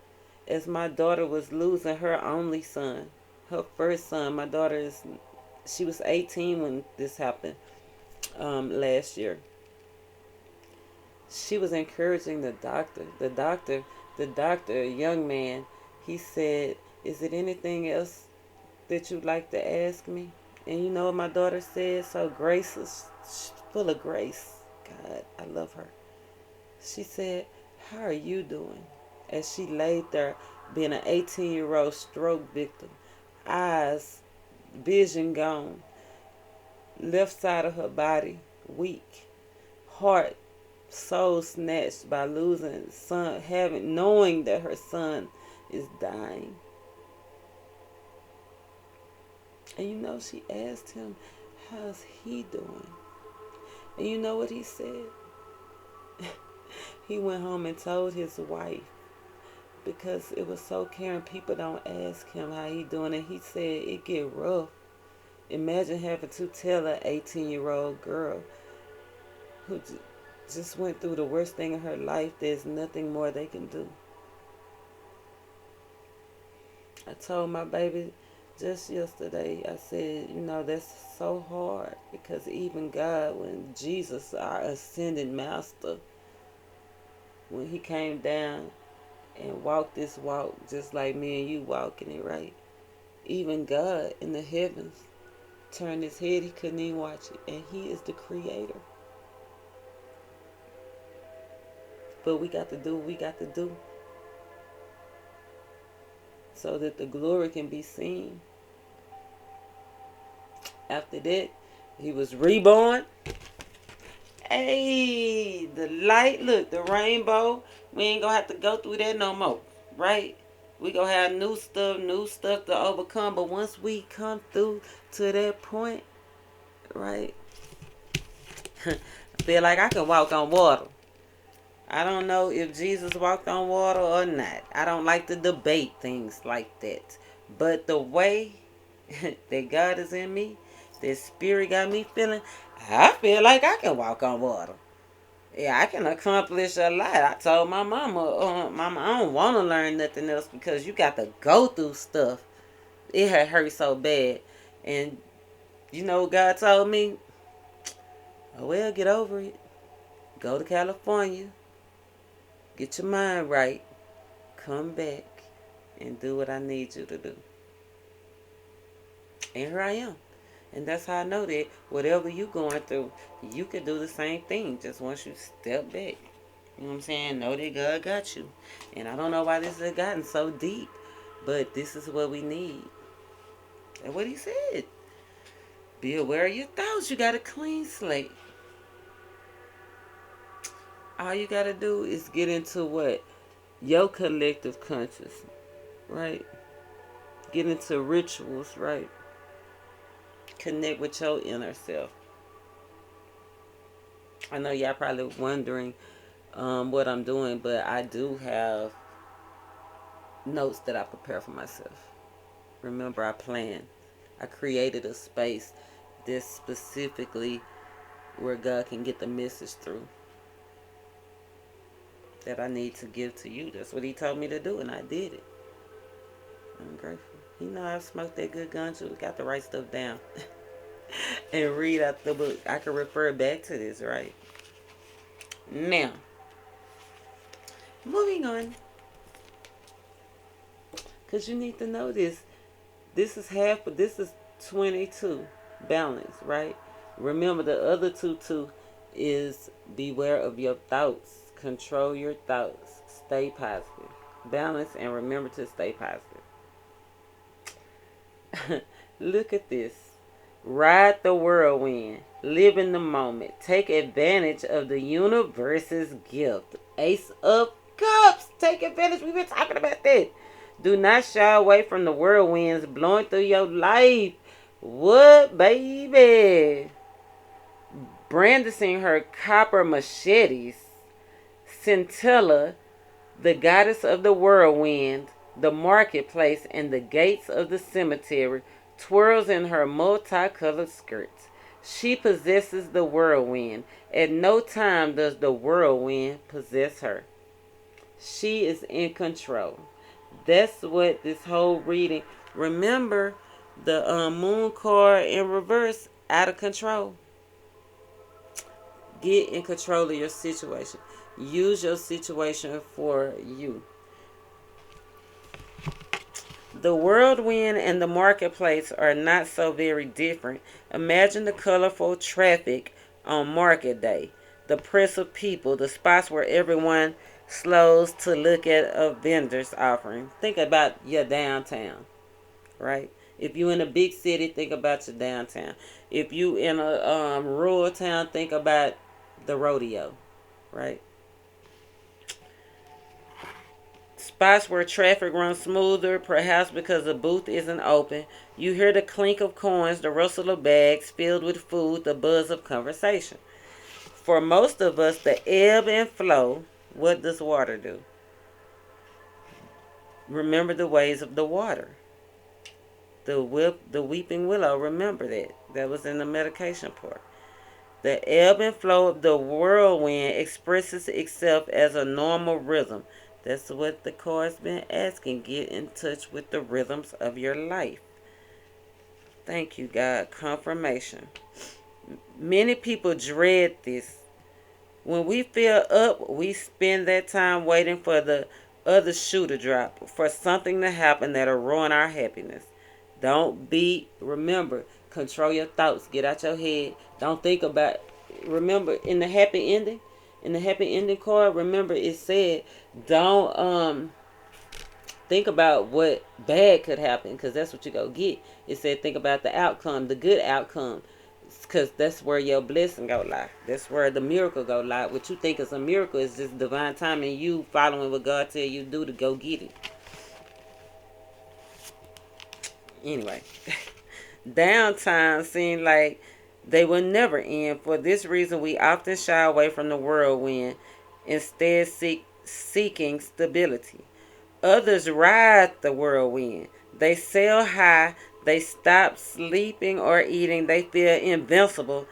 As my daughter was losing her only son, her first son. My daughter she was 18 when this happened last year. She was encouraging the doctor. A young man, he said, "Is it anything else that you'd like to ask me?" And you know what my daughter said? So gracious, full of grace. God, I love her. She said, "How are you doing?" As she laid there, being an 18-year-old stroke victim, eyes, vision gone, left side of her body weak, heart, soul snatched by losing son, knowing that her son is dying. And you know, she asked him, "How's he doing?" And you know what he said? He went home and told his wife, because it was so caring. People don't ask him how he doing, and he said it get rough. Imagine having to tell an 18-year-old girl who just went through the worst thing in her life, there's nothing more they can do. I told my baby just yesterday, I said, you know, that's so hard, because even God, when Jesus, our ascended master, when he came down and walked this walk just like me and you walking it, right? Even God in the heavens turned his head, he couldn't even watch it, and he is the creator. But we got to do what we got to do so that the glory can be seen. After that, he was reborn. Hey, the light, look, the rainbow. We ain't gonna have to go through that no more, right? We gonna have new stuff to overcome. But once we come through to that point, right? I feel like I can walk on water. I don't know if Jesus walked on water or not. I don't like to debate things like that. But the way that God is in me, that spirit got me feeling, I feel like I can walk on water. Yeah, I can accomplish a lot. I told my mama, Mama, I don't want to learn nothing else, because you got to go through stuff. It had hurt so bad. And you know what God told me? Oh, well, get over it. Go to California. Get your mind right. Come back and do what I need you to do. And here I am. And that's how I know that whatever you going through, you can do the same thing. Just once you step back. You know what I'm saying? Know that God got you. And I don't know why this has gotten so deep. But this is what we need. And what he said. Be aware of your thoughts. You got a clean slate. All you got to do is get into what? Your collective consciousness. Right? Get into rituals. Right? Connect with your inner self. I know y'all probably wondering what I'm doing, but I do have notes that I prepare for myself. Remember, I planned. I created a space this specifically where God can get the message through that I need to give to you. That's what he told me to do, and I did it. I'm grateful. You know, I've smoked that good ganja. Got to write stuff down and read out the book. I can refer back to this, right? Now, moving on. Because you need to know this. This is half, but this is 22. Balance, right? Remember, the other two is beware of your thoughts. Control your thoughts. Stay positive. Balance, and remember to stay positive. Look at this. Ride the whirlwind. Live in the moment. Take advantage of the universe's gift. Ace of Cups. Take advantage. We've been talking about that. Do not shy away from the whirlwinds blowing through your life. What, baby? Brandishing her copper machetes, Centella, the goddess of the whirlwind, the marketplace, and the gates of the cemetery, twirls in her multicolored skirts. She possesses the whirlwind. At no time does the whirlwind possess her. She is in control. That's what this whole reading. Remember, the moon card in reverse, out of control. Get in control of your situation. Use your situation for you. The whirlwind and the marketplace are not so very different. Imagine the colorful traffic on market day, the press of people, the spots where everyone slows to look at a vendor's offering. Think about your downtown, right? If you in a big city, think about your downtown. If you in a rural town, think about the rodeo, right? Spots where traffic runs smoother, perhaps because the booth isn't open. You hear the clink of coins, the rustle of bags filled with food, the buzz of conversation. For most of us, the ebb and flow, what does water do? Remember the ways of the water. The weeping willow, remember that. That was in the medication part. The ebb and flow of the whirlwind expresses itself as a normal rhythm. That's what the card's been asking. Get in touch with the rhythms of your life. Thank you, God. Confirmation. Many people dread this. When we feel up, we spend that time waiting for the other shoe to drop, for something to happen that'll ruin our happiness. Remember, control your thoughts. Get out your head. Don't think about, remember, in the happy ending card, remember it said, don't think about what bad could happen, because that's what you go get. It said think about the outcome, the good outcome, because that's where your blessing go lie. That's where the miracle go lie. What you think is a miracle is just divine timing, you following what God tell you to do to go get it. Anyway, downtime seemed like they will never end. For this reason, we often shy away from the whirlwind, instead seeking stability. Others ride the whirlwind. They sail high. They stop sleeping or eating. They feel invincible.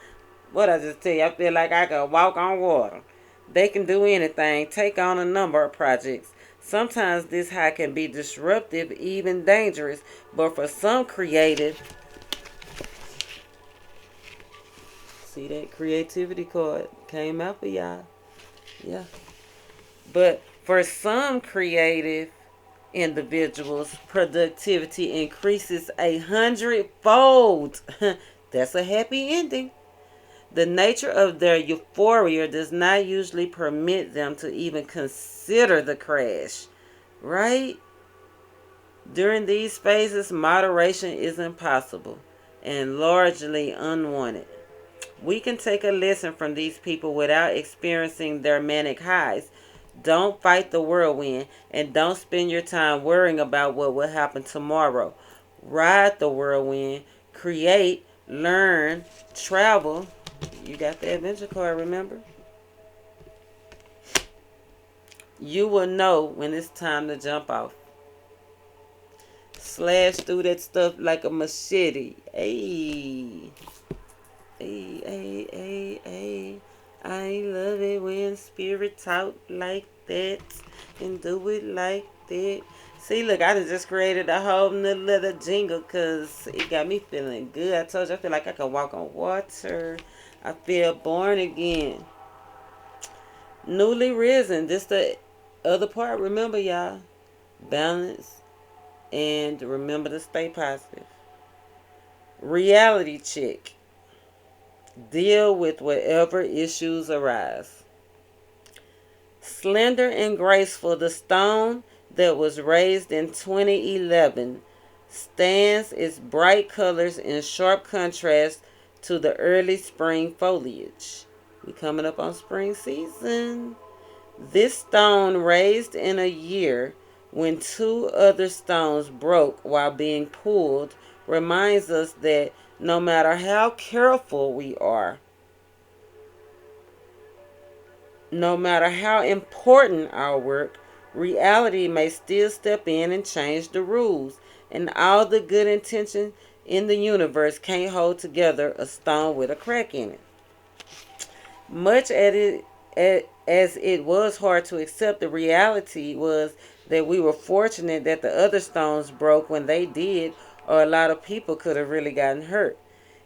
What I just tell you, I feel like I could walk on water. They can do anything, take on a number of projects. Sometimes this high can be disruptive, even dangerous, but for some creative, see that creativity card came out for y'all. Yeah. But for some creative individuals, productivity increases 100-fold. That's a happy ending. The nature of their euphoria does not usually permit them to even consider the crash, right? During these phases, moderation is impossible and largely unwanted. We can take a lesson from these people without experiencing their manic highs. Don't fight the whirlwind and don't spend your time worrying about what will happen tomorrow. Ride the whirlwind, create, learn, travel. You got the adventure card, remember? You will know when it's time to jump off. Slash through that stuff like a machete. Hey. Hey, hey, hey, hey. I love it when spirit talk like that and do it like that. See, look, I done just created a whole new little jingle because it got me feeling good. I told you, I feel like I can walk on water. I feel born again. Newly risen. This the other part. Remember, y'all. Balance and remember to stay positive. Reality check. Deal with whatever issues arise. Slender and graceful, the stone that was raised in 2011 stands its bright colors in sharp contrast to the early spring foliage. We coming up on spring season. This stone raised in a year when two other stones broke while being pulled reminds us that no matter how careful we are, no matter how important our work, reality may still step in and change the rules, and all the good intention in the universe can't hold together a stone with a crack in it. Much as it was hard to accept, the reality was that we were fortunate that the other stones broke when they did, or a lot of people could have really gotten hurt.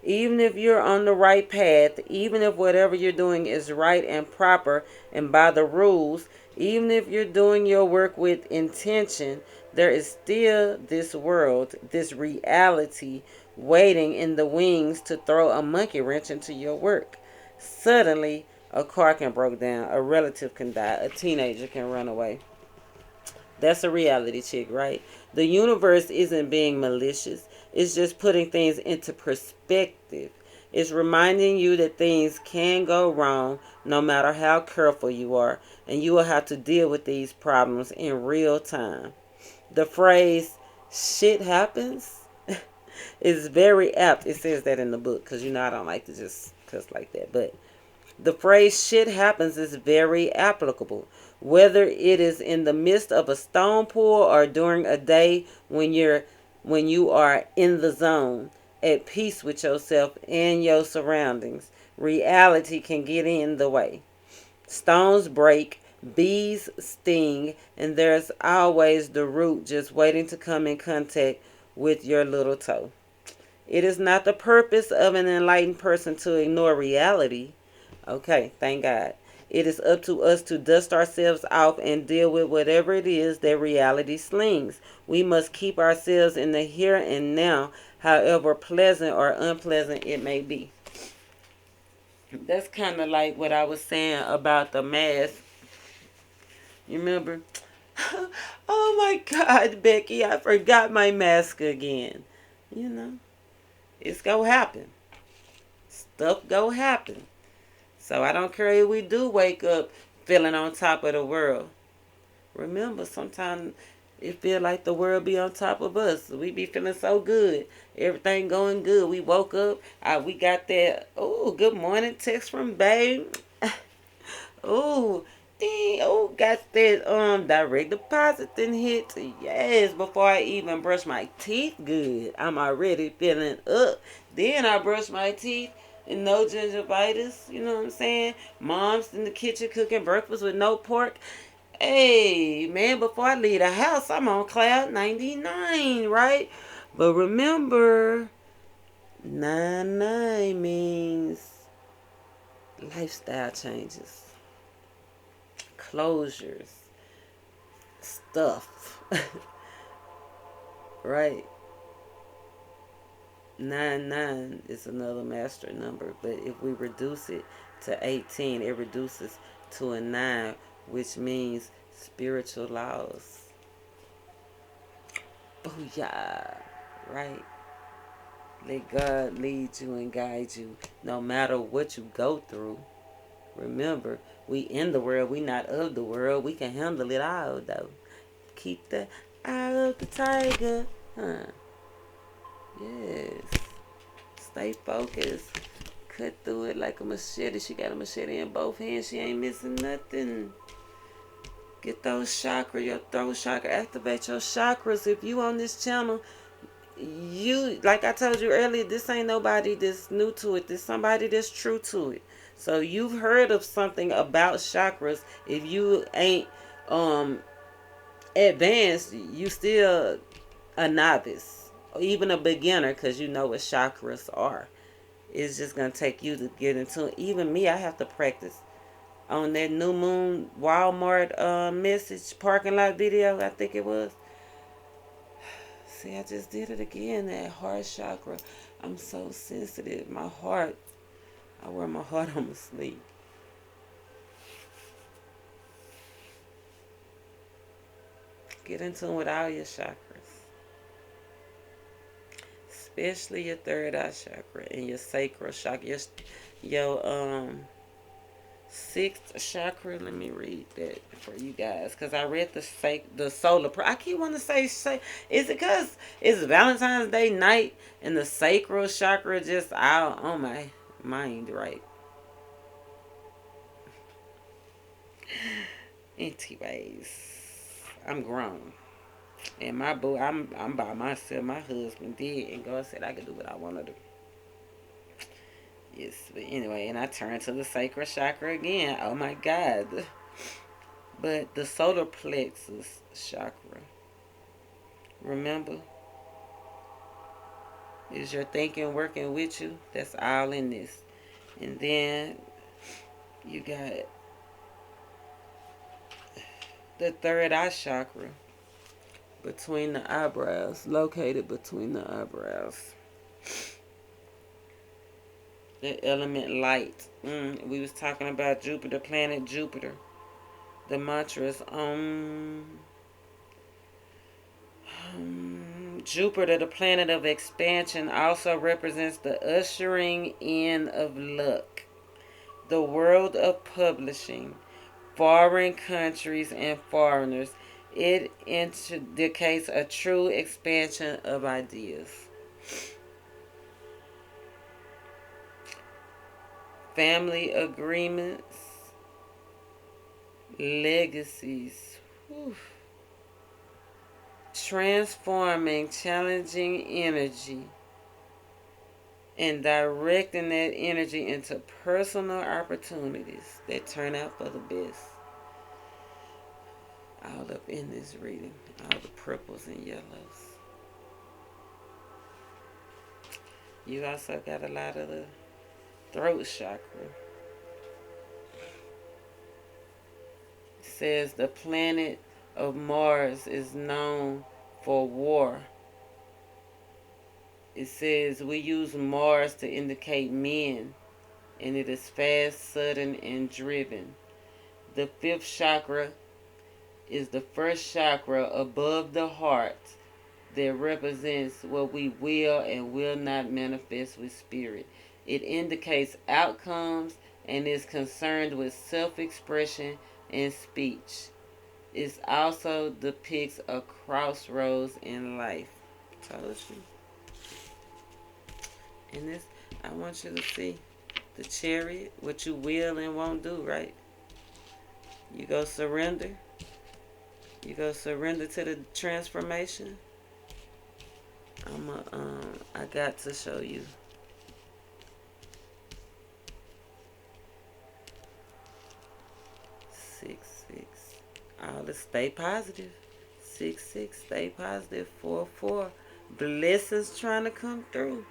Even if you're on the right path, even if whatever you're doing is right and proper and by the rules, even if you're doing your work with intention, there is still this world, this reality waiting in the wings to throw a monkey wrench into your work. Suddenly, a car can break down, a relative can die, a teenager can run away. That's a reality check, right? The universe isn't being malicious. It's just putting things into perspective. It's reminding you that things can go wrong no matter how careful you are, and you will have to deal with these problems in real time. The phrase, shit happens, is very apt. It says that in the book because you know I don't like to just cuss like that. But the phrase shit happens is very applicable, whether it is in the midst of a stone pour or during a day when you are in the zone, at peace with yourself and your surroundings. Reality can get in the way. Stones break, bees sting, and there's always the root just waiting to come in contact with your little toe. It is not the purpose of an enlightened person to ignore reality. Okay, thank God. It is up to us to dust ourselves off and deal with whatever it is that reality slings. We must keep ourselves in the here and now, however pleasant or unpleasant it may be. That's kind of like what I was saying about the mask. You remember? Oh my God, Becky, I forgot my mask again. You know, it's gonna happen. Stuff go happen. So I don't care if we do wake up feeling on top of the world. Remember, sometimes it feel like the world be on top of us. We be feeling so good. Everything going good. We woke up. We got that, oh, good morning text from babe. Oh, dang, oh, got that direct deposit then hit. Yes, before I even brush my teeth good. I'm already feeling up. Then I brush my teeth and no gingivitis. You know what I'm saying? Mom's in the kitchen cooking breakfast with no pork. Hey, man, before I leave the house, I'm on cloud 99, right? But remember, 99 means lifestyle changes, closures, stuff, right? 99 is another master number, but if we reduce it to 18, it reduces to a 9, which means spiritual laws. Booyah! Right? Let God lead you and guide you no matter what you go through. Remember, we in the world, we not of the world. We can handle it all, though. Keep the eye of the tiger. Huh? Yes. Stay focused. Cut through it like a machete. She got a machete in both hands. She ain't missing nothing. Get those chakras, your throat chakra. Activate your chakras. If you on this channel, you, like I told you earlier, this ain't nobody that's new to it. This somebody that's true to it. So you've heard of something about chakras. If you ain't advanced, you still a novice or even a beginner, because you know what chakras are. It's just gonna take you to get into it. Even me, I have to practice. On that new moon Walmart message parking lot video, I think it was. See, I just did it again. That heart chakra. I'm so sensitive. My heart. I wear my heart on my sleeve. Get in tune with all your chakras, especially your third eye chakra and your sacral chakra. Your sixth chakra. Let me read that for you guys, because I read the solar. I keep wanting to say. Is it because it's Valentine's Day night and the sacral chakra just out on my mind, right? Anyways, I'm grown. And my boo, I'm by myself. My husband did, and God said I could do what I want to do. Yes, but anyway, and I turned to the sacral chakra again. Oh my God. But the solar plexus chakra, remember, is your thinking working with you? That's all in this. And then you got the third eye chakra between the eyebrows, located between the eyebrows. The element light. We was talking about Jupiter, planet Jupiter. The mantra is Jupiter, the planet of expansion, also represents the ushering in of luck, the world of publishing, foreign countries and foreigners. It indicates a true expansion of ideas. Family agreements, legacies. Whew. Transforming challenging energy and directing that energy into personal opportunities that turn out for the best. All up in this reading, all the purples and yellows. You also got a lot of the throat chakra. It says the planet of Mars is known for war. It says we use Mars to indicate men, and it is fast, sudden, and driven. The fifth chakra is the first chakra above the heart that represents what we will and will not manifest with spirit. It indicates outcomes and is concerned with self-expression and speech. It also depicts a crossroads in life. Told you. And this, I want you to see the chariot, what you will and won't do, right? You go surrender. You go surrender to the transformation. I got to show you. 6-6. All this, stay positive. 6-6, stay positive. 4-4. Blessings trying to come through.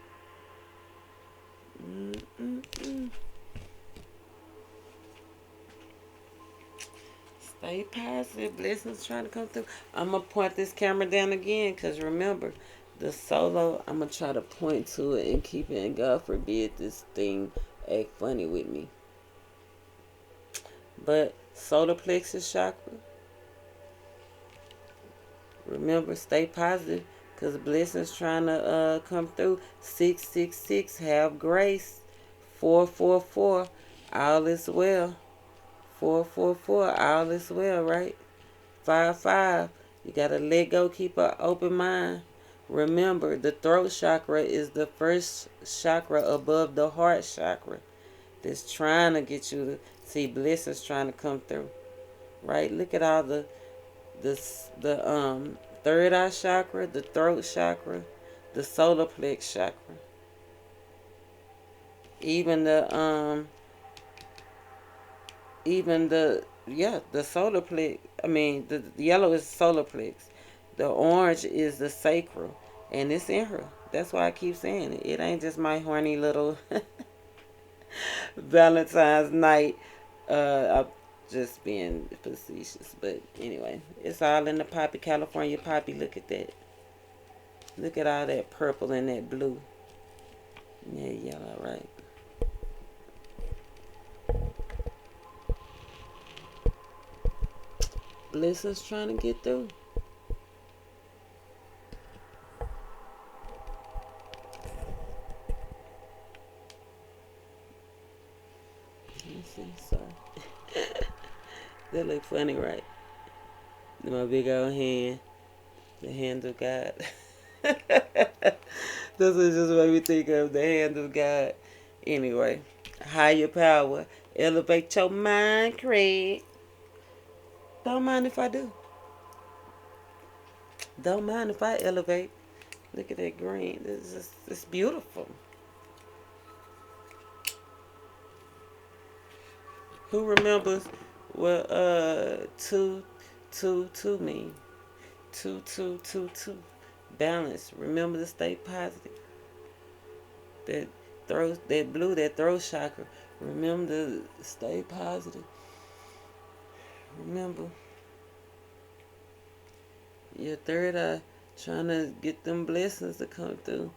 Stay positive. Blessings trying to come through. I'm going to point this camera down again, because remember, The solo, I'm going to try to point to it and keep it, and God forbid this thing act funny with me. But solar plexus chakra, remember, stay positive because blessings trying to come through. 666, have grace. 444, all is well. 444, all is well, right? 55, you got to let go, keep an open mind. Remember, the throat chakra is the first chakra above the heart chakra. That's trying to get you to see blessings trying to come through. Right? Look at all the third eye chakra, the throat chakra, the solar plex chakra. Even the solar plex. I mean, the yellow is solar plex. The orange is the sacral, and it's in her. That's why I keep saying it. It ain't just my horny little Valentine's night. I'm just being facetious, but anyway, it's all in the poppy, California poppy. Look at that. Look at all that purple and that blue. Yeah, yellow, right? Blessings trying to get through. Let's see, sorry. That look funny, right? My big old hand, the hand of God. That's what just made me think of, the hand of God. Anyway, higher power, elevate your mind, Craig. Don't mind if I do. Don't mind if I elevate. Look at that green. It's beautiful. Who remembers what 222 mean? 2222. Balance. Remember to stay positive. That blue, that throat chakra. Remember to stay positive. Remember, your third eye trying to get them blessings to come through.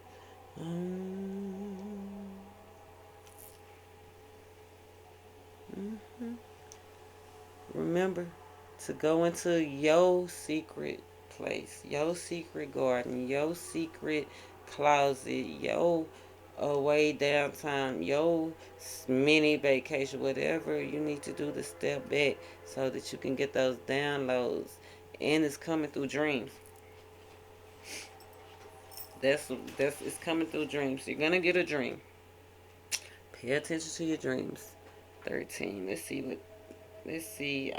Remember to go into your secret place, your secret garden, your secret closet, your away downtime, your mini vacation, whatever you need to do to step back so that you can get those downloads. And it's coming through dreams. That's it's coming through dreams. You're gonna get a dream. Pay attention to your dreams. 13. Let's see.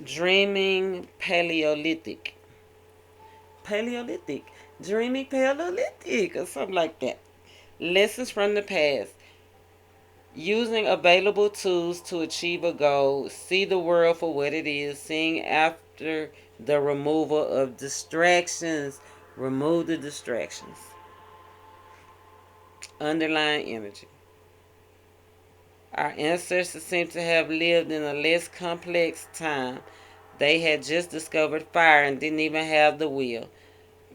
Dreaming Paleolithic. Paleolithic. Dreaming Paleolithic or something like that. Lessons from the past. Using available tools to achieve a goal. See the world for what it is. Seeing after the removal of distractions. Remove the distractions. Underlying energy. Our ancestors seem to have lived in a less complex time. They had just discovered fire and didn't even have the wheel.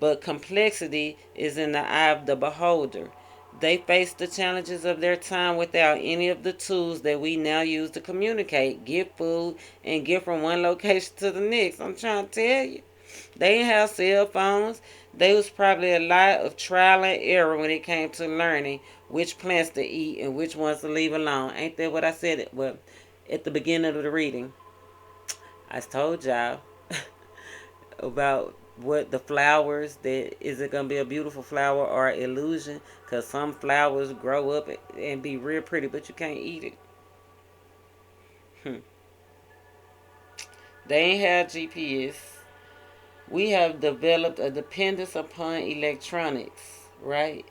But complexity is in the eye of the beholder. They faced the challenges of their time without any of the tools that we now use to communicate, get food, and get from one location to the next. I'm trying to tell you. They didn't have cell phones. There was probably a lot of trial and error when it came to learning which plants to eat and which ones to leave alone. Ain't that what I said? Well, at the beginning of the reading, I told y'all about what the flowers, that is it gonna be a beautiful flower or illusion? Because some flowers grow up and be real pretty, but you can't eat it. They ain't have GPS. We have developed a dependence upon electronics, right?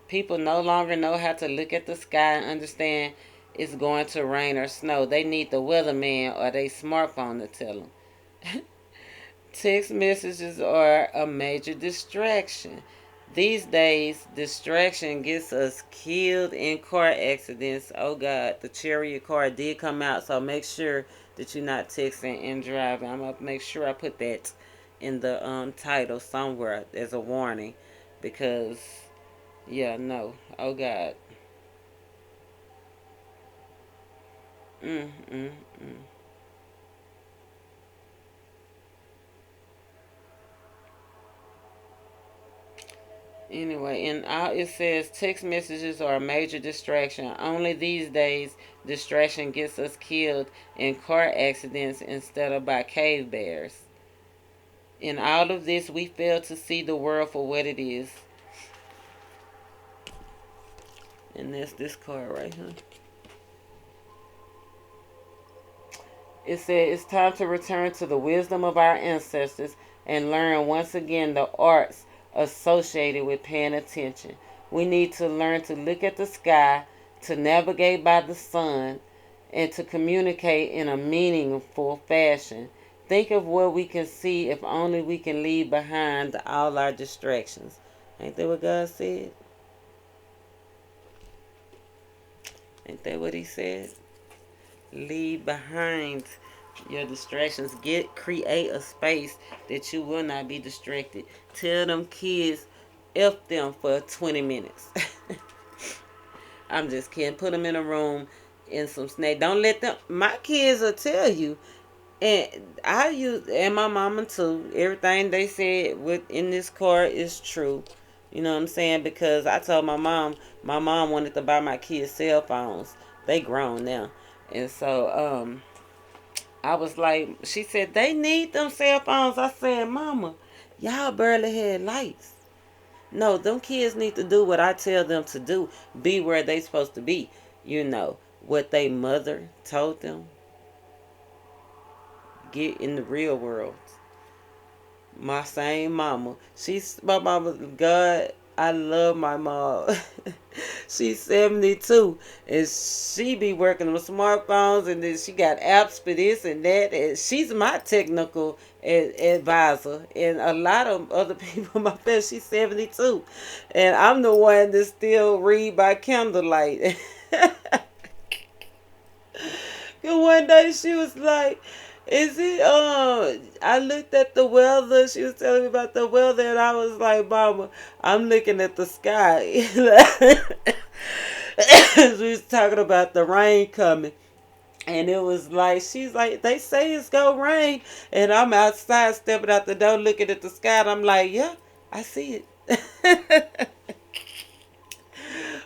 People no longer know how to look at the sky and understand it's going to rain or snow. They need the weatherman or their smartphone to tell them. Text messages are a major distraction. These days, distraction gets us killed in car accidents. Oh God, the Chariot car did come out, so make sure that you're not texting and driving. I'm going to make sure I put that in the title somewhere as a warning, because yeah, no, oh God, mm, mm, mm. Anyway, and it says text messages are a major distraction. Only these days, distraction gets us killed in car accidents instead of by cave bears. In all of this, we fail to see the world for what it is. And that's this card right here. It said it's time to return to the wisdom of our ancestors and learn once again the arts associated with paying attention. We need to learn to look at the sky, to navigate by the sun, and to communicate in a meaningful fashion. Think of what we can see if only we can leave behind all our distractions. Ain't that what God said? Ain't that what He said? Leave behind your distractions. Create a space that you will not be distracted. Tell them kids F them for 20 minutes. I'm just kidding. Put them in a room in some snack. Don't let them. My kids will tell you. And and my mama too. Everything they said in this card is true. You know what I'm saying? Because I told my mom wanted to buy my kids cell phones. They grown now. And so, I was like, she said, they need them cell phones. I said, Mama, y'all barely had lights. No, them kids need to do what I tell them to do. Be where they supposed to be. You know, what they mother told them. Get in the real world. My same mama. My mama, God, I love my mom. She's 72 and she be working on smartphones, and then she got apps for this and that, and she's my technical advisor, and a lot of other people in my family. She's 72 and I'm the one that still read by candlelight. And one day she was like, is it I looked at the weather. She was telling me about the weather, and I was like, Mama, I'm looking at the sky. She was talking about the rain coming. And it was like, she's like, they say it's gonna rain. And I'm outside stepping out the door looking at the sky, and I'm like, yeah, I see it.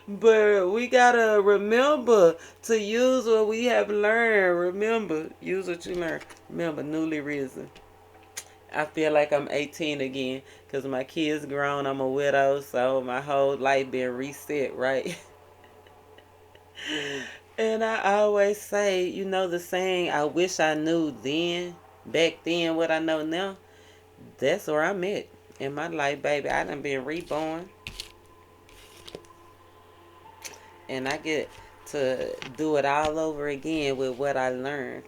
But we gotta remember to use what we have learned. Remember, use what you learn. Remember, newly risen. I feel like I'm 18 again because my kids grown. I'm a widow, so my whole life been reset, right? And I always say, you know the saying, I wish I knew back then what I know now. That's where I'm at in my life, baby. I done been reborn. And I get to do it all over again with what I learned.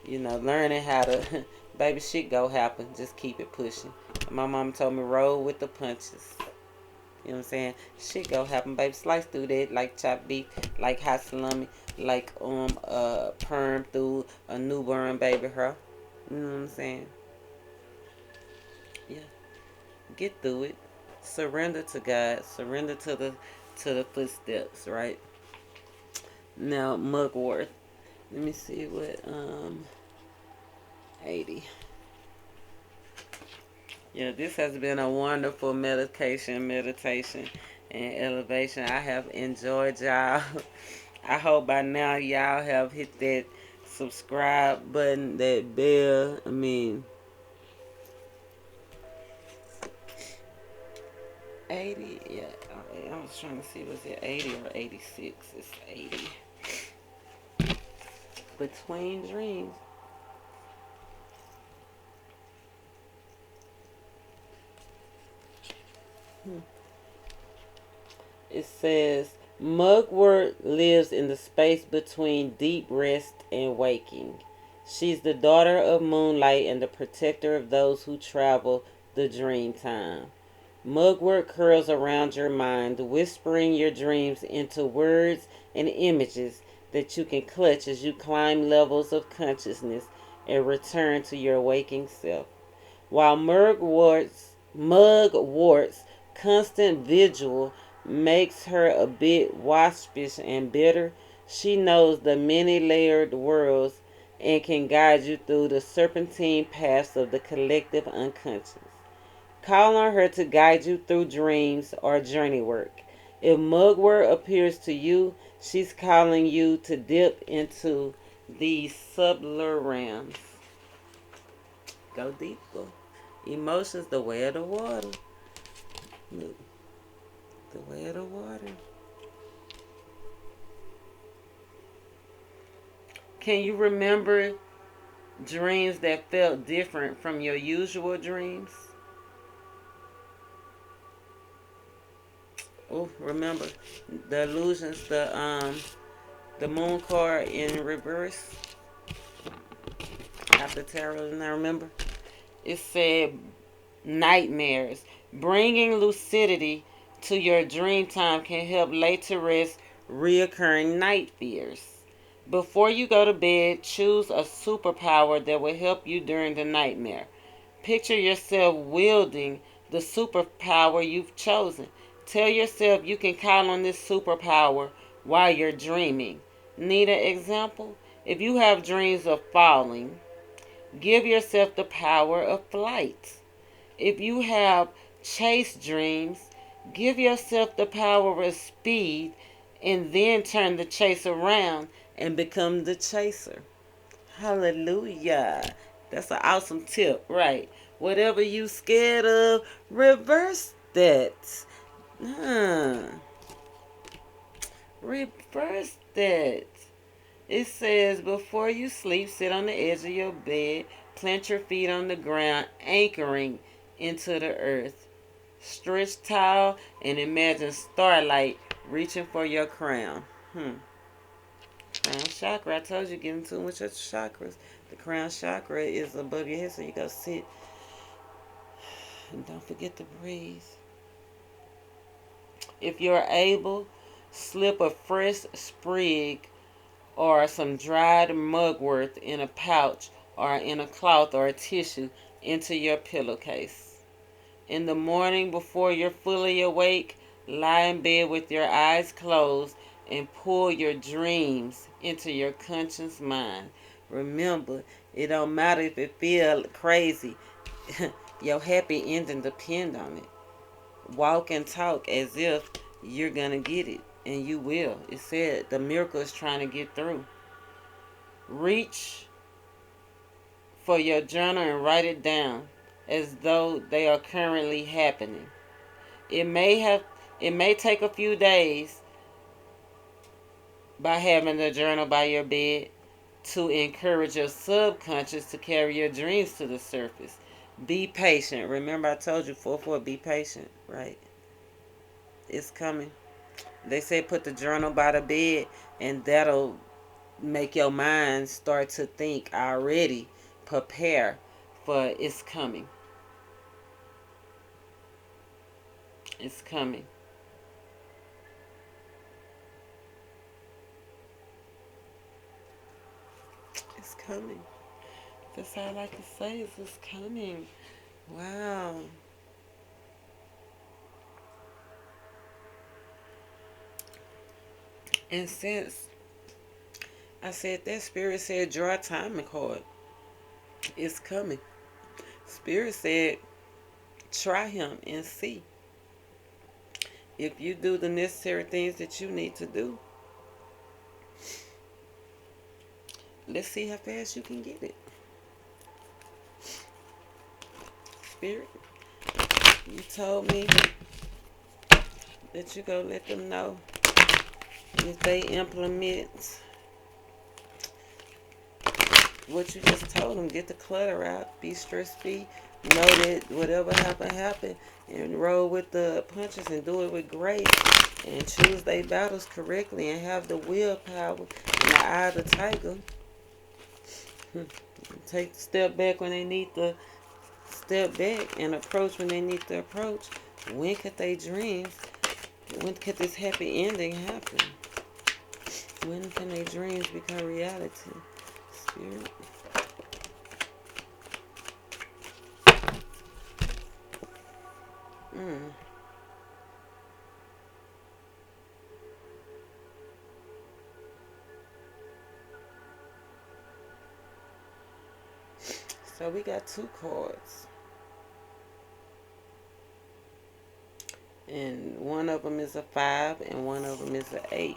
You know, learning how to, baby, shit go happen. Just keep it pushing. My mom told me roll with the punches. You know what I'm saying? Shit go happen, baby. Slice through that like chopped beef, like hot salami, like perm through a newborn baby girl. You know what I'm saying? Yeah. Get through it. Surrender to God. Surrender to the footsteps, right? Now Mugwort. Let me see what 80. Yeah, this has been a wonderful meditation, and elevation. I have enjoyed y'all. I hope by now y'all have hit that subscribe button, that bell. I mean, 80. Yeah, I was trying to see, was it 80 or 86? It's 80. Between dreams. It says, Mugwort lives in the space between deep rest and waking. She's the daughter of moonlight and the protector of those who travel the dream time. Mugwort curls around your mind, whispering your dreams into words and images that you can clutch as you climb levels of consciousness and return to your waking self. While Mugwort's constant vigil makes her a bit waspish and bitter, she knows the many layered worlds and can guide you through the serpentine paths of the collective unconscious. Call on her to guide you through dreams or journey work. If Mugwort appears to you, she's calling you to dip into these subtler realms. Go deeper. Emotions, the way of the water. Look, the way of the water. Can you remember dreams that felt different from your usual dreams? Oh, remember the illusions, the moon card in reverse after tarot, and I remember it said nightmares. Bringing lucidity to your dream time can help lay to rest reoccurring night fears. Before you go to bed, choose a superpower that will help you during the nightmare. Picture yourself wielding the superpower you've chosen. Tell yourself you can count on this superpower while you're dreaming. Need an example? If you have dreams of falling, give yourself the power of flight. If you have chase dreams, give yourself the power of speed and then turn the chase around and become the chaser. Hallelujah. That's an awesome tip, right? Whatever you scared of, reverse that. Huh. Reverse that. It says, before you sleep, sit on the edge of your bed, plant your feet on the ground, anchoring into the earth. Stretch tall and imagine starlight reaching for your crown. Crown chakra. I told you, get in tune with your chakras. The crown chakra is above your head, so you go sit. And don't forget to breathe. If you're able, slip a fresh sprig or some dried mugwort in a pouch or in a cloth or a tissue into your pillowcase. In the morning before you're fully awake, lie in bed with your eyes closed and pull your dreams into your conscious mind. Remember, it don't matter if it feel crazy. Your happy ending depend on it. Walk and talk as if you're gonna get it, and you will. It said the miracle is trying to get through. Reach for your journal and write it down as though they are currently happening. It may take a few days by having the journal by your bed to encourage your subconscious to carry your dreams to the surface. Be patient. Remember I told you 4-4, be patient, right? It's coming. They say put the journal by the bed and that'll make your mind start to think already. Prepare for it's coming. It's coming. It's coming. That's all I like to say is it's coming. Wow. And since I said that, Spirit said draw a timing card. It's coming. Spirit said try him and see. If you do the necessary things that you need to do, let's see how fast you can get it. Spirit, you told me that you go let them know if they implement what you just told them. Get the clutter out, be stress-free, know that whatever happened, and roll with the punches and do it with grace, and choose their battles correctly, and have the willpower and the eye of the tiger. Take the step back when they need to step back and approach when they need to approach. When could they dreams? When could this happy ending happen? When can their dreams become reality? Spirit. Mm. So we got two cards. And one of them is a 5 and one of them is an 8.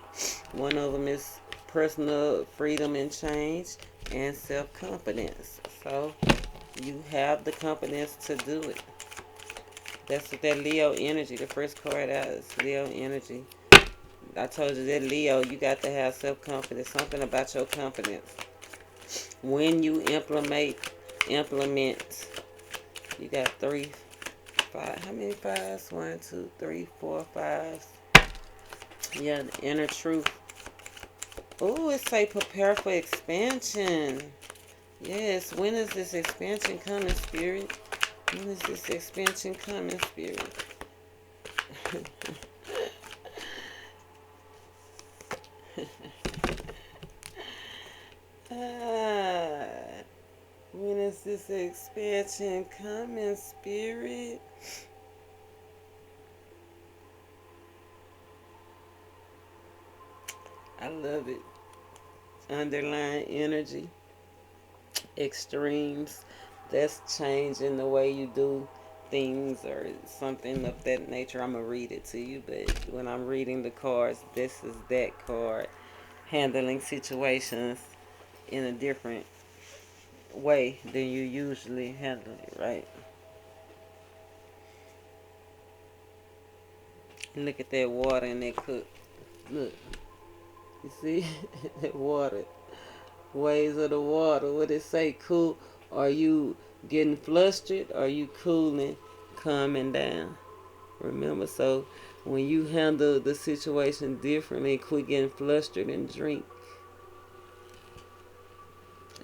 One of them is personal freedom and change and self-confidence. So you have the confidence to do it. That's what that Leo energy, the first card out is Leo energy. I told you that Leo, you got to have self-confidence, something about your confidence. When you implement, you got 3, 5, how many fives? 1, 2, 3, 4, 5. Yeah, the inner truth. Oh, it say prepare for expansion. Yes, when is this expansion coming, Spirit? When is this expansion coming, Spirit? When is this expansion coming, Spirit? I love it. Underlying energy. Extremes. That's changing the way you do things or something of that nature. I'm going to read it to you, but when I'm reading the cards, this is that card. Handling situations in a different way than you usually handle it, right? And look at that water in that cup. Look, you see that water, waves of the water. What it say? Cool. Are you getting flustered? Are you cooling, calming down? Remember, so when you handle the situation differently, quit getting flustered and drink.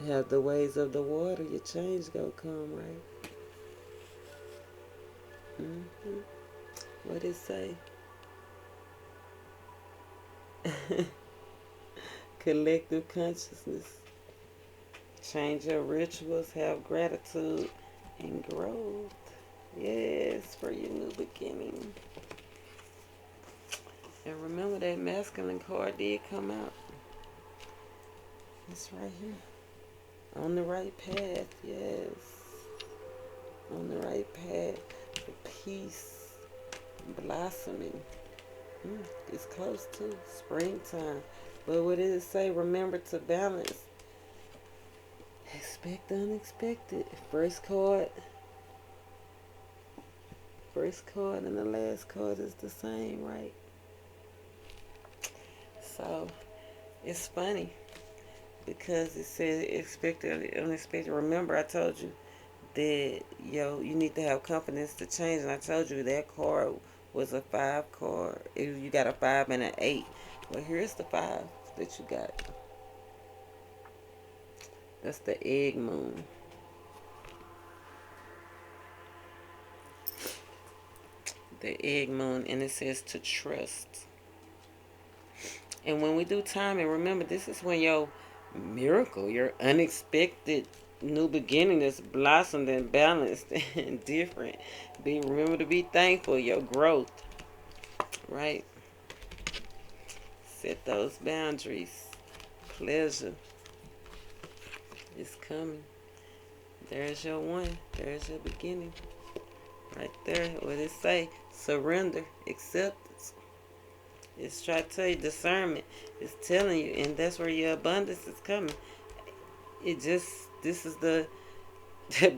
Have the waves of the water. Your change gonna come, right? What it say? Collective consciousness. Change your rituals, have gratitude and growth. Yes, for your new beginning. And remember that masculine card did come out. It's right here. On the right path, yes. On the right path for peace, blossoming. It's close to springtime. But what did it say? Remember to balance. Expect the unexpected. First card and the last card is the same, right? So it's funny because it says expected unexpected. Remember I told you that you need to have confidence to change, and I told you that card was a 5 card. You got a 5 and an 8. Well, here's the 5 that you got. That's the egg moon. The egg moon, and it says to trust. And when we do timing, remember this is when your miracle, your unexpected new beginning is blossomed and balanced and different. Remember to be thankful, your growth, right? Set those boundaries. Pleasure is coming. There's your one. There's your beginning. Right there. What it say? Surrender. Acceptance. It's trying to tell you discernment. It's telling you, and that's where your abundance is coming. This is the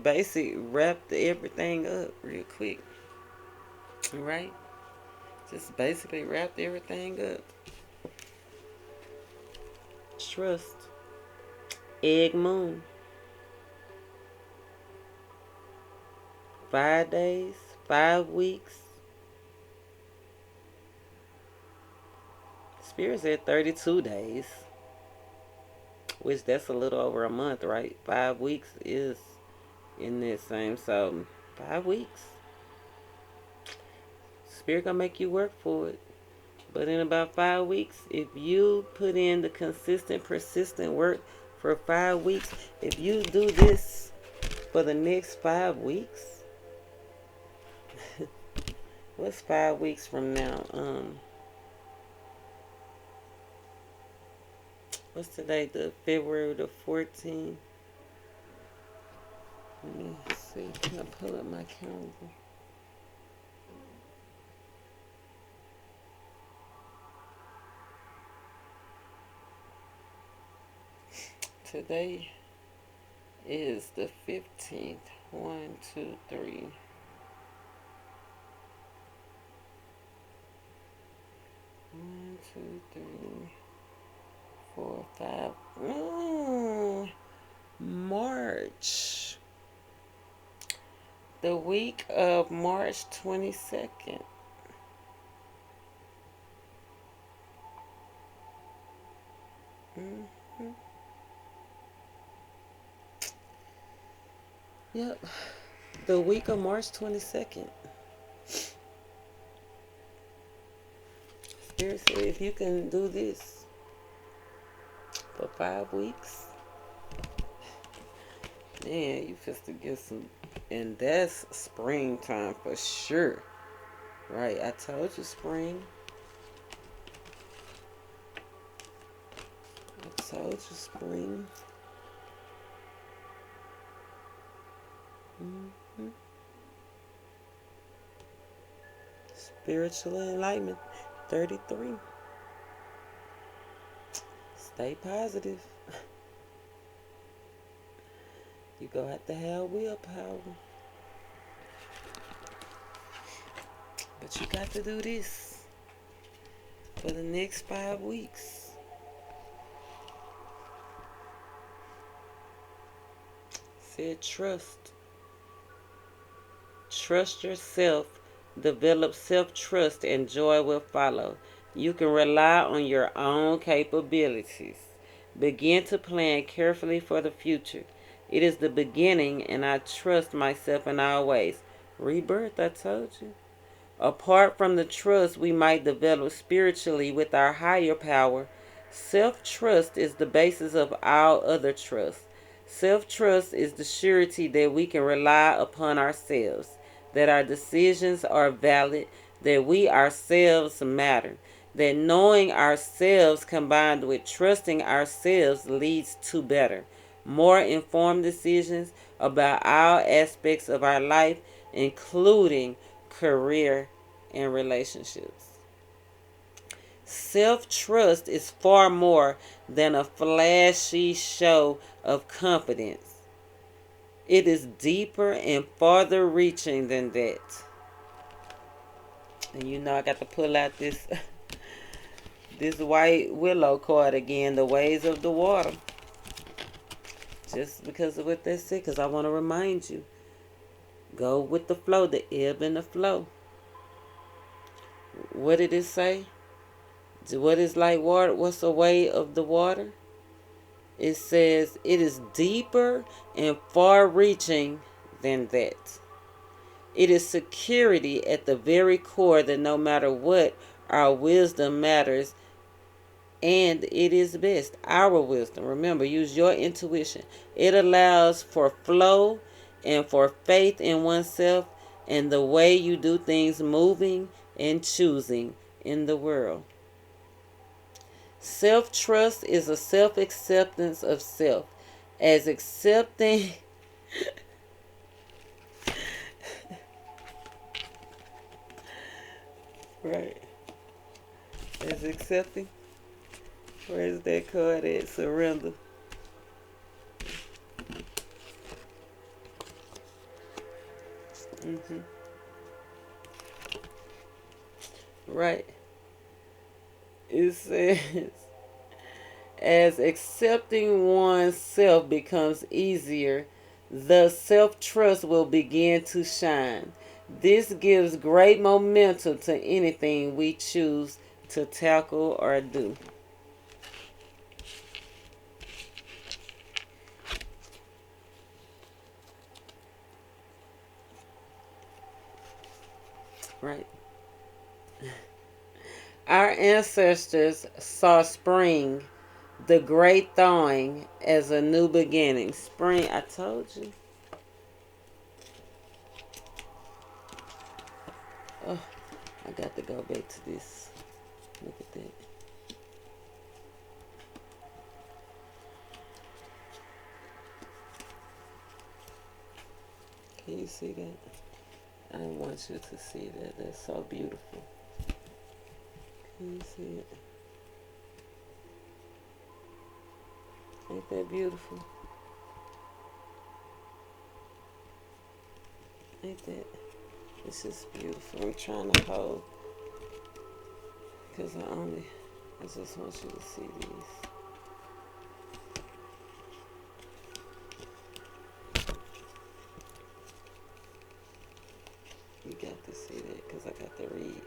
basic wrap everything up real quick. Right? Just basically wrapped everything up. Trust. Egg moon. 5 days, 5 weeks. Spirit said 32 days. Which that's a little over a month, right? 5 weeks is in that same. So 5 weeks. Spirit gonna make you work for it. But in about 5 weeks, if you put in the consistent, persistent work for 5 weeks, if you do this for the next 5 weeks, What's 5 weeks from now? What's today? The February the 14th. Let me see. Can I pull up my calendar? Today is the 15th. 1, 2, 3. 1, 2, 3, 4, 5. March. The week of March 22nd. Yep. The week of March 22nd. Seriously, if you can do this for 5 weeks, man, you supposed to get some. And that's springtime for sure. Right, I told you spring. I told you spring. Spiritual enlightenment, 33. Stay positive. You gonna have to have willpower. But you got to do this for the next 5 weeks. Said trust. Trust yourself. Develop self-trust and joy will follow. You can rely on your own capabilities. Begin to plan carefully for the future. It is the beginning, and I trust myself in all ways. Rebirth, I told you. Apart from the trust we might develop spiritually with our higher power, self-trust is the basis of all other trust. Self-trust is the surety that we can rely upon ourselves, that our decisions are valid, that we ourselves matter, that knowing ourselves combined with trusting ourselves leads to better, more informed decisions about all aspects of our life, including career and relationships. Self-trust is far more than a flashy show of confidence. It is deeper and farther reaching than that. And you know I got to pull out this this white Willow card again, the ways of the water. Just because of what they said, because I want to remind you. Go with the flow, the ebb and the flow. What did it say? What is like water? What's the way of the water? It says it is deeper and far reaching than that. It is security at the very core that no matter what, our wisdom matters, and it is best. Our wisdom. Remember, use your intuition. It allows for flow and for faith in oneself and the way you do things, moving and choosing in the world. Self-trust is a self-acceptance of self. As accepting right. As accepting. Where's that card at? Surrender. Right. It says, as accepting oneself becomes easier, the self-trust will begin to shine. This gives great momentum to anything we choose to tackle or do. Right. Our ancestors saw spring, the great thawing, as a new beginning. Spring, I told you. Oh, I got to go back to this. Look at that. Can you see that? I want you to see that. That's so beautiful. Can you see it? Ain't that beautiful? Ain't that? It's just beautiful. I'm trying to hold. Because I just want you to see these. You got to see that because I got to read.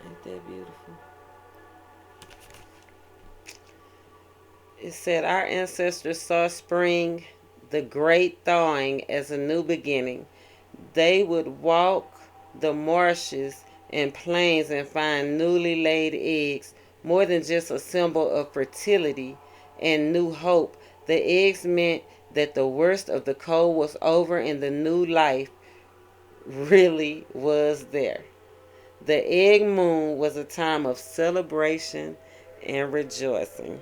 Ain't that beautiful? It said, our ancestors saw spring, the great thawing, as a new beginning. They would walk the marshes and plains and find newly laid eggs, more than just a symbol of fertility and new hope. The eggs meant that the worst of the cold was over and the new life really was there. The egg moon was a time of celebration and rejoicing.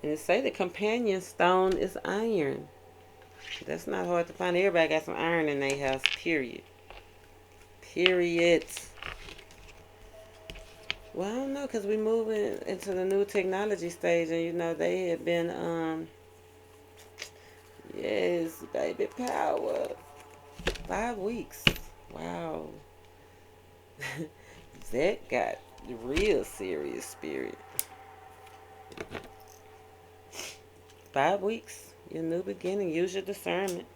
And it say the companion stone is iron. That's not hard to find. Everybody got some iron in their house, period. Period. Well, I don't know, because we moving into the new technology stage, and you know, they had been, yes, baby power. 5 weeks. Wow. That got real serious, spirit. 5 weeks. Your new beginning. Use your discernment.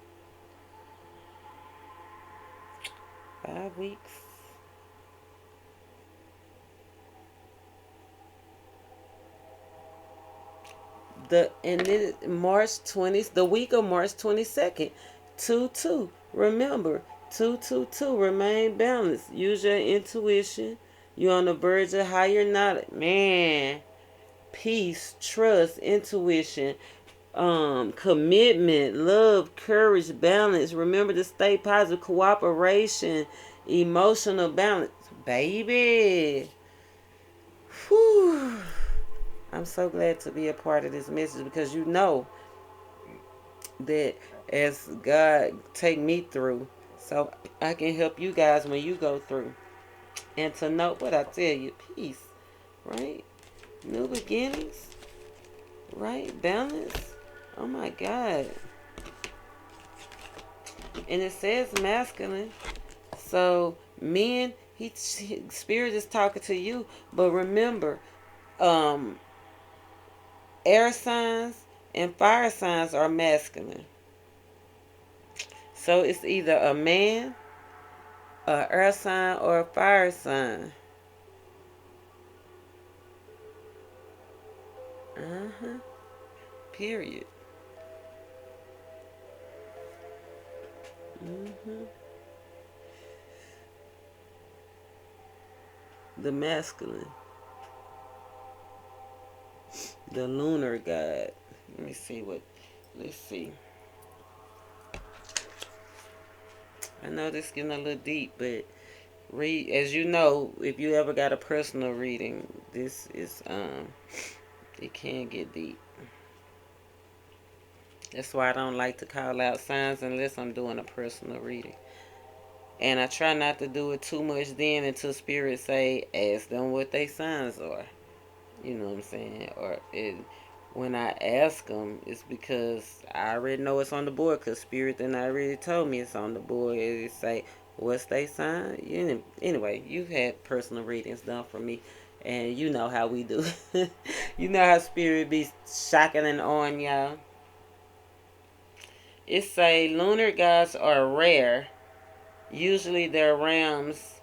5 weeks. And then March 20th, the week of March 22nd, 2-2. Remember, 2-2-2. Remain balanced. Use your intuition. You're on the verge of higher knowledge. Man, peace, trust, intuition, commitment, love, courage, balance. Remember to stay positive. Cooperation, emotional balance. Baby. Whew. I'm so glad to be a part of this message, because you know that as God take me through, so I can help you guys when you go through. And to know what I tell you, peace, right? New beginnings, right? Balance. Oh my God. And it says masculine. So men, spirit is talking to you. But remember, air signs and fire signs are masculine. So it's either a man, a earth sign, or a fire sign. Period. The masculine. The lunar god. Let me see what. Let's see. I know this is getting a little deep, but read, as you know, if you ever got a personal reading, this is it can get deep. That's why I don't like to call out signs unless I'm doing a personal reading. And I try not to do it too much then until spirit say, ask them what they signs are. You know what I'm saying? When I ask them, it's because I already know it's on the board, because spirit then already told me it's on the board. It say, what's they sign? Anyway, you've had personal readings done for me, and you know how we do. You know how spirit be shocking and on y'all. It say lunar gods are rare. Usually their realms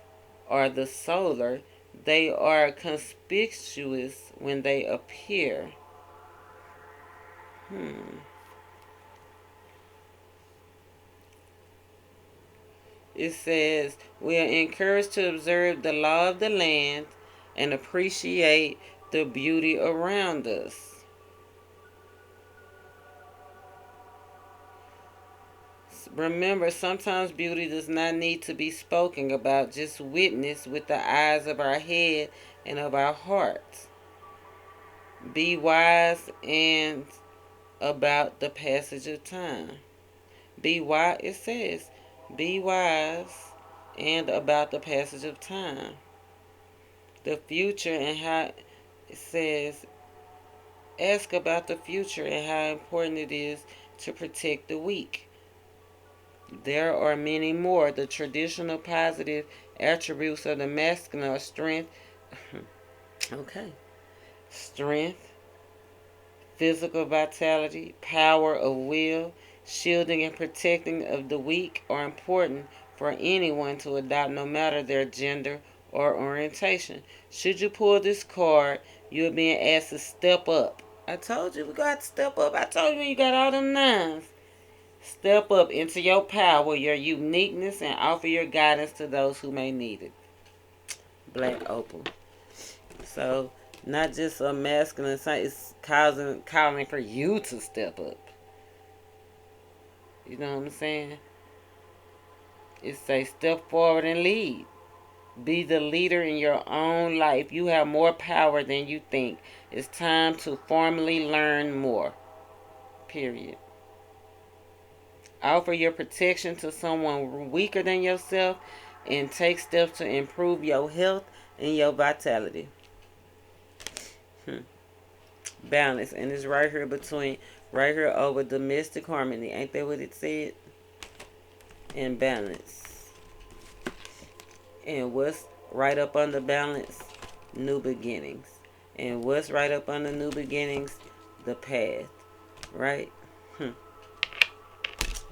are the solar. They are conspicuous when they appear. It says, we are encouraged to observe the law of the land and appreciate the beauty around us. Remember, sometimes beauty does not need to be spoken about, just witnessed with the eyes of our head and of our hearts. Be wise and about the passage of time. Be wise, it says, be wise and about the passage of time. The future and how it says, ask about the future and how important it is to protect the weak. There are many more. The traditional positive attributes of the masculine are strength, okay, strength, physical vitality, power of will, shielding and protecting of the weak are important for anyone to adopt no matter their gender or orientation. Should you pull this card, you're being asked to step up. I told you we got to step up. I told you when you got all them nines. Step up into your power, your uniqueness, and offer your guidance to those who may need it. Black opal. So, not just a masculine sign, it's calling for you to step up. You know what I'm saying? It says step forward and lead. Be the leader in your own life. You have more power than you think. It's time to formally learn more. Period. Offer your protection to someone weaker than yourself and take steps to improve your health and your vitality. Balance. And it's right here between, right here over domestic harmony. Ain't that what it said? And balance. And what's right up under balance? New beginnings. And what's right up under new beginnings? The path. Right?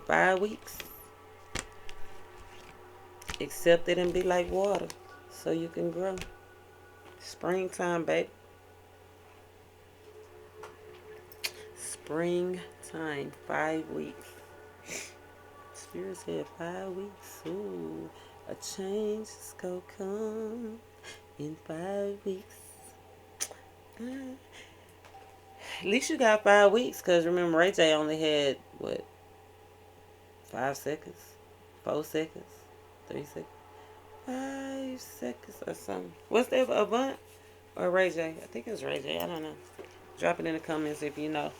5 weeks. Accept it and be like water so you can grow. Springtime, baby. Springtime. 5 weeks. Spirit said 5 weeks. Ooh, a change is gonna come in 5 weeks. At least you got 5 weeks, because remember, Ray J only had, what, 5 seconds? 4 seconds? 3 seconds? 5 seconds or something. What's that, Avant or Ray J? I think it was Ray J. I don't know. Drop it in the comments if you know.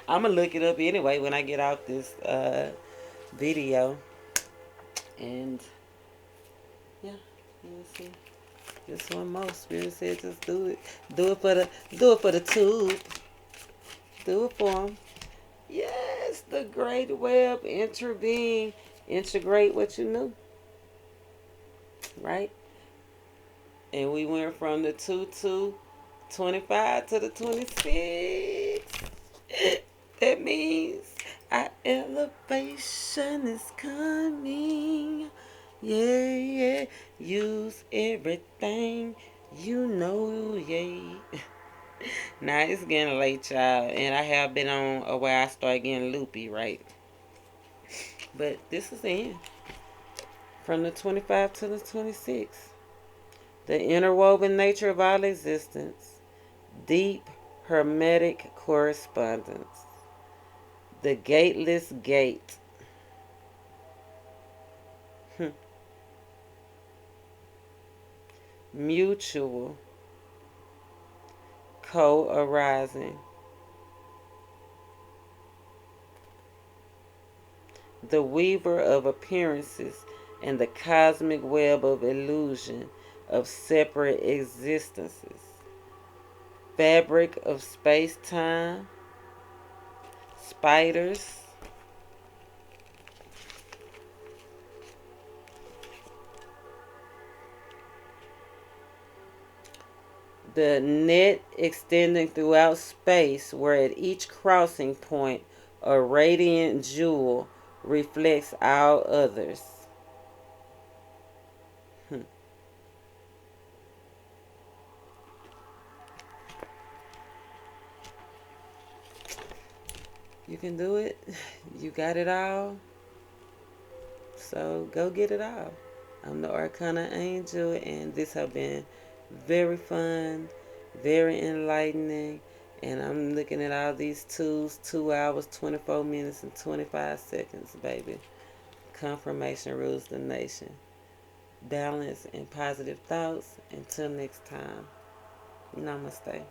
I'm going to look it up anyway when I get out this video. And, yeah, you'll see. Just one more. Spirit said just do it. Do it for the tube. Do it for them. Yes, the great web intervene. Integrate what you knew. Right? And we went from the 25 to the 26. That means our elevation is coming. Yeah, yeah. Use everything you know, yeah. Now it's getting late, y'all, and I have been on a while. I start getting loopy, right? But this is the end. From the 25 to the 26. The interwoven nature of all existence. Deep hermetic correspondence. The gateless gate. Mutual co-arising. The weaver of appearances and the cosmic web of illusion of separate existences. Fabric of space-time. Spiders. The net extending throughout space, where at each crossing point a radiant jewel reflects all others. You can do it. You got it all. So go get it all. I'm the arcanaangel, and this has been very fun, very enlightening, And I'm looking at all these twos, 2 hours, 24 minutes, and 25 seconds, baby. Confirmation rules the nation. Balance and positive thoughts. Until next time, namaste.